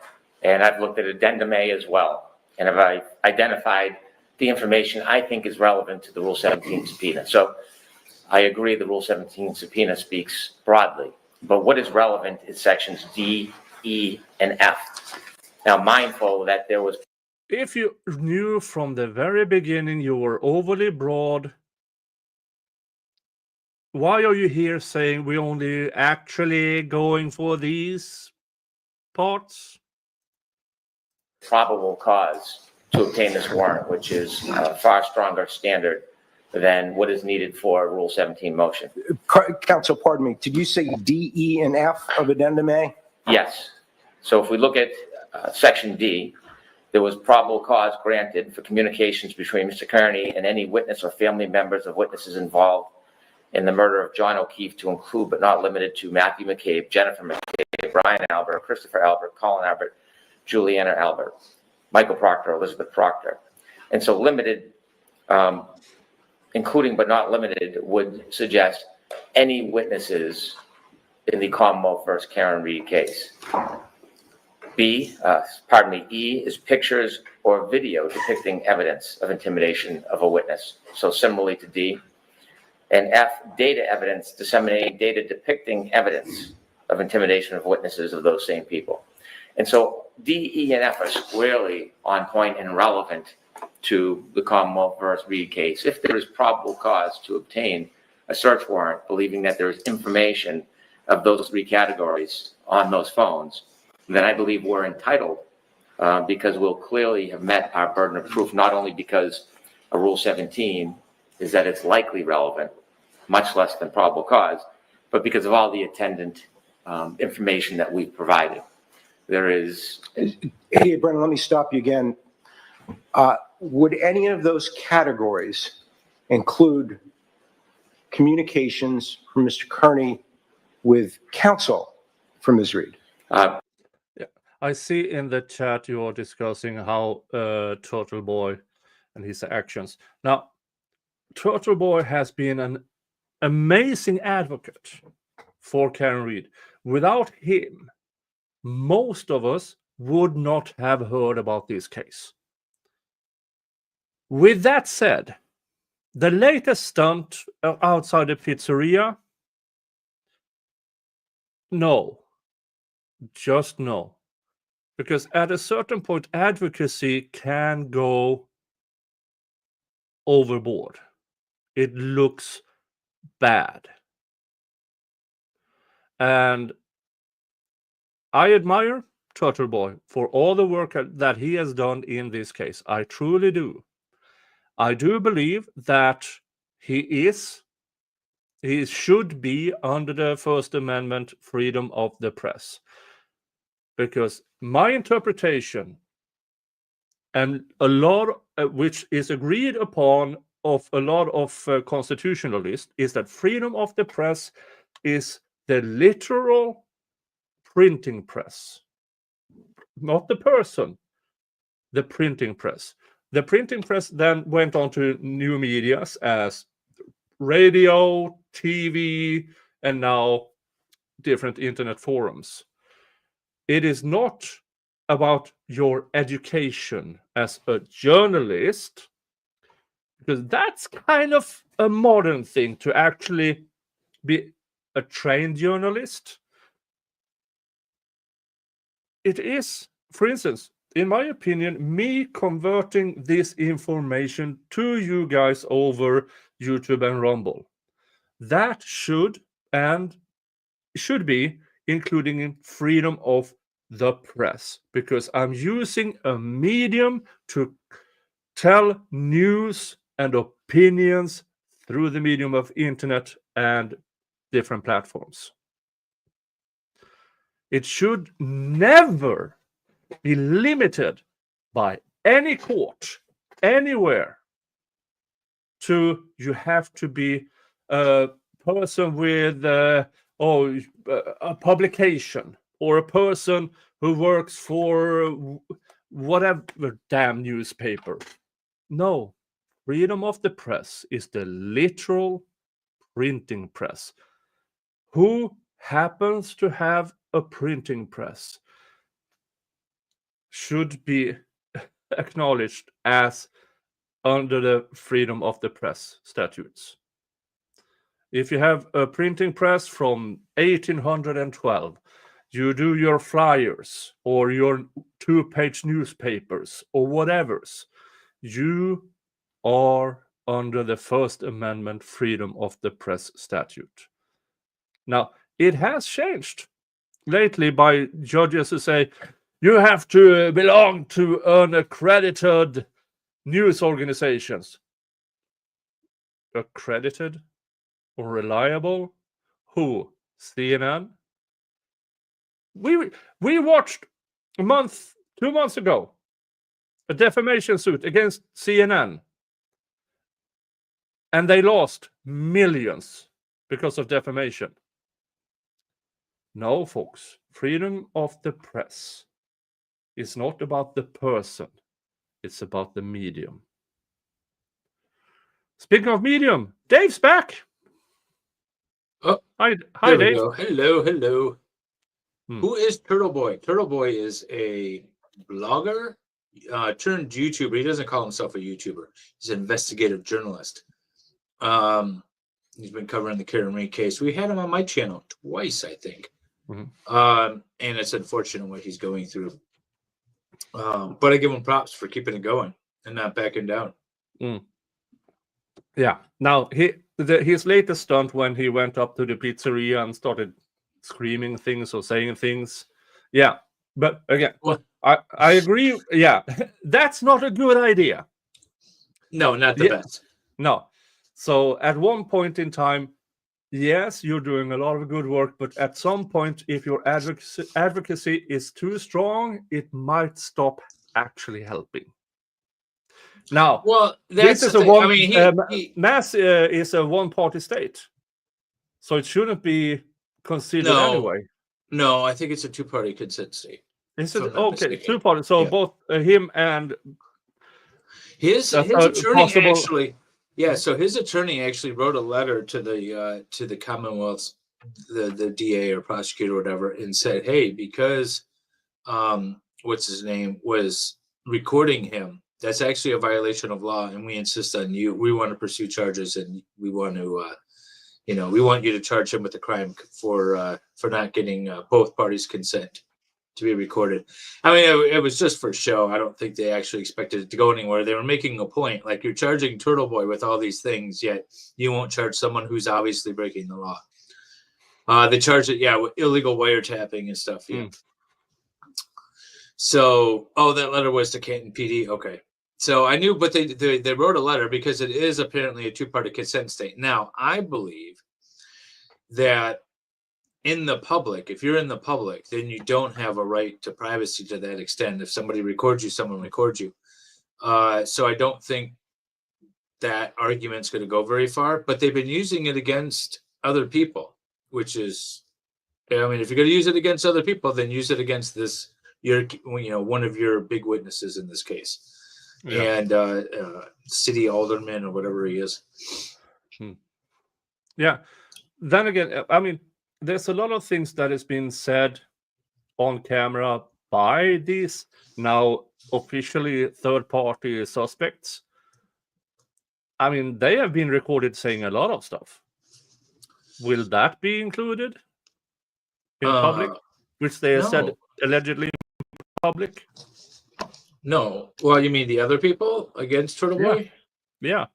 and I've looked at Addendum A as well, and I've identified the information I think is relevant to the Rule 17 subpoena. So I agree the Rule 17 subpoena speaks broadly, but what is relevant is sections D, E, and F. Now, mindful that there was... If you knew from the very beginning you were overly broad, why are you here saying we're only actually going for these parts? probable cause to obtain this warrant, which is a far stronger standard than what is needed for a Rule 17 motion. Counsel, pardon me, did you say D, E, and F of Addendum A? Yes. So if we look at Section D, there was probable cause granted for communications between Mr. Kearney and any witness or family members of witnesses involved in the murder of John O'Keefe, to include but not limited to Matthew McCabe, Jennifer McCabe, Brian Albert, Christopher Albert, Colin Albert, Juliana Albert, Michael Proctor, Elizabeth Proctor. And so limited, including but not limited, would suggest any witnesses in the Commonwealth versus Karen Reed case. E is pictures or video depicting evidence of intimidation of a witness. So similarly to D. And F, data evidence disseminating data depicting evidence of intimidation of witnesses of those same people. And so D, E, and F are squarely on point and relevant to the Commonwealth versus Reed case. If there is probable cause to obtain a search warrant, believing that there is information of those three categories on those phones, then I believe we're entitled because we'll clearly have met our burden of proof, not only because a Rule 17 is that it's likely relevant, much less than probable cause, but because of all the attendant information that we've provided. There is... Hey, Brennan, let me stop you again. Would any of those categories include communications from Mr. Kearney with counsel from Ms. Reed? I see in the chat you're discussing how Turtle Boy and his actions. Now, Turtle Boy has been an amazing advocate for Karen Reed. Without him, most of us would not have heard about this case. With that said, the latest stunt outside the pizzeria, no, just no. Because at a certain point, advocacy can go overboard. It looks bad. And I admire Turtle Boy for all the work that he has done in this case. I truly do. I do believe that he should be under the First Amendment freedom of the press. Because my interpretation, and a lot which is agreed upon of a lot of constitutionalists, is that freedom of the press is the literal printing press, not the person, the printing press. The printing press then went on to new medias as radio, TV, and now different internet forums. It is not about your education as a journalist because that's kind of a modern thing to actually be a trained journalist. It is, for instance, in my opinion, me converting this information to you guys over YouTube and Rumble. That should be including in freedom of the press, because I'm using a medium to tell news and opinions through the medium of internet and different platforms. It should never be limited by any court anywhere to you have to be a person with a publication, or a person who works for whatever damn newspaper. No, freedom of the press is the literal printing press. Who happens to have a printing press should be acknowledged as under the freedom of the press statutes. If you have a printing press from 1812, you do your flyers or your 2-page newspapers or whatever's, you are under the First Amendment freedom of the press statute. Now, it has changed lately by judges who say you have to belong to an accredited news organizations. Accredited or reliable? Who? CNN? We watched 2 months ago, a defamation suit against CNN, and they lost millions because of defamation. No, folks, freedom of the press is not about the person, it's about the medium. Speaking of medium, Dave's back. Oh, hi, there we Dave. go. Hello. Who is Turtle Boy? Turtle Boy is a blogger turned YouTuber. He doesn't call himself a YouTuber. He's an investigative journalist. He's been covering the Karen Reed case. We had him on my channel twice, I think. And it's unfortunate what he's going through. But I give him props for keeping it going and not backing down. Yeah. Now, his latest stunt when he went up to the pizzeria and started screaming things or saying things. Yeah. But again, I agree. Yeah. That's not a good idea. No, not the best. No. So at one point in time, yes, you're doing a lot of good work, but at some point, if your advocacy is too strong, it might stop actually helping. Now, this is Mass is a one-party state, so it shouldn't be considered anyway. No, I think it's a two-party consent state. Is it okay? Two-party. So both him and his attorney actually. Yeah, so his attorney actually wrote a letter to the Commonwealth's the DA or prosecutor or whatever, and said, hey, because what's his name was recording him, that's actually a violation of law, and we insist on you. We want to pursue charges, and we want to, we want you to charge him with a crime for not getting both parties' consent to be recorded. I mean, it was just for show. I don't think they actually expected it to go anywhere. They were making a point, like you're charging Turtle Boy with all these things, yet you won't charge someone who's obviously breaking the law. They charged it, with illegal wiretapping and stuff. Yeah. So, that letter was to Canton PD. Okay. So I knew, but they wrote a letter because it is apparently a two-party consent state. Now, I believe that in the public, if you're in the public, then you don't have a right to privacy to that extent. If somebody records you, someone records you. So I don't think that argument's going to go very far, but they've been using it against other people, which is, I mean, if you're going to use it against other people, then use it against one of your big witnesses in this case. And city alderman or whatever he is. Yeah. Then again, I mean, there's a lot of things that has been said on camera by these now officially third-party suspects. I mean, they have been recorded saying a lot of stuff. Will that be included in public, which they have said No. allegedly in public? No. Well, you mean the other people against Turtle Yeah. Boy? Yeah.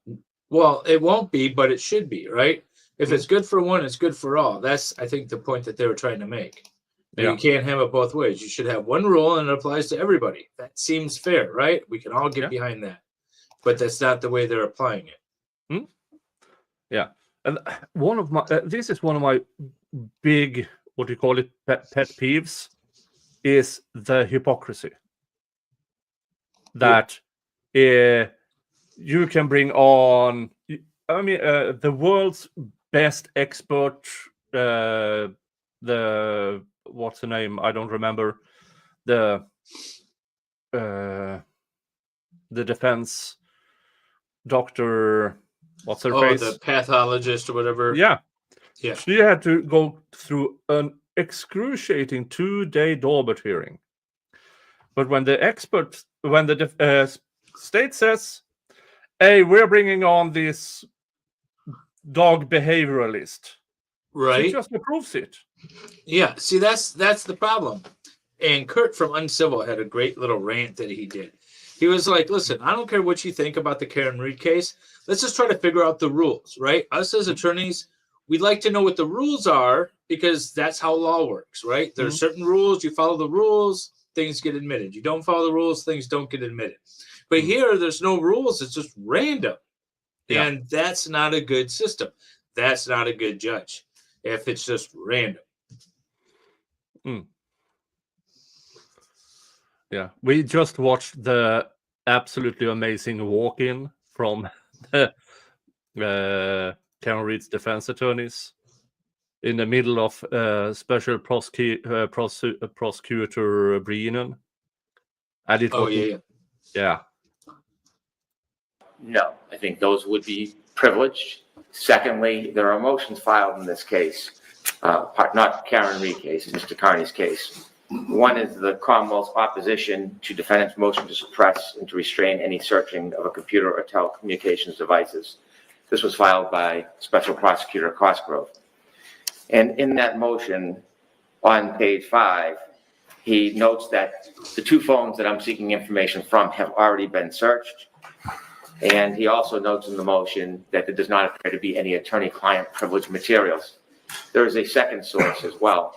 Well, it won't be, but it should be, right? If it's good for one, it's good for all. That's, I think, the point that they were trying to make. And you can't have it both ways. You should have one rule and it applies to everybody. That seems fair, right? We can all get behind that. But that's not the way they're applying it. Yeah. And one of my this is one of my big, what do you call it, pet peeves, is the hypocrisy. That you can bring on, I mean, the world's best expert, the what's the name? I don't remember. The defense doctor, what's her face? The pathologist or whatever. Yeah. Yeah. She had to go through an excruciating 2-day Daubert hearing. But when the state says, hey, we're bringing on this dog behavioralist, right? She just approves it. Yeah. See, that's the problem. And Kurt from Uncivil had a great little rant that he did. He was like, listen, I don't care what you think about the Karen Reed case. Let's just try to figure out the rules, right? Us as attorneys, we'd like to know what the rules are because that's how law works, right? There's certain rules. You follow the rules, things get admitted. You don't follow the rules, things don't get admitted. But here, there's no rules. It's just random. Yeah. And that's not a good system. That's not a good judge if it's just random. Yeah, we just watched the absolutely amazing walk-in from the Karen Reed's defense attorneys in the middle of special prosecutor Breenan. And it was, yeah. No, I think those would be privileged. Secondly, there are motions filed in this case, not Karen Reed case, Mr. Carney's case. One is the Commonwealth's opposition to defendant's motion to suppress and to restrain any searching of a computer or telecommunications devices. This was filed by Special Prosecutor Cosgrove. And in that motion, on page 5, he notes that the 2 phones that I'm seeking information from have already been searched. And he also notes in the motion that there does not appear to be any attorney-client privilege materials. There is a second source as well,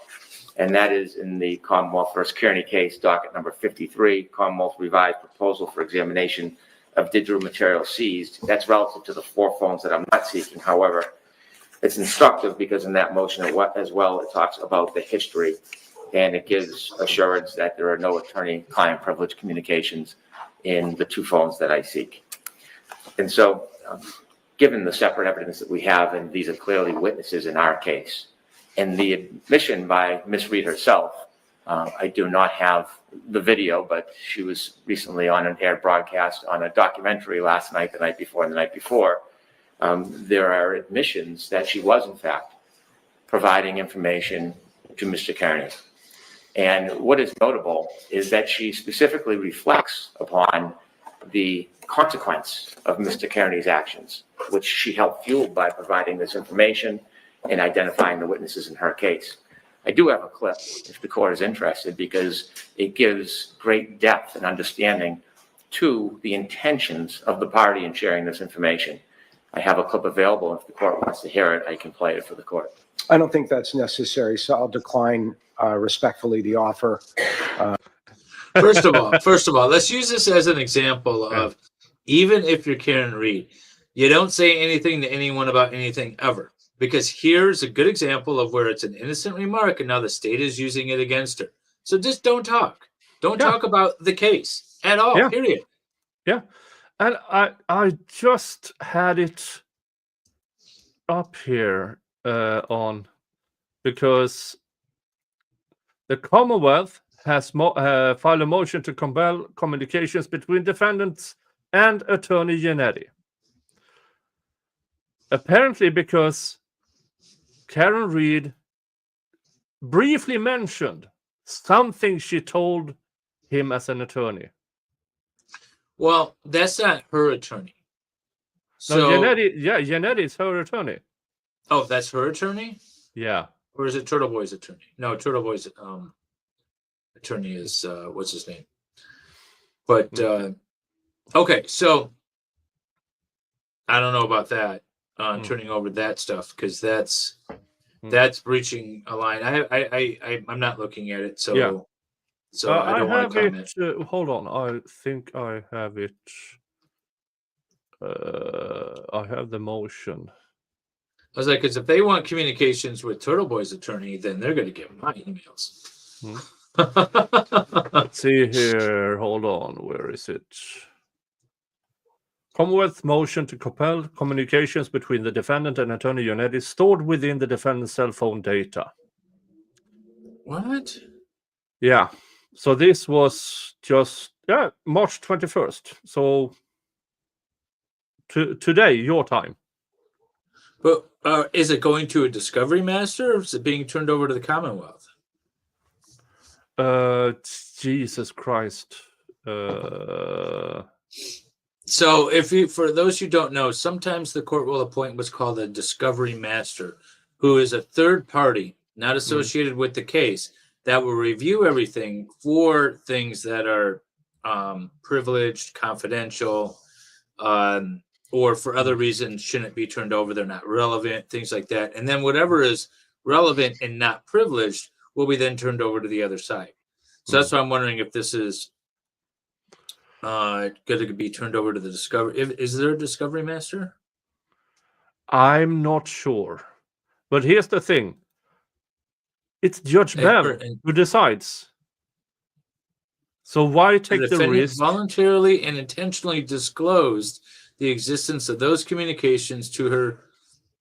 and that is in the Commonwealth v. Kearney case, docket number 53, Commonwealth revised proposal for examination of digital material seized. That's relative to the 4 phones that I'm not seeking. However, it's instructive because in that motion as well, it talks about the history, and it gives assurance that there are no attorney-client privilege communications in the 2 phones that I seek. And so, given the separate evidence that we have, and these are clearly witnesses in our case, and the admission by Ms. Reed herself, I do not have the video, but she was recently on an aired broadcast on a documentary last night, the night before, and the night before. There are admissions that she was, in fact, providing information to Mr. Kearney. And what is notable is that she specifically reflects upon the consequence of Mr. Kearney's actions, which she helped fuel by providing this information and identifying the witnesses in her case. I do have a clip, if the court is interested, because it gives great depth and understanding to the intentions of the party in sharing this information. I have a clip available. If the court wants to hear it, I can play it for the court. I don't think that's necessary, so I'll decline respectfully the offer. First of all, let's use this as an example of, even if you're Karen Reed, you don't say anything to anyone about anything ever. Because here's a good example of where it's an innocent remark and now the state is using it against her. So just don't talk. Don't talk about the case at all, period. Yeah. And I just had it up here on, because the Commonwealth has filed a motion to compel communications between defendants and Attorney Giannetti. Apparently because Karen Reed briefly mentioned something she told him as an attorney. Well, that's not her attorney. No, So, Janetti is her attorney. oh, that's her attorney, Yeah. or is it Turtle Boy's attorney? No, Turtle Boy's attorney is what's his name? But okay, so I don't know about that. Turning over that stuff because that's breaching a line. I'm not looking at it, so Yeah. so I don't want to comment. Hold on, I think I have it. I have the motion. I was like, because if they want communications with Turtle Boy's attorney, then they're going to get my emails. Let's see here. Hold on. Where is it? Commonwealth motion to compel communications between the defendant and attorney Janetti stored within the defendant's cell phone data. What? Yeah. So this was just March 21st. So today, your time. But is it going to a discovery master, or is it being turned over to the Commonwealth? Jesus Christ. So for those who don't know, sometimes the court will appoint what's called a discovery master, who is a third party, not associated with the case, that will review everything for things that are privileged, confidential, or for other reasons shouldn't be turned over. They're not relevant, things like that. And then whatever is relevant and not privileged will be then turned over to the other side. So that's why I'm wondering if this is going to be turned over to the discovery. Is there a discovery master? I'm not sure. But here's the thing. It's Judge Bev who decides. So why take the risk? Voluntarily and intentionally disclosed the existence of those communications to her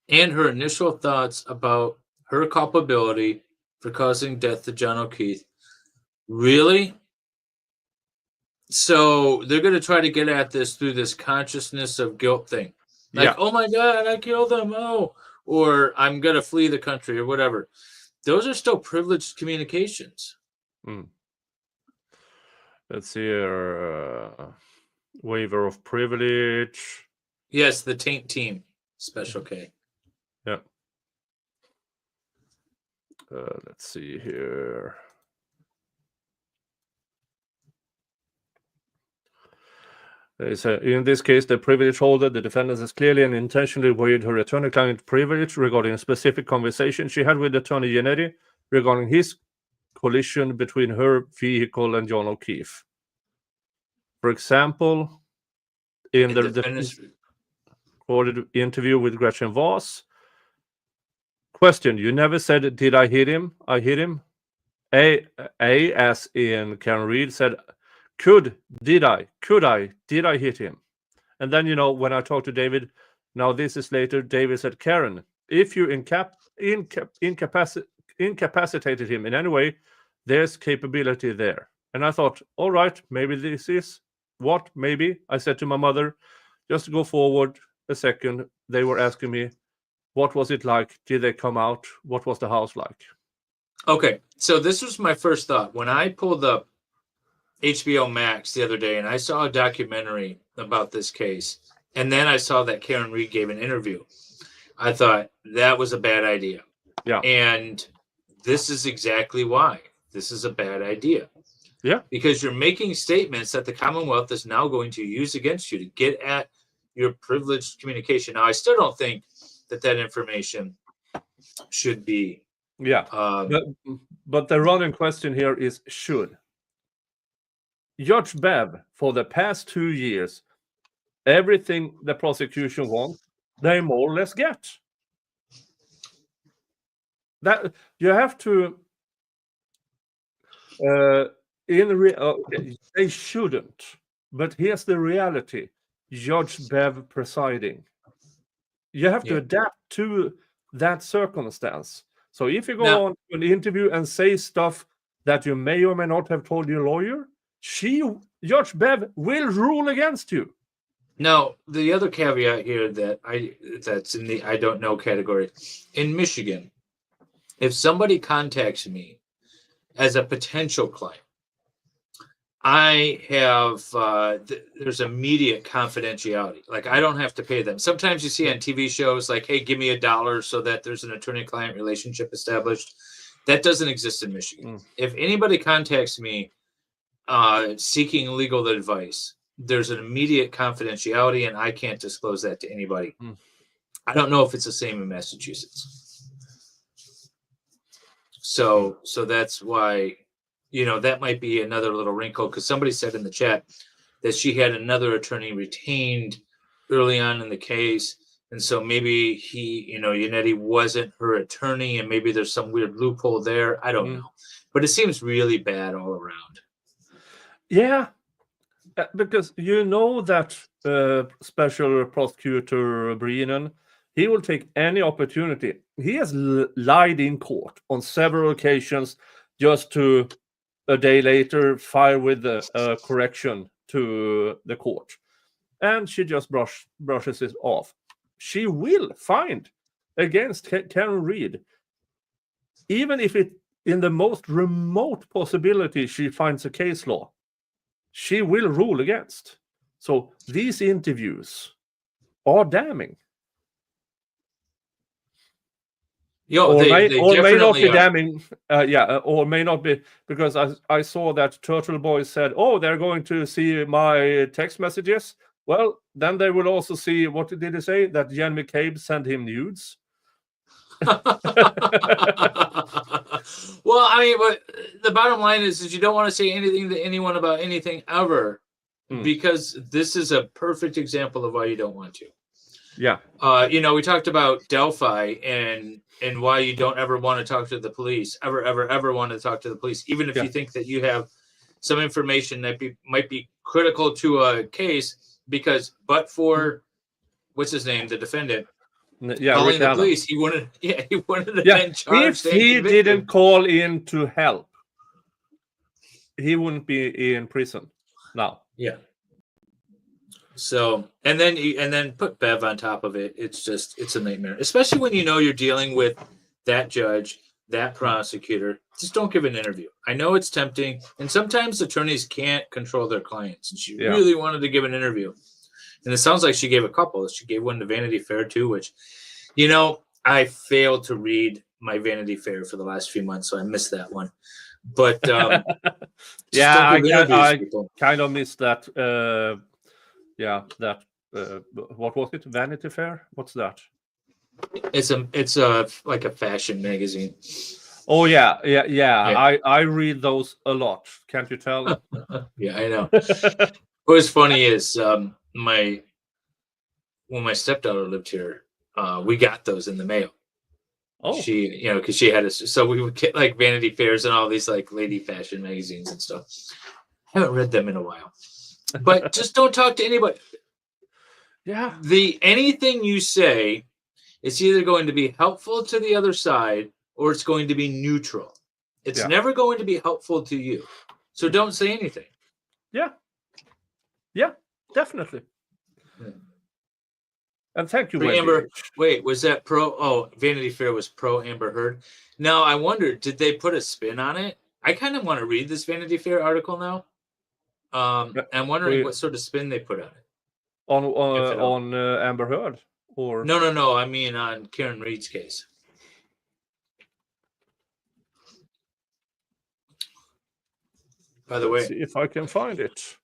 and her initial thoughts about her culpability for causing death to John O'Keefe. Really? So they're going to try to get at this through this consciousness of guilt thing. Like, oh my God, I killed him. Oh, or I'm going to flee the country or whatever. Those are still privileged communications. Let's see here. Waiver of privilege. Yes, the Taint Team, Special K. Yeah. Let's see here. In this case, the privilege holder, the defendant, has clearly and intentionally waived her attorney-client privilege regarding a specific conversation she had with attorney Janetti regarding his collision between her vehicle and John O'Keefe. For example, in the recorded interview with Gretchen Voss, question: you never said, "Did I hit him? I hit him." A as in Karen Reed said, did I hit him? And then, when I talked to David, now this is later, David said, Karen, if you incapacitated him in any way, there's capability there. And I thought, all right, maybe this is what, maybe. I said to my mother, just to go forward a second, they were asking me, what was it like? Did they come out? What was the house like? Okay, so this was my first thought. When I pulled up HBO Max the other day and I saw a documentary about this case, and then I saw that Karen Reed gave an interview, I thought that was a bad idea. Yeah. And this is exactly why. This is a bad idea. Yeah. Because you're making statements that the Commonwealth is now going to use against you to get at your privileged communication. Now, I still don't think that information should be. Yeah. But the running question here is should. Judge Bev, for the past 2 years, everything the prosecution wants, they more or less get. That you have to. They shouldn't. But here's the reality: Judge Bev presiding. You have to adapt to that circumstance. So if you go on an interview and say stuff that you may or may not have told your lawyer, Judge Bev will rule against you. Now, the other caveat here that's in the I don't know category, in Michigan, if somebody contacts me as a potential client, I have there's immediate confidentiality. Like I don't have to pay them. Sometimes you see on TV shows like, hey, give me $1 so that there's an attorney-client relationship established. That doesn't exist in Michigan. If anybody contacts me seeking legal advice, there's an immediate confidentiality, and I can't disclose that to anybody. I don't know if it's the same in Massachusetts. So that's why, that might be another little wrinkle, because somebody said in the chat that she had another attorney retained early on in the case. And so maybe Yannetti wasn't her attorney, and maybe there's some weird loophole there. I don't know. But it seems really bad all around. Yeah, because that special prosecutor Brennan, he will take any opportunity. He has lied in court on several occasions just to a day later file with a correction to the court. And she just brushes it off. She will find against Karen Reed, even if it in the most remote possibility she finds a case law, she will rule against. So these interviews are damning. Or may not be damning. Or may not be, because I saw that Turtle Boy said, "Oh, they're going to see my text messages." Well, then they will also see, what did he say? That Jen McCabe sent him nudes. Well, I mean, but the bottom line is you don't want to say anything to anyone about anything ever, because this is a perfect example of why you don't want to. Yeah. We talked about Delphi and why you don't ever want to talk to the police, ever want to talk to the police, even if you think that you have some information that might be critical to a case, because but for what's his name, the defendant, calling the police, he wouldn't have been charged. If he didn't call in to help, he wouldn't be in prison now. Yeah. So, and then put Bev on top of it. It's a nightmare, especially when you're dealing with that judge, that prosecutor. Just don't give an interview. I know it's tempting, and sometimes attorneys can't control their clients, and she really wanted to give an interview. And it sounds like she gave a couple. She gave one to Vanity Fair too, which, I failed to read my Vanity Fair for the last few months, so I missed that one. But I kind of missed that. What was it? Vanity Fair? What's that? It's a like a fashion magazine. Oh yeah. I read those a lot. Can't you tell? Yeah, I know. What was funny is when my stepdaughter lived here, we got those in the mail. Oh, she, because she had so we would get like Vanity Fairs and all these like lady fashion magazines and stuff. I haven't read them in a while, but just don't talk to anybody. Yeah. Anything you say, it's either going to be helpful to the other side or it's going to be neutral. It's never going to be helpful to you. So don't say anything. Yeah, definitely. Yeah. And thank you, Amber. Wait, was that pro? Oh, Vanity Fair was pro Amber Heard. Now, I wonder, did they put a spin on it? I kind of want to read this Vanity Fair article now. I'm wondering what sort of spin they put on it. On Amber Heard? Or No. I mean on Karen Reed's case. By the way, see if I can find it.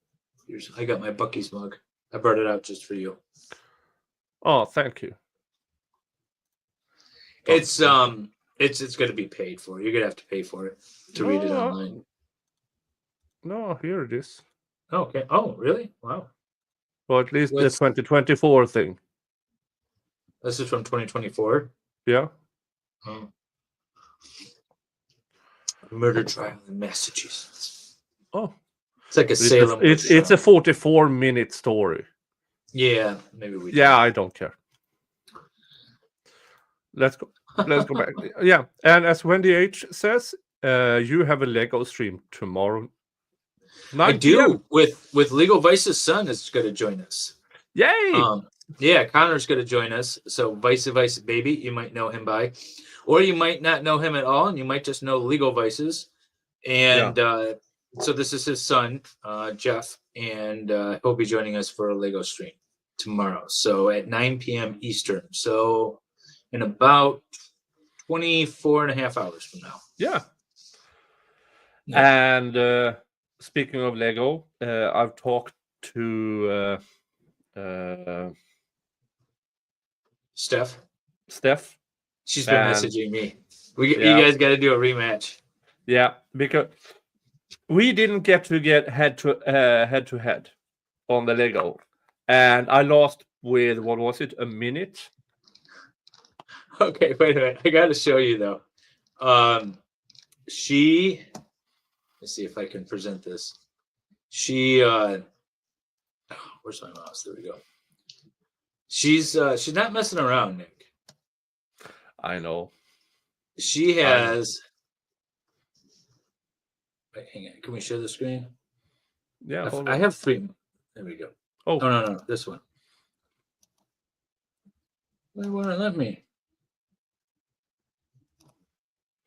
I got my Buc-ee's mug. I brought it out just for you. Oh, thank you. It's going to be paid for. You're going to have to pay for it to read it online. No, here it is. Okay. Oh, really? Wow. Well, at least the 2024 thing. This is from 2024? Yeah. Oh. Murder trial in Massachusetts. Oh. It's like a Salem. It's a 44-minute story. Yeah, maybe we. Yeah, I don't care. Let's go back. Yeah, and as Wendy H says, you have a Lego stream tomorrow. I do. With Legal Vice's son is going to join us. Yay! Yeah, Connor's going to join us. So Vice Baby, you might know him by, or you might not know him at all, and you might just know Legal Vices. And So this is his son, Jeff, and he'll be joining us for a Lego stream tomorrow. So at 9 p.m. Eastern. So in about 24 and a half hours from now. Yeah. And speaking of Lego, I've talked to Steph. She's been messaging me. You guys got to do a rematch. Yeah, because we didn't get head to head on the Lego, and I lost with, what was it, a minute? Okay, wait a minute. I got to show you though. Let's see if I can present this. Where's my mouse? There we go. She's not messing around, Nick. I know. She has. Wait, hang on. Can we share the screen? Yeah, I have 3. There we go. Oh no, this one. Why won't it let me?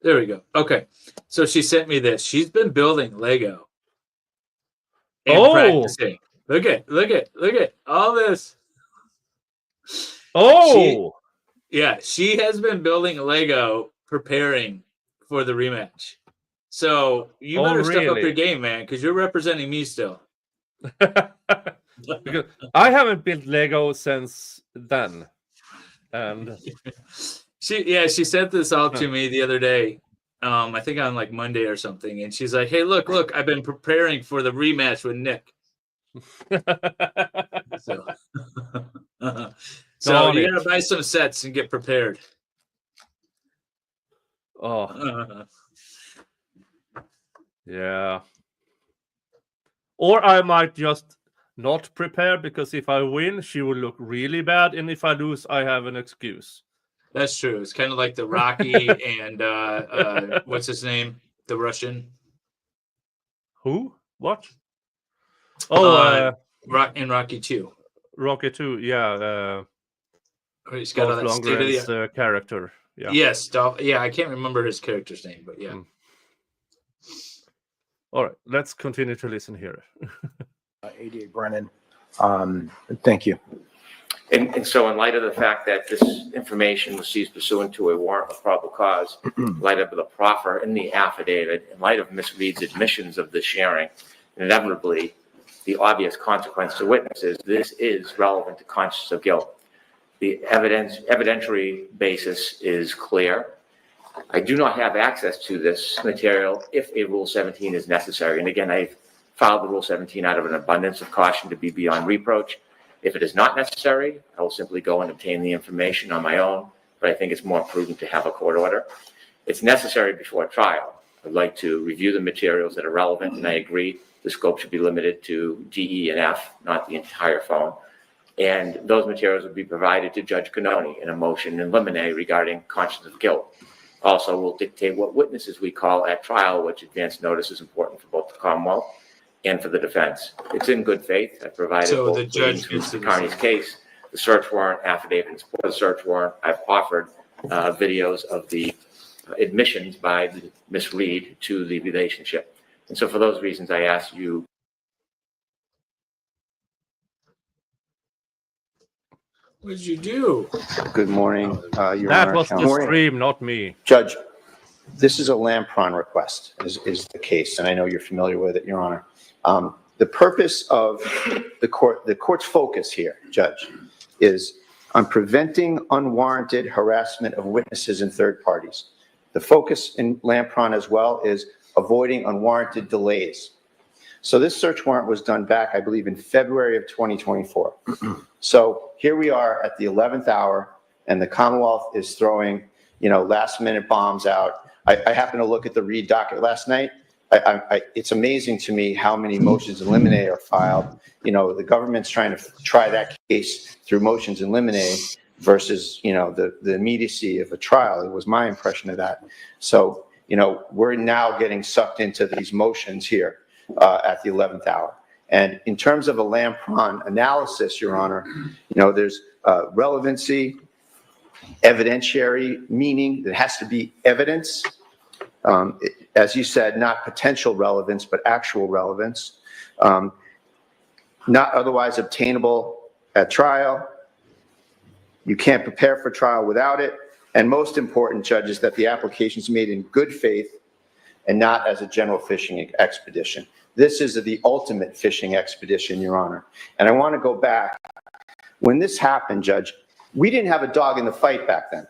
There we go. Okay, so she sent me this. She's been building Lego and practicing. Look at all this. She has been building Lego, preparing for the rematch. So you better step up your game, man, because you're representing me still. Because I haven't built Lego since then, and she sent this out to me the other day. I think on like Monday or something, and she's like, "Hey, look! I've been preparing for the rematch with Nick." So you gotta buy some sets and get prepared. Yeah. Or I might just not prepare, because if I win, she will look really bad, and if I lose, I have an excuse. That's true. It's kind of like the Rocky and what's his name? The Russian. Who? What? In Rocky 2. Rocky 2, yeah. He's got all that Lundgren's character. Yeah. Yes, Dolph. Yeah, I can't remember his character's name, but yeah. All right, let's continue to listen here. ADA Brennan, thank you. And so in light of the fact that this information was seized pursuant to a warrant of probable cause, in light of the proffer in the affidavit, in light of Ms. Reed's admissions of the sharing, inevitably, the obvious consequence to witnesses, this is relevant to consciousness of guilt. The evidentiary basis is clear. I do not have access to this material if a Rule 17 is necessary. And again, I've filed the Rule 17 out of an abundance of caution to be beyond reproach. If it is not necessary, I will simply go and obtain the information on my own, but I think it's more prudent to have a court order. It's necessary before trial. I'd like to review the materials that are relevant, and I agree the scope should be limited to D, E, and F, not the entire phone. And those materials will be provided to Judge Cannoni in a motion in limine regarding consciousness of guilt. Also, will dictate what witnesses we call at trial, which advance notice is important for both the Commonwealth and for the defense. It's in good faith. I provided both the judge gets Mr. Carney's case, the search warrant affidavit in support of the search warrant. I've offered videos of the admissions by Ms. Reed to the relationship. And so for those reasons, I ask you. What did you do? Good morning, Your That Honor. was the stream, not me. Judge, this is a Lampron request, is the case, and I know you're familiar with it, Your Honor. The purpose of the court's focus here, Judge, is on preventing unwarranted harassment of witnesses and third parties. The focus in Lampron as well is avoiding unwarranted delays. So this search warrant was done back, I believe, in February of 2024. So here we are at the 11th hour, and the Commonwealth is throwing, last-minute bombs out. I happened to look at the Reed docket last night. It's amazing to me how many motions in limine are filed. The government's trying to try that case through motions in limine versus, the immediacy of a trial. It was my impression of that. So, we're now getting sucked into these motions here at the 11th hour. And in terms of a Lampron analysis, Your Honor, there's relevancy, evidentiary, meaning there has to be evidence. as you said, not potential relevance, but actual relevance, not otherwise obtainable at trial. You can't prepare for trial without it. And most important, Judge, is that the application is made in good faith and not as a general fishing expedition. This is the ultimate fishing expedition, Your Honor. And I want to go back. When this happened, Judge, we didn't have a dog in the fight back then.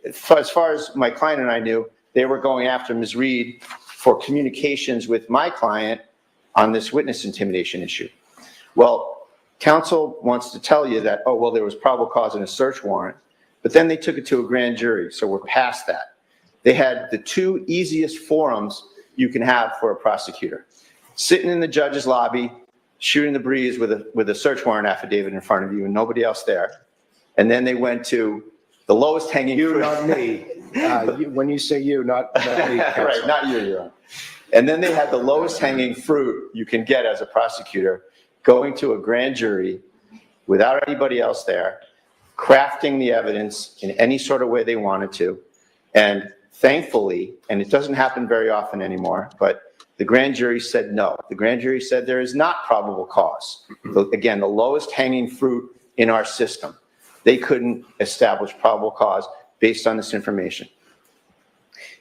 As far as my client and I knew, they were going after Ms. Reed for communications with my client on this witness intimidation issue. Well, counsel wants to tell you that, oh, well, there was probable cause in a search warrant, but then they took it to a grand jury, so we're past that. They had the two easiest forums you can have for a prosecutor. Sitting in the judge's lobby, shooting the breeze with a search warrant affidavit in front of you and nobody else there. And then they went to the lowest hanging fruit. You, not me. When you say you, not me. Right, not you, Your Honor. And then they had the lowest hanging fruit you can get as a prosecutor, going to a grand jury without anybody else there, crafting the evidence in any sort of way they wanted to. And thankfully, and it doesn't happen very often anymore, but the grand jury said no. The grand jury said there is not probable cause. Again, the lowest hanging fruit in our system. They couldn't establish probable cause based on this information.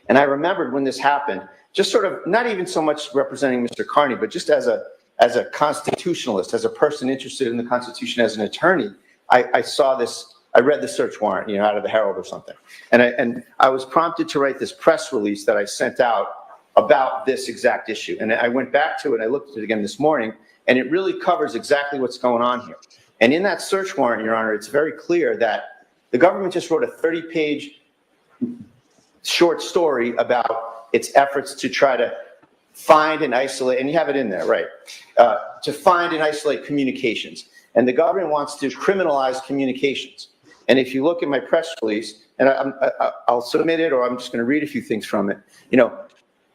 And I remembered when this happened, just sort of not even so much representing Mr. Carney, but just as a constitutionalist, as a person interested in the Constitution, as an attorney, I saw this. I read the search warrant, out of the Herald or something, and I was prompted to write this press release that I sent out about this exact issue. And I went back to it. I looked at it again this morning, and it really covers exactly what's going on here. And in that search warrant, Your Honor, it's very clear that the government just wrote a 30-page short story about its efforts to try to find and isolate, and you have it in there, right, to find and isolate communications. And the government wants to criminalize communications. And if you look at my press release, and I'll submit it, or I'm just going to read a few things from it,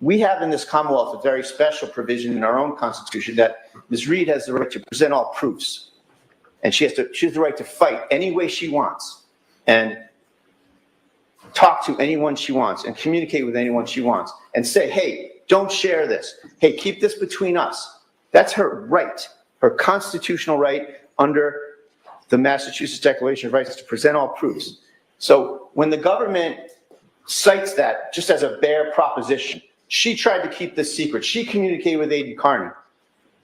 we have in this Commonwealth a very special provision in our own Constitution that Ms. Reed has the right to present all proofs. And she has the right to fight any way she wants and talk to anyone she wants and communicate with anyone she wants and say, hey, don't share this. Hey, keep this between us. That's her right, her constitutional right under the Massachusetts Declaration of Rights to present all proofs. So when the government cites that just as a bare proposition, she tried to keep this secret. She communicated with Aiden Carney.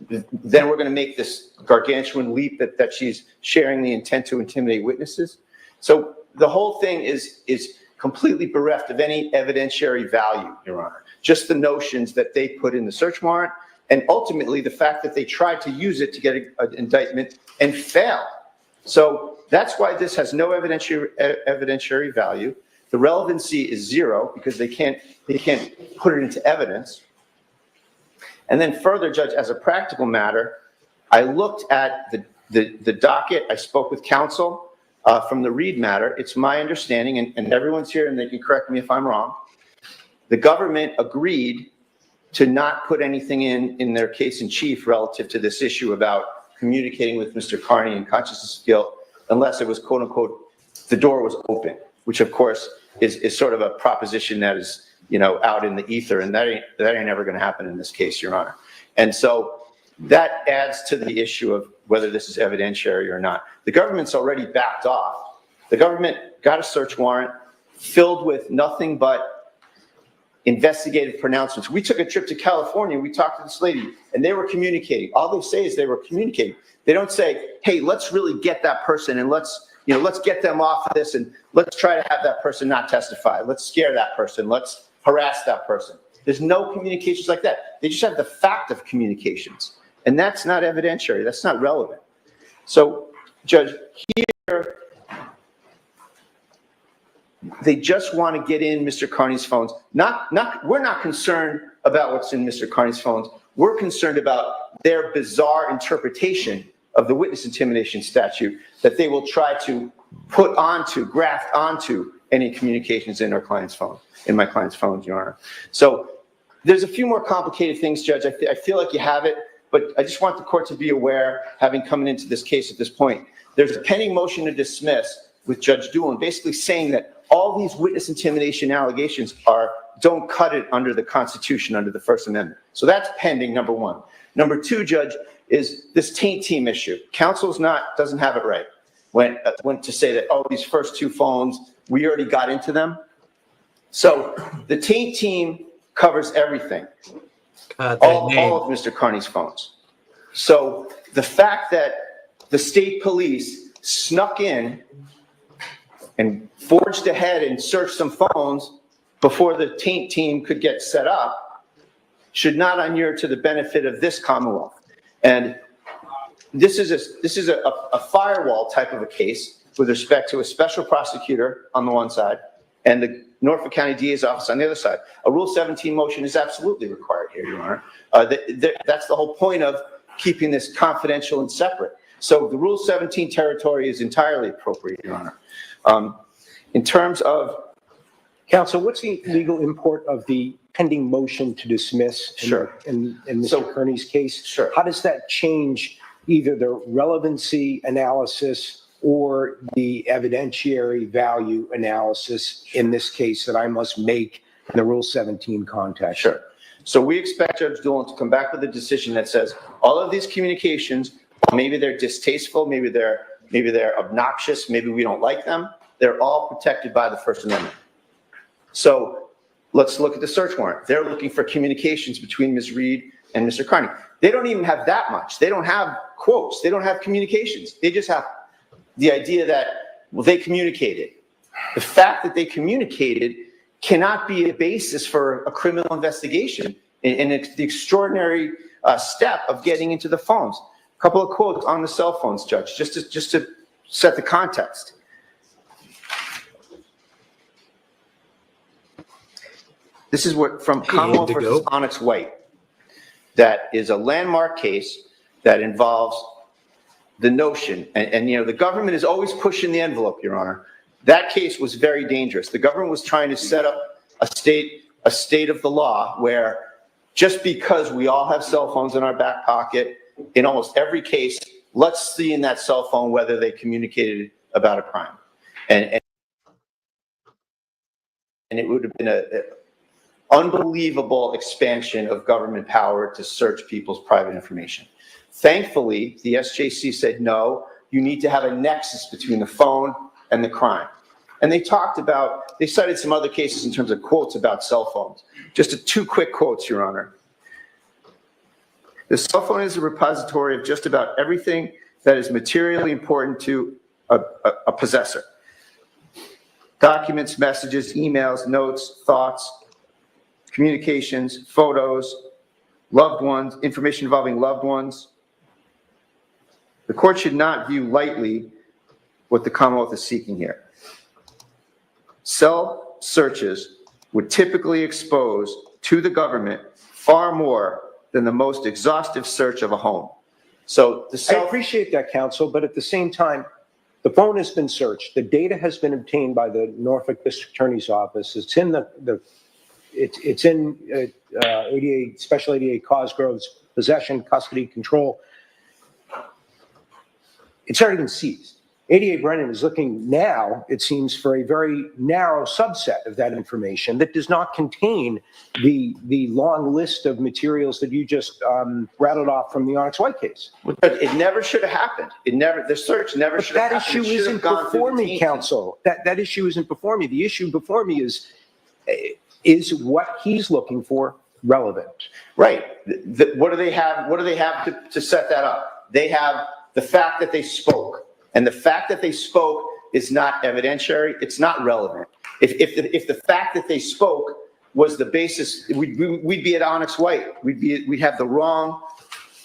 Then we're going to make this gargantuan leap that she's sharing the intent to intimidate witnesses. So the whole thing is completely bereft of any evidentiary value, Your Honor. Just the notions that they put in the search warrant, and ultimately the fact that they tried to use it to get an indictment and fail. So that's why this has no evidentiary value. The relevancy is zero because they can't put it into evidence. And then further, Judge, as a practical matter, I looked at the docket. I spoke with counsel from the Reed matter. It's my understanding, and everyone's here and they can correct me if I'm wrong, the government agreed to not put anything in their case in chief relative to this issue about communicating with Mr. Carney and consciousness of guilt unless it was, quote unquote, the door was open, which of course is sort of a proposition that is, out in the ether, and that ain't ever going to happen in this case, Your Honor. And so that adds to the issue of whether this is evidentiary or not. The government's already backed off. The government got a search warrant filled with nothing but investigative pronouncements. We took a trip to California. We talked to this lady, and they were communicating. All they say is they were communicating. They don't say, hey, let's really get that person and let's get them off of this and let's try to have that person not testify. Let's scare that person. Let's harass that person. There's no communications like that. They just have the fact of communications. And that's not evidentiary. That's not relevant. So, Judge, here, they just want to get in Mr. Carney's phones. We're not concerned about what's in Mr. Carney's phones. We're concerned about their bizarre interpretation of the witness intimidation statute that they will try to graft onto any communications in our client's phone, in my client's phones, Your Honor. So there's a few more complicated things, Judge. I feel like you have it, but I just want the court to be aware, having come into this case at this point, there's a pending motion to dismiss with Judge Doolin, basically saying that all these witness intimidation allegations don't cut it under the Constitution, under the First Amendment. So that's pending, number one. Number two, Judge, is this taint team issue. Counsel's doesn't have it right when to say that, oh, these first two phones, we already got into them. So the taint team covers everything, all of Mr. Carney's phones. So the fact that the state police snuck in and forged ahead and searched some phones before the taint team could get set up should not inure to the benefit of this Commonwealth. And this is a firewall type of a case with respect to a special prosecutor on the one side and the Norfolk County DA's office on the other side. A Rule 17 motion is absolutely required here, Your Honor. That's the whole point of keeping this confidential and separate. So the Rule 17 territory is entirely appropriate, Your Honor. In terms of... Counsel, what's the legal import of the pending motion to dismiss in Mr. Kearney's case? Sure. How does that change either the relevancy analysis or the evidentiary value analysis in this case that I must make in the Rule 17 context? Sure. So we expect Judge Doolin to come back with a decision that says all of these communications, maybe they're distasteful, maybe they're obnoxious, maybe we don't like them, they're all protected by the First Amendment. So let's look at the search warrant. They're looking for communications between Ms. Reed and Mr. Carney. They don't even have that much. They don't have quotes. They don't have communications. They just have the idea that, well, they communicated. The fact that they communicated cannot be a basis for a criminal investigation and it's the extraordinary step of getting into the phones. A couple of quotes on the cell phones, Judge, just to set the context. This is what from Commonwealth versus Onyx White. That is a landmark case that involves the notion, and you know, the government is always pushing the envelope, Your Honor. That case was very dangerous. The government was trying to set up a state of the law where just because we all have cell phones in our back pocket, in almost every case, let's see in that cell phone whether they communicated about a crime. And it would have been an unbelievable expansion of government power to search people's private information. Thankfully, the SJC said, no, you need to have a nexus between the phone and the crime. And they cited some other cases in terms of quotes about cell phones. Just two quick quotes, Your Honor. The cell phone is a repository of just about everything that is materially important to a possessor. Documents, messages, emails, notes, thoughts, communications, photos, loved ones, information involving loved ones. The court should not view lightly what the Commonwealth is seeking here. Cell searches would typically expose to the government far more than the most exhaustive search of a home. So I appreciate that, counsel, but at the same time, the phone has been searched. The data has been obtained by the Norfolk District Attorney's Office. It's in it's in Special 88 Cosgrove's possession, custody, control. It's already been seized. 88 Brennan is looking now, it seems, for a very narrow subset of that information that does not contain the long list of materials that you just rattled off from the Onyx White case. But it never should have happened. The search never should have happened. That issue isn't before me, counsel. That issue isn't before me. The issue before me is what he's looking for relevant. Right. What do they have? What do they have to set that up? They have the fact that they spoke. And the fact that they spoke is not evidentiary. It's not relevant. If the fact that they spoke was the basis, we'd be at Onyx White. We'd have the wrong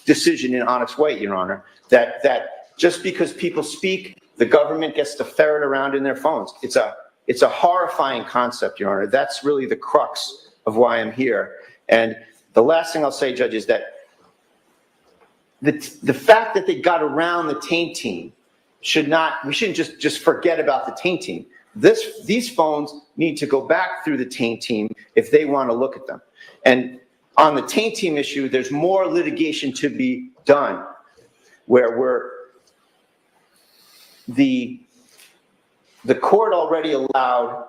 decision in Onyx White, Your Honor. That just because people speak, the government gets to ferret around in their phones. It's a horrifying concept, Your Honor. That's really the crux of why I'm here. And the last thing I'll say, Judge, is that the fact that they got around the taint team we shouldn't just forget about the taint team. These phones need to go back through the taint team if they want to look at them. And on the taint team issue, there's more litigation to be done where the court already allowed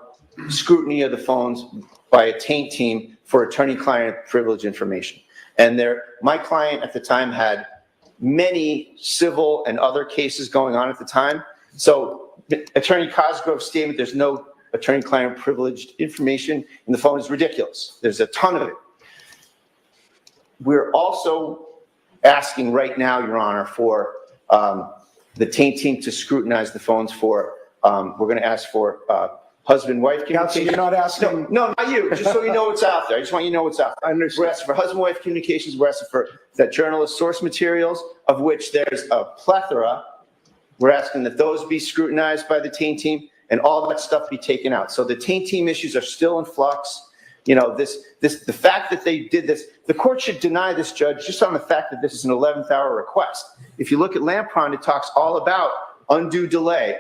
scrutiny of the phones by a taint team for attorney-client privilege information. And my client at the time had many civil and other cases going on at the time. So Attorney Cosgrove's statement, there's no attorney-client privileged information in the phone is ridiculous. There's a ton of it. We're also asking right now, Your Honor, for the taint team to scrutinize the phones for, we're going to ask for husband-wife communication. You're not asking. No, not you, just so you know what's out there. I just want you to know what's out there. I understand. We're asking for husband-wife communications. We're asking for that journalist source materials, of which there's a plethora. We're asking that those be scrutinized by the taint team and all that stuff be taken out. So the taint team issues are still in flux. You know, the fact that they did this, the court should deny this, Judge, just on the fact that this is an 11th hour request. If you look at Lampron, it talks all about undue delay.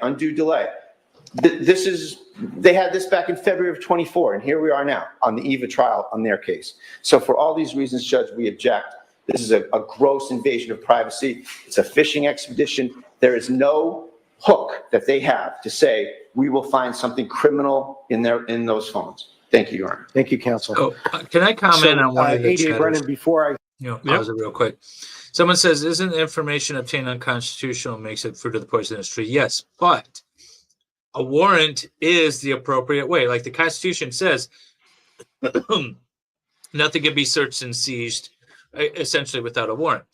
They had this back in February of 24, and here we are now on the eve of trial on their case. So for all these reasons, Judge, we object. This is a gross invasion of privacy. It's a fishing expedition. There is no hook that they have to say, we will find something criminal in those phones. Thank you, Your Honor. Thank you, counsel. Oh, can I comment on one of the AJ chatters? Brennan, before I Pause it real quick. Someone says, isn't the information obtained unconstitutional, makes it fruit of the poisonous tree? Yes, but a warrant is the appropriate way. Like the Constitution says, nothing can be searched and seized essentially without a warrant.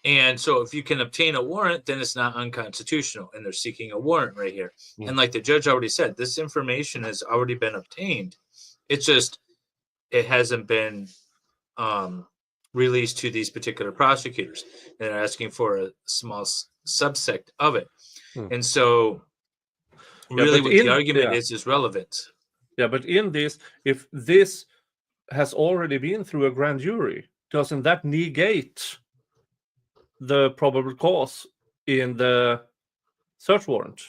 And so if you can obtain a warrant, then it's not unconstitutional. And they're seeking a warrant right here. And like the judge already said, this information has already been obtained. It's just, it hasn't been released to these particular prosecutors. They're asking for a small subsect of it. And so really what the argument is relevant. Yeah, but in this, if this has already been through a grand jury, doesn't that negate the probable cause in the search warrant?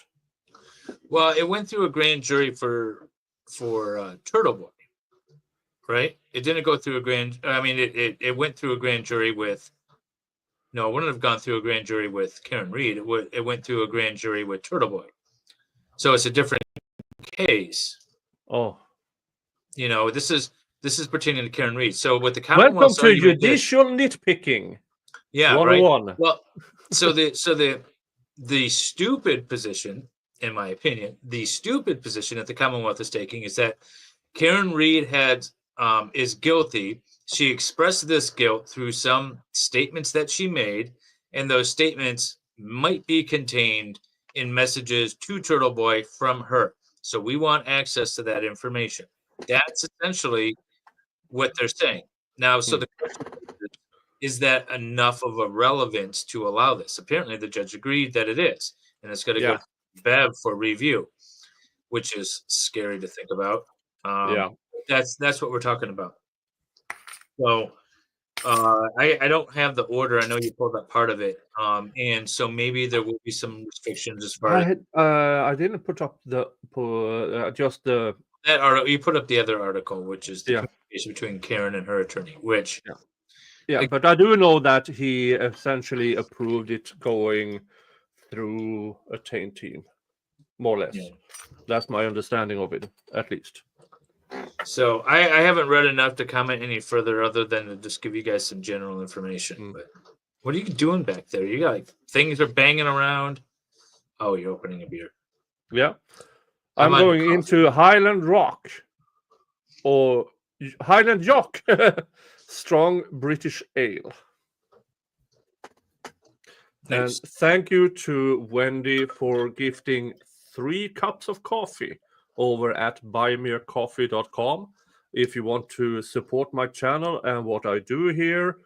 Well, it went through a grand jury for Turtle Boy, right? It didn't go through a grand. I mean, it went through a grand jury with. No, it wouldn't have gone through a grand jury with Karen Reed. It went through a grand jury with Turtle Boy. So it's a different case. Oh, you know, this is pertaining to Karen Reed. So with the welcome Commonwealth's to argument judicial nitpicking. Yeah, 101. right. Well, so the stupid position, in my opinion, the stupid position that the Commonwealth is taking is that Karen Reed is guilty. She expressed this guilt through some statements that she made, and those statements might be contained in messages to Turtle Boy from her. So we want access to that information. That's essentially what they're saying. Now, so the question is that enough of a relevance to allow this? Apparently, the judge agreed that it is, and it's going to go to Bev for review, which is scary to think about. That's what we're talking about. So I don't have the order. I know you pulled up part of it, and so maybe there will be some restrictions as far as I didn't put up just the that article. You put up the other article, which is the communication between Karen and her attorney, which. Yeah, but I do know that he essentially approved it going through a taint team, more or less. Yeah. That's my understanding of it, at least. So I haven't read enough to comment any further other than to just give you guys some general information. But what are you doing back there? You got things are banging around. Oh, you're opening a beer. Yeah. I'm going into Highland Rock or Highland Jock. Strong British Ale. Nice. And thank you to Wendy for gifting 3 cups of coffee over at buymeacoffee.com. If you want to support my channel and what I do here,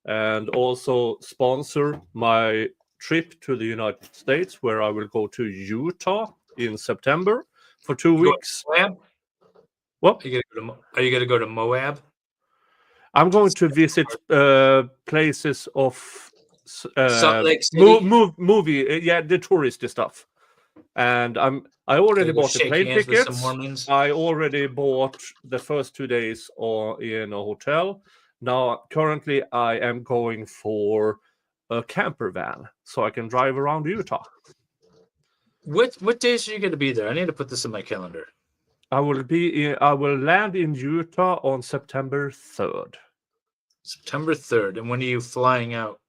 and also sponsor my trip to the United States, where I will go to Utah in September for 2 weeks. What? Are you going to go to Moab? I'm going to visit places of Salt Lake City? movie, the touristy stuff. And I already bought the plane tickets. I already bought the first 2 days in a hotel. Now, currently, I am going for a camper van so I can drive around Utah. What days are you going to be there? I need to put this in my calendar. I will land in Utah on September 3rd. September 3rd. And when are you flying out?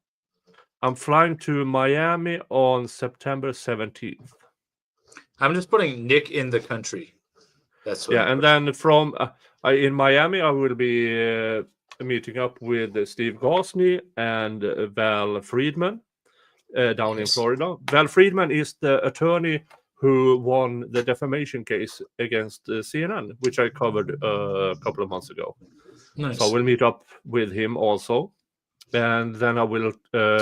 I'm flying to Miami on September 17th. I'm just putting Nick in the country. That's what. Yeah, and then from in Miami, I will be meeting up with Steve Gosney and Val Friedman down in Florida. Val Friedman is the attorney who won the defamation case against CNN, which I covered a couple of months ago. Nice. So I will meet up with him also. And then I will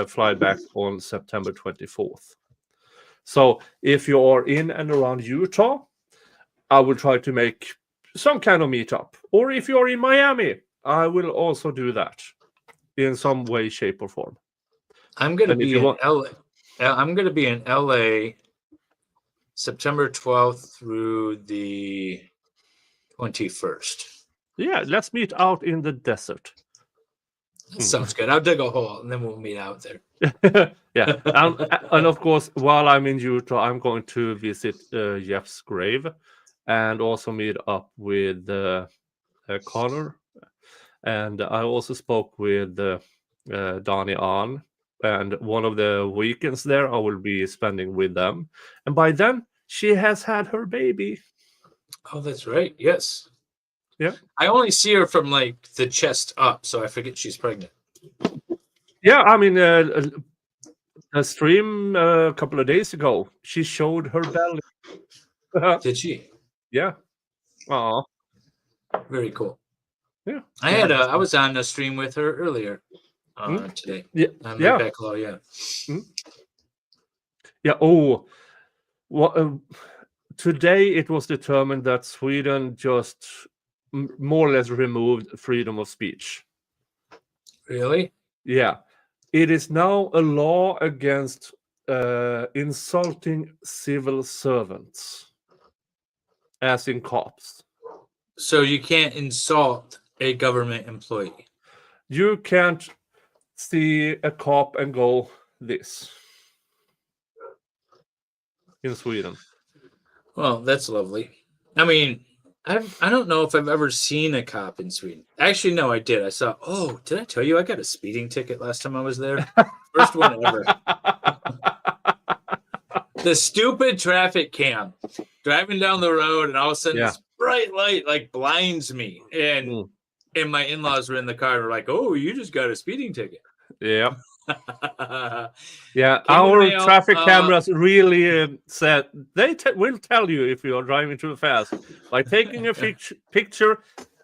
fly back on September 24th. So if you are in and around Utah, I will try to make some kind of meetup. Or if you're in Miami, I will also do that in some way, shape, or form. I'm going to be in LA. I'm going to be in LA September 12th through the 21st. Yeah, let's meet out in the desert. That sounds good. I'll dig a hole and then we'll meet out there. Yeah, and of course, while I'm in Utah, I'm going to visit Jeff's grave and also meet up with Connor. And I also spoke with Donnie on, and one of the weekends there I will be spending with them. And by then, she has had her baby. Oh, that's right. Yes. Yeah. I only see her from like the chest up, so I forget she's pregnant. Yeah, I mean, a stream a couple of days ago, she showed her belly. Did she? Yeah. Oh, very cool. Yeah. I was on a stream with her earlier today. Yeah. Yeah. Back low, yeah. Yeah. Oh, well, today it was determined that Sweden just more or less removed freedom of speech. Really? Yeah. It is now a law against insulting civil servants, as in cops. So you can't insult a government employee. You can't see a cop and go this in Sweden. Well, that's lovely. I mean, I don't know if I've ever seen a cop in Sweden. Actually, no, I did. I saw. Oh, did I tell you I got a speeding ticket last time I was there? First one ever. The stupid traffic cam driving down the road, and all of a sudden this bright light like blinds me, and my in-laws were in the car and were like, "Oh, you just got a speeding ticket." Yeah. Yeah, our traffic cameras really said they will tell you if you are driving too fast by taking a picture.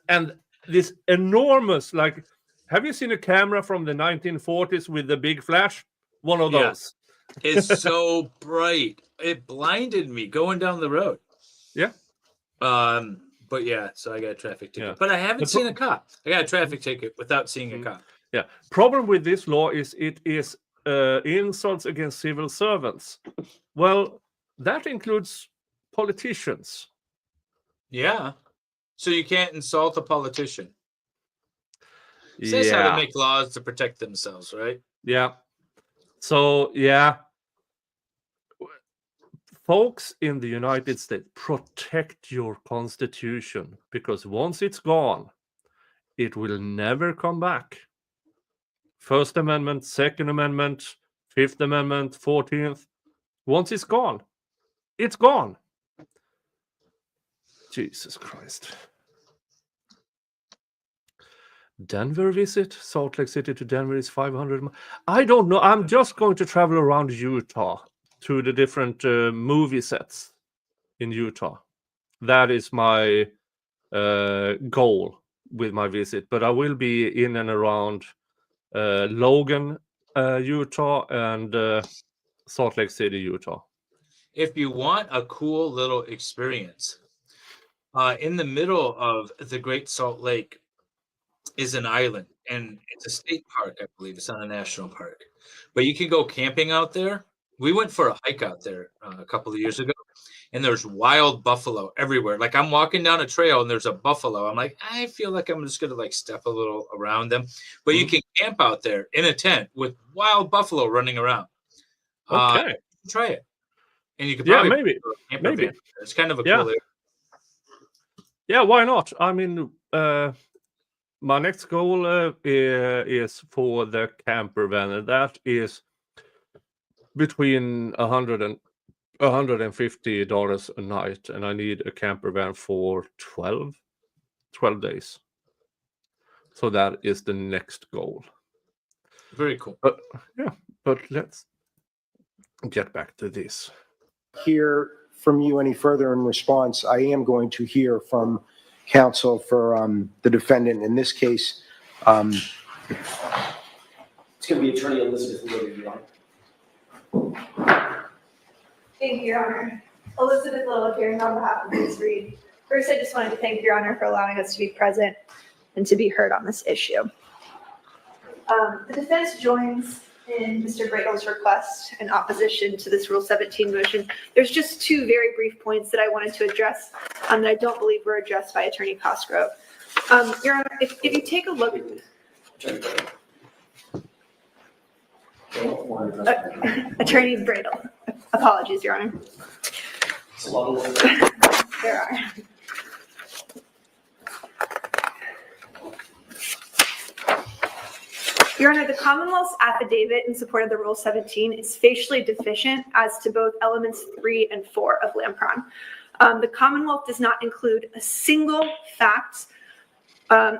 And this enormous, like, have you seen a camera from the 1940s with the big flash? One of those. It's so bright. It blinded me going down the road. Yeah. But yeah, so I got a traffic ticket. But I haven't seen a cop. I got a traffic ticket without seeing a cop. Yeah. Problem with this law is it is insults against civil servants. Well, that includes politicians. Yeah. So you can't insult a politician. It says how to make laws to protect themselves, right? Yeah. So, yeah. Folks in the United States, protect your constitution, because once it's gone, it will never come back. First Amendment, Second Amendment, Fifth Amendment, 14th. Once it's gone, it's gone. Jesus Christ. Denver visit? Salt Lake City to Denver is 500 miles. I don't know. I'm just going to travel around Utah to the different movie sets in Utah. That is my goal with my visit. But I will be in and around Logan, Utah, and Salt Lake City, Utah. If you want a cool little experience, in the middle of the Great Salt Lake is an island, and it's a state park, I believe. It's not a national park. But you can go camping out there. We went for a hike out there a couple of years ago, and there's wild buffalo everywhere. Like, I'm walking down a trail, and there's a buffalo. I'm like, I feel like I'm just going to, like, step a little around them. But you can camp out there in a tent with wild buffalo running around. Yeah, why not? I mean, my next goal is for the camper van, and that is between $150 a night, and I need a camper van for 12 days. So that is the next goal. Very cool. But yeah, but let's get back to this. Hear from you any further in response, I am going to hear from counsel for the defendant in this case. It's going to be Attorney Elizabeth Willard, Your Honor. Thank you, Your Honor. Elizabeth Little appearing on behalf of Ms. Reed. First, I just wanted to thank Your Honor for allowing us to be present and to be heard on this issue. The defense joins in Mr. Bradle's request in opposition to this Rule 17 motion. There's just two very brief points that I wanted to address that I don't believe were addressed by Attorney Cosgrove. Your Honor, if you take a look Attorney Bradle. Apologies, Your Honor. It's a lot of work. There are. Your Honor, the Commonwealth's affidavit in support of the Rule 17 is facially deficient as to both elements 3 and 4 of Lampron. The Commonwealth does not include a single fact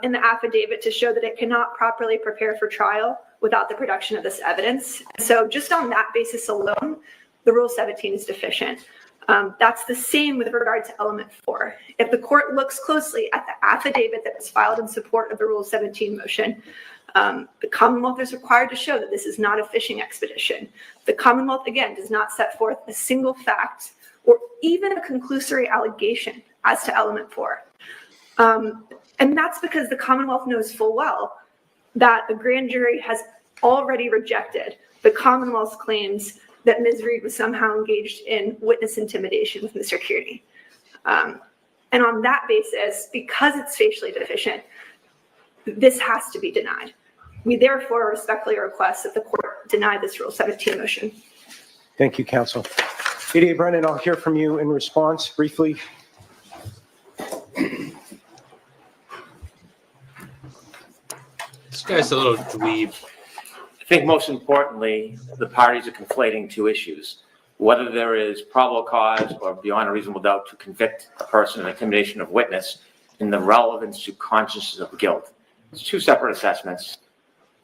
in the affidavit to show that it cannot properly prepare for trial without the production of this evidence. So just on that basis alone, the Rule 17 is deficient. That's the same with regard to element 4. If the court looks closely at the affidavit that was filed in support of the Rule 17 motion, the Commonwealth is required to show that this is not a fishing expedition. The Commonwealth, again, does not set forth a single fact or even a conclusory allegation as to element 4. And that's because the Commonwealth knows full well that the grand jury has already rejected the Commonwealth's claims that Ms. Reed was somehow engaged in witness intimidation with Mr. Kearney. And on that basis, because it's facially deficient, this has to be denied. We therefore respectfully request that the court deny this Rule 17 motion. Thank you, counsel. ADA Brennan, I'll hear from you in response briefly. This guy's a little dweeb. I think most importantly, the parties are conflating two issues. Whether there is probable cause or beyond a reasonable doubt to convict a person of intimidation of witness and the relevance to consciousness of guilt. It's two separate assessments.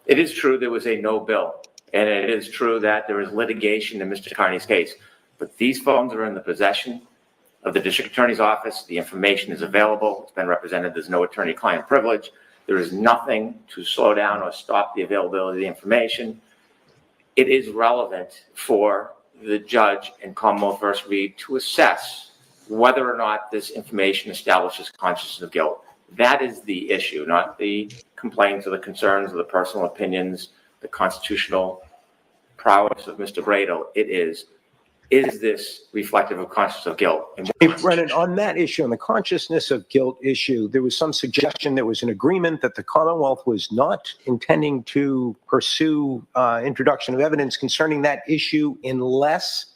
It is true there was a no bill, and it is true that there is litigation in Mr. Kearney's case, but these phones are in the possession of the district attorney's office. The information is available. It's been represented. There's no attorney-client privilege. There is nothing to slow down or stop the availability of the information. It is relevant for the judge in Commonwealth v. Reed to assess whether or not this information establishes consciousness of guilt. That is the issue, not the complaints or the concerns or the personal opinions, the constitutional prowess of Mr. Bradle. It is this reflective of consciousness of guilt? Hey, Brennan, on that issue, on the consciousness of guilt issue, there was some suggestion there was an agreement that the Commonwealth was not intending to pursue introduction of evidence concerning that issue unless...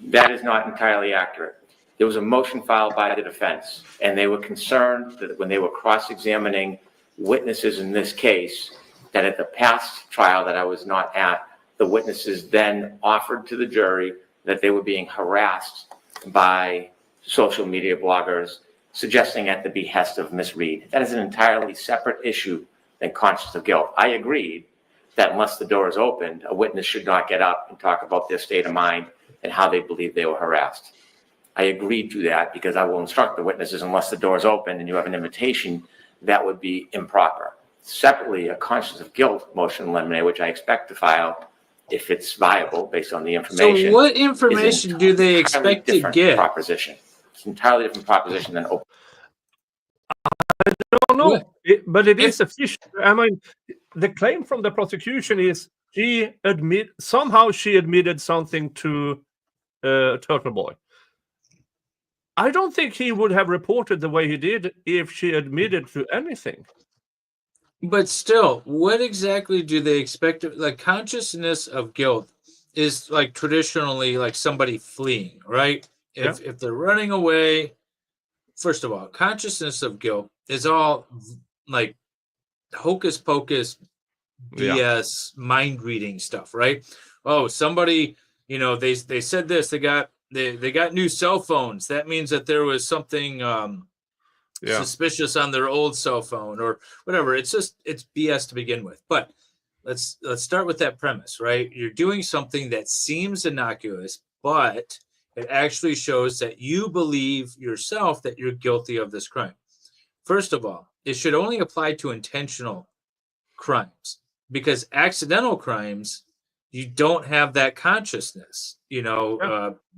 That is not entirely accurate. There was a motion filed by the defense, and they were concerned that when they were cross-examining witnesses in this case, that at the past trial that I was not at, the witnesses then offered to the jury that they were being harassed by social media bloggers, suggesting at the behest of Ms. Reed. That is an entirely separate issue than consciousness of guilt. I agreed that unless the door is opened, a witness should not get up and talk about their state of mind and how they believe they were harassed. I agreed to that because I will instruct the witnesses unless the door is open and you have an invitation, that would be improper. Separately, a consciousness of guilt motion in limine, which I expect to file if it's viable based on the information. So what information do they expect to get? Proposition. It's an entirely different proposition than open. I don't know, but it is a fish. I mean, the claim from the prosecution is somehow she admitted something to Turtle Boy. I don't think he would have reported the way he did if she admitted to anything. But still, what exactly do they expect? Like, consciousness of guilt is like traditionally like somebody fleeing, right? If they're running away, first of all, consciousness of guilt is all like hocus pocus BS mind reading stuff, right? Oh, somebody, they said this, they got new cell phones. That means that there was something suspicious on their old cell phone or whatever. It's BS to begin with. But let's start with that premise, right? You're doing something that seems innocuous, but it actually shows that you believe yourself that you're guilty of this crime. First of all, it should only apply to intentional crimes, because accidental crimes, you don't have that consciousness,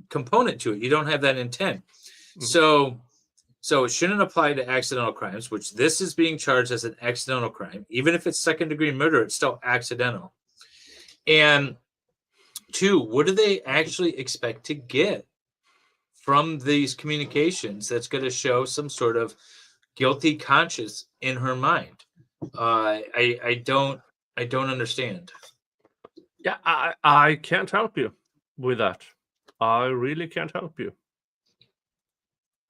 component to it. You don't have that intent. So it shouldn't apply to accidental crimes, which this is being charged as an accidental crime. Even if it's second-degree murder, it's still accidental. And two, what do they actually expect to get from these communications that's going to show some sort of guilty conscience in her mind? I don't understand. Yeah, I can't help you with that. I really can't help you.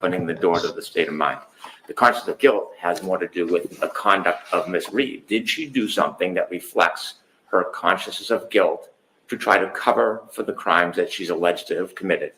Opening the door to the state of mind. The consciousness of guilt has more to do with the conduct of Miss Reed. Did she do something that reflects her consciousness of guilt to try to cover for the crimes that she's alleged to have committed?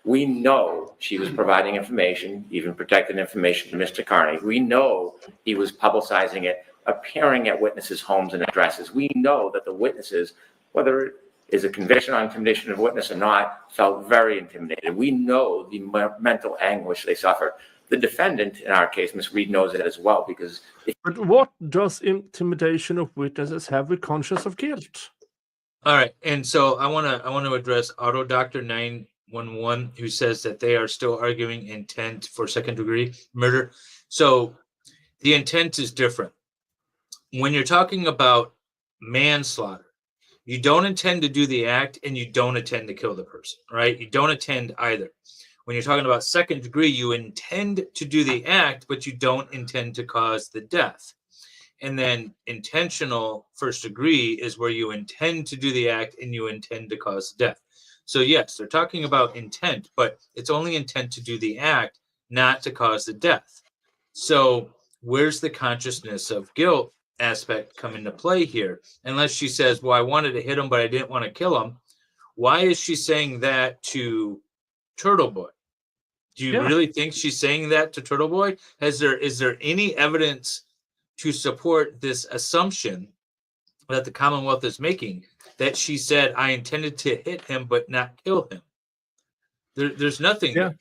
We know she was providing information, even protected information to Mr. Carney. We know he was publicizing it, appearing at witnesses' homes and addresses. We know that the witnesses, whether it is a conviction on condition of witness or not, felt very intimidated. We know the mental anguish they suffered. The defendant, in our case, Ms. Reed, knows it as well, because... But what does intimidation of witnesses have with conscience of guilt? All right, and so I want to address Auto Doctor 911, who says that they are still arguing intent for second-degree murder. So the intent is different. When you're talking about manslaughter, you don't intend to do the act and you don't intend to kill the person, right? You don't intend either. When you're talking about second degree, you intend to do the act, but you don't intend to cause the death. And then intentional first degree is where you intend to do the act and you intend to cause death. So yes, they're talking about intent, but it's only intent to do the act, not to cause the death. So where's the consciousness of guilt aspect come into play here? Unless she says, well, I wanted to hit him, but I didn't want to kill him. Why is she saying that to Turtle Boy? Do you really think she's saying that to Turtle Boy? Is there any evidence to support this assumption that the Commonwealth is making, that she said, I intended to hit him but not kill him? There's nothing there.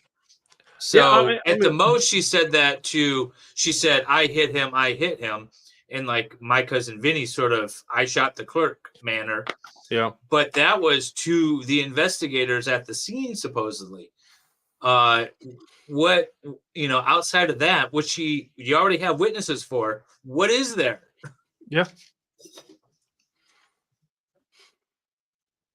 So at the most, she said that she said, I hit him, in like my cousin Vinny sort of, I shot the clerk manner. Yeah. But that was to the investigators at the scene, supposedly. What, outside of that, which you already have witnesses for, what is there? Yeah.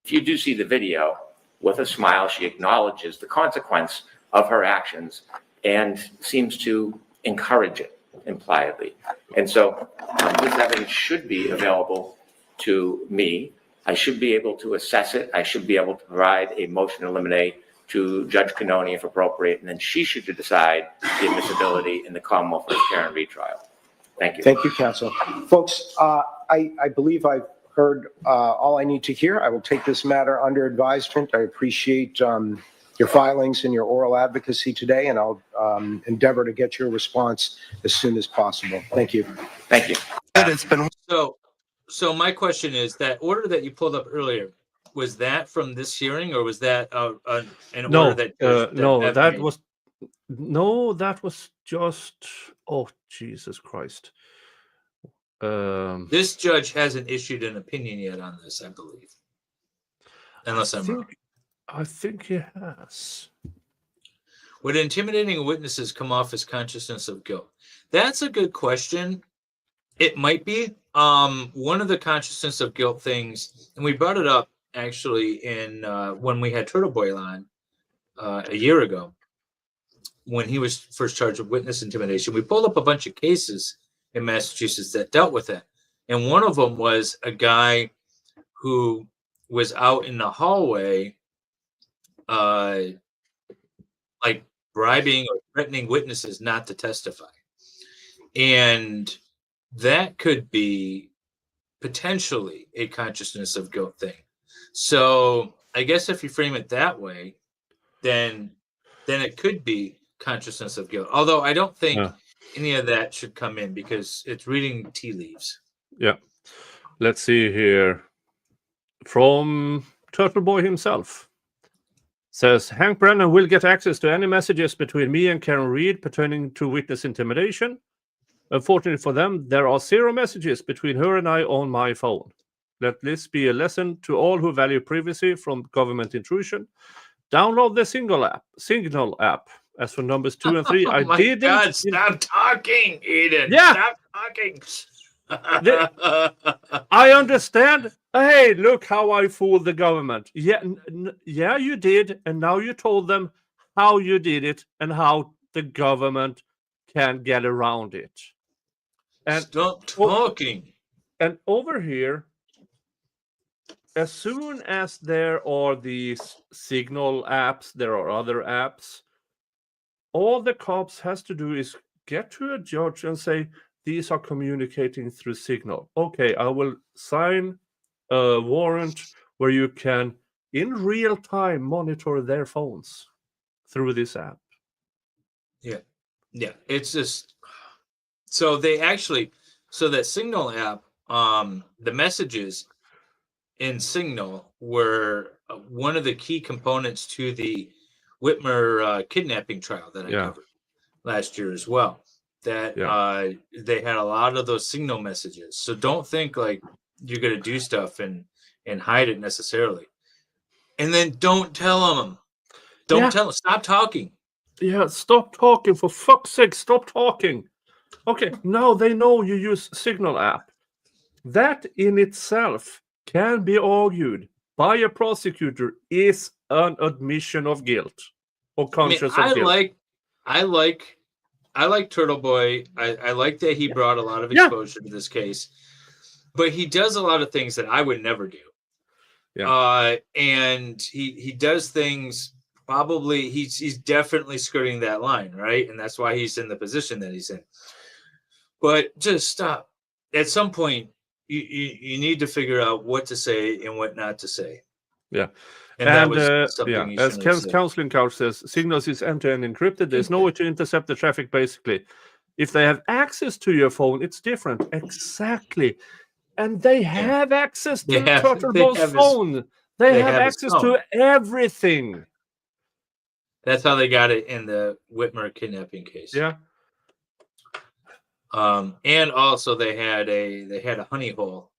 If you do see the video, with a smile, she acknowledges the consequence of her actions and seems to encourage it impliedly. And so this evidence should be available to me. I should be able to assess it. I should be able to provide a motion to eliminate to Judge Cannoni if appropriate, and then she should decide the admissibility in the Commonwealth v. Karen retrial. Thank you. Thank you, counsel. Folks, I believe I've heard all I need to hear. I will take this matter under advisement. I appreciate your filings and your oral advocacy today, and I'll endeavor to get your response as soon as possible. Thank you. Thank you. It's been So my question is, that order that you pulled up earlier, was that from this hearing, or was that an order that that was just, oh, Jesus Christ. This judge hasn't issued an opinion yet on this, I believe. Unless I'm wrong. I think he has. Would intimidating witnesses come off as consciousness of guilt? That's a good question. It might be. One of the consciousness of guilt things, and we brought it up actually in when we had Turtle Boy on a year ago, when he was first charged with witness intimidation. We pulled up a bunch of cases in Massachusetts that dealt with it. And one of them was a guy who was out in the hallway, like bribing or threatening witnesses not to testify. And that could be potentially a consciousness of guilt thing. So I guess if you frame it that way, then it could be consciousness of guilt. Although I don't think any of that should come in because it's reading tea leaves. Yeah. Let's see here. From Turtle Boy himself. Says, Hank Brennan will get access to any messages between me and Karen Reed pertaining to witness intimidation. Unfortunately for them, there are 0 messages between her and I on my phone. Let this be a lesson to all who value privacy from government intrusion. Download the Signal app. As for numbers 2 and 3, Oh my God, stop talking, Eden. Yeah. Stop talking. I understand. Hey, look how I fooled the government. Yeah, yeah, you did, and now you told them how you did it and how the government can get around it. And stop talking. And over here, as soon as there are these Signal apps, there are other apps. All the cops has to do is get to a judge and say, these are communicating through Signal. Okay, I will sign a warrant where you can, in real time, monitor their phones through this app. Yeah. Yeah. It's just, so they actually, so that Signal app, the messages in Signal were one of the key components to the Whitmer kidnapping trial that I covered last year as well. That they had a lot of those Signal messages. So don't think like you're going to do stuff and hide it necessarily. And then don't tell them. Don't tell them. Stop talking. Yeah, stop talking. For fuck's sake, stop talking. Okay, now they know you use Signal app. That in itself can be argued by a prosecutor is an admission of guilt or conscious of guilt. I like Turtle Boy. I like that he brought a lot of exposure to this case, but he does a lot of things that I would never do. Yeah. And he does things probably he's definitely skirting that line, right? And that's why he's in the position that he's in. But just stop. At some point, you need to figure out what to say and what not to say. Yeah. And that was something you as shouldn't have Ken's said. counseling couch says, Signals is end-to-end encrypted. There's no way to intercept the traffic, basically. If they have access to your phone, it's different. Exactly. And they have access to Turtlebo's phone. They have access to everything. That's how they got it in the Whitmer kidnapping case. Yeah. And also they had a honey hole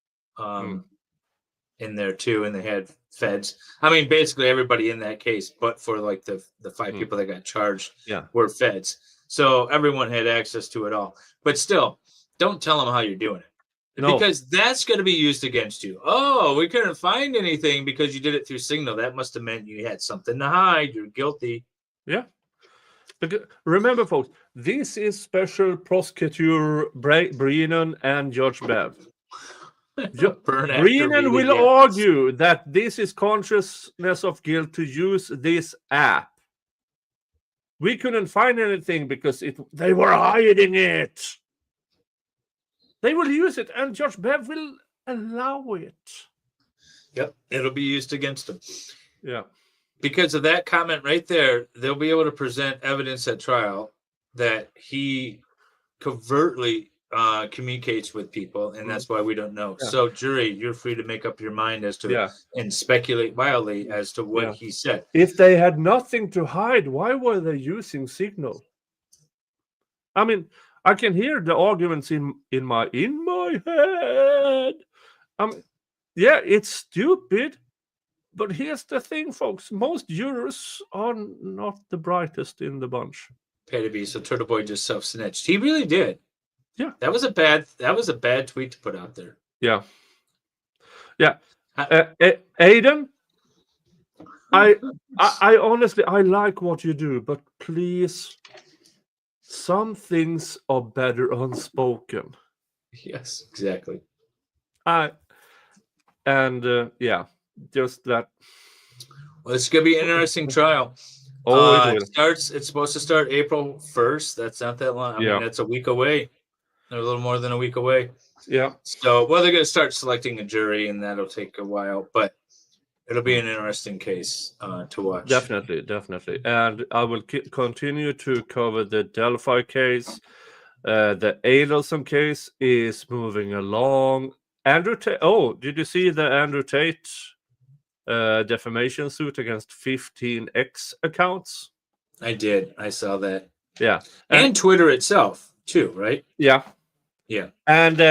in there too, and they had feds. I mean, basically everybody in that case, but for like the 5 people that got charged, were feds. So everyone had access to it all. But still, don't tell them how you're doing it, because that's going to be used against you. Oh, we couldn't find anything because you did it through Signal. That must have meant you had something to hide. You're guilty. Yeah. Remember, folks, this is Special Prosecutor Brennan and Judge Bev. Brennan will argue that this is consciousness of guilt to use this app. We couldn't find anything because they were hiding it. They will use it, and Judge Bev will allow it. Yep, it'll be used against them. Yeah. Because of that comment right there, they'll be able to present evidence at trial that he covertly communicates with people, and that's why we don't know. So, jury, you're free to make up your mind as to and speculate wildly as to what he said. If they had nothing to hide, why were they using Signal? I mean, I can hear the arguments in my head. Yeah, it's stupid. But here's the thing, folks. Most jurors are not the brightest in the bunch. Pay to be. So Turtle Boy just self-snitched. He really did. Yeah. That was a bad tweet to put out there. Yeah. Yeah. Aiden, I honestly, I like what you do, but please, some things are better unspoken. Yes, exactly. Just that. Well, it's going to be an interesting trial. Oh, it will. It's supposed to start April 1st. That's not that long. I mean, that's a week away. They're a little more than a week away. Yeah. So, well, they're going to start selecting a jury, and that'll take a while, but it'll be an interesting case to watch. Definitely. And I will continue to cover the Delphi case. The Adelson case is moving along. Andrew Tate. Oh, did you see the Andrew Tate defamation suit against 15X accounts? I did. I saw that. Yeah. And Twitter itself, too, right? Yeah. Yeah. And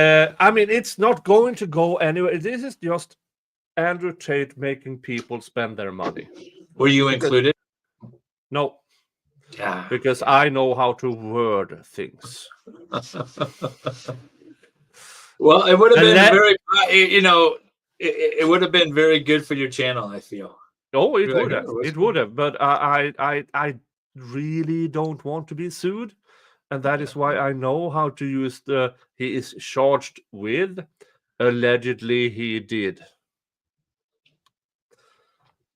I mean, it's not going to go anywhere. This is just Andrew Tate making people spend their money. Were you included? No. Yeah. Because I know how to word things. Well, it would have been very, it would have been very good for your channel, I feel. Oh, it You're would like, have. "Oh, It would have. But I really don't want to be sued. And that is why I know how to use he is charged with. Allegedly, he did.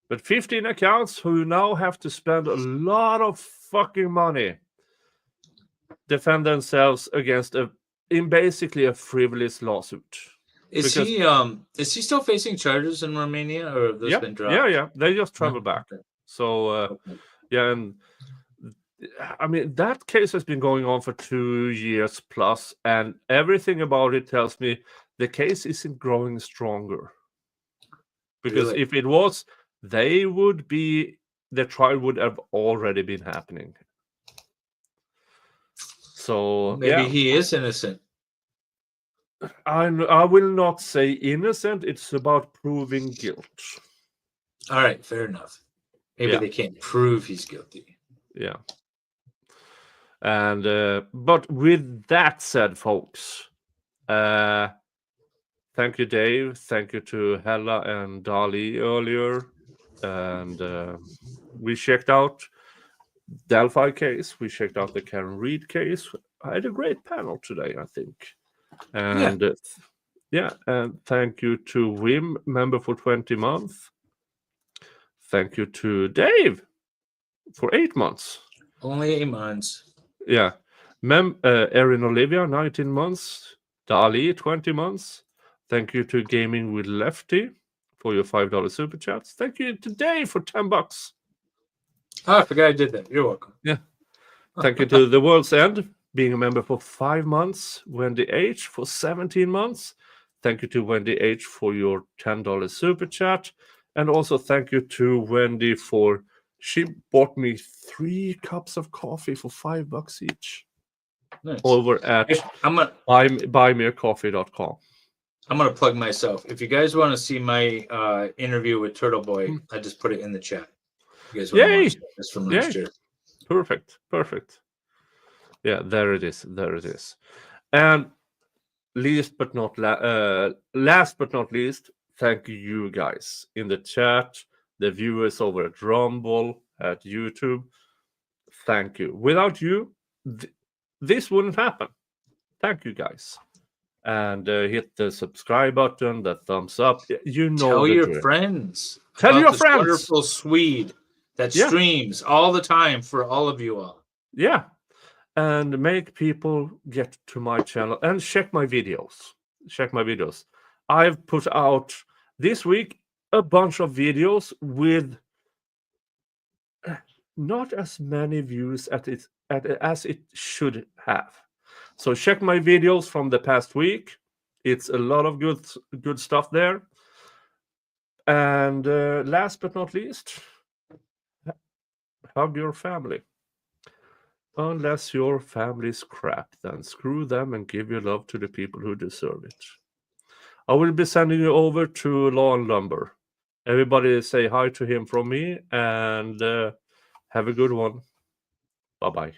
But 15 accounts who now have to spend a lot of fucking money defend themselves against in basically a frivolous lawsuit. Is he still facing charges in Romania, or have those been dropped? Yeah. They just travel back. So yeah, and I mean that case has been going on for 2 years plus, and everything about it tells me the case isn't growing stronger. Because Really? if it was, the trial would have already been happening. So Maybe he is innocent. I will not say innocent. It's about proving guilt. All right, fair enough. Maybe they can't prove he's guilty. Yeah. And but with that said, folks, thank you, Dave. Thank you to Hella and Dali earlier. And we checked out Delphi case. We checked out the Karen Reed case. I had a great panel today, I think. And and thank you to Wim, member for 20 months. Thank you to Dave for 8 months. Only 8 months. Yeah. Erin Olivia, 19 months. Dali, 20 months. Thank you to Gaming with Lefty for your $5 super chats. Thank you to Dave for $10. Oh, I forgot I did that. You're welcome. Yeah. Thank you to The World's End, being a member for 5 months. Wendy H for 17 months. Thank you to Wendy H for your $10 super chat. And also thank you to Wendy for, she bought me 3 cups of coffee for $5 each. Nice. Over at buymeacoffee.com. I'm going to plug myself. If you guys want to see my interview with Turtle Boy, I just put it in the chat. You guys want to watch this from last year. Perfect. Yeah, there it is. And last but not least, thank you guys in the chat, the viewers over at Rumble, at YouTube. Thank you. Without you, this wouldn't happen. Thank you guys. And hit the subscribe button, the thumbs up. You know, tell your friends. Tell your this friends. Wonderful Swede that streams all the time for all of you all. Yeah. And make people get to my channel and check my videos. I've put out this week a bunch of videos with not as many views as it should have. So check my videos from the past week. It's a lot of good stuff there. And last but not least, hug your family. Unless your family's crap, then screw them and give your love to the people who deserve it. I will be sending you over to Lawn Lumber. Everybody say hi to him from me, and have a good one. Bye-bye.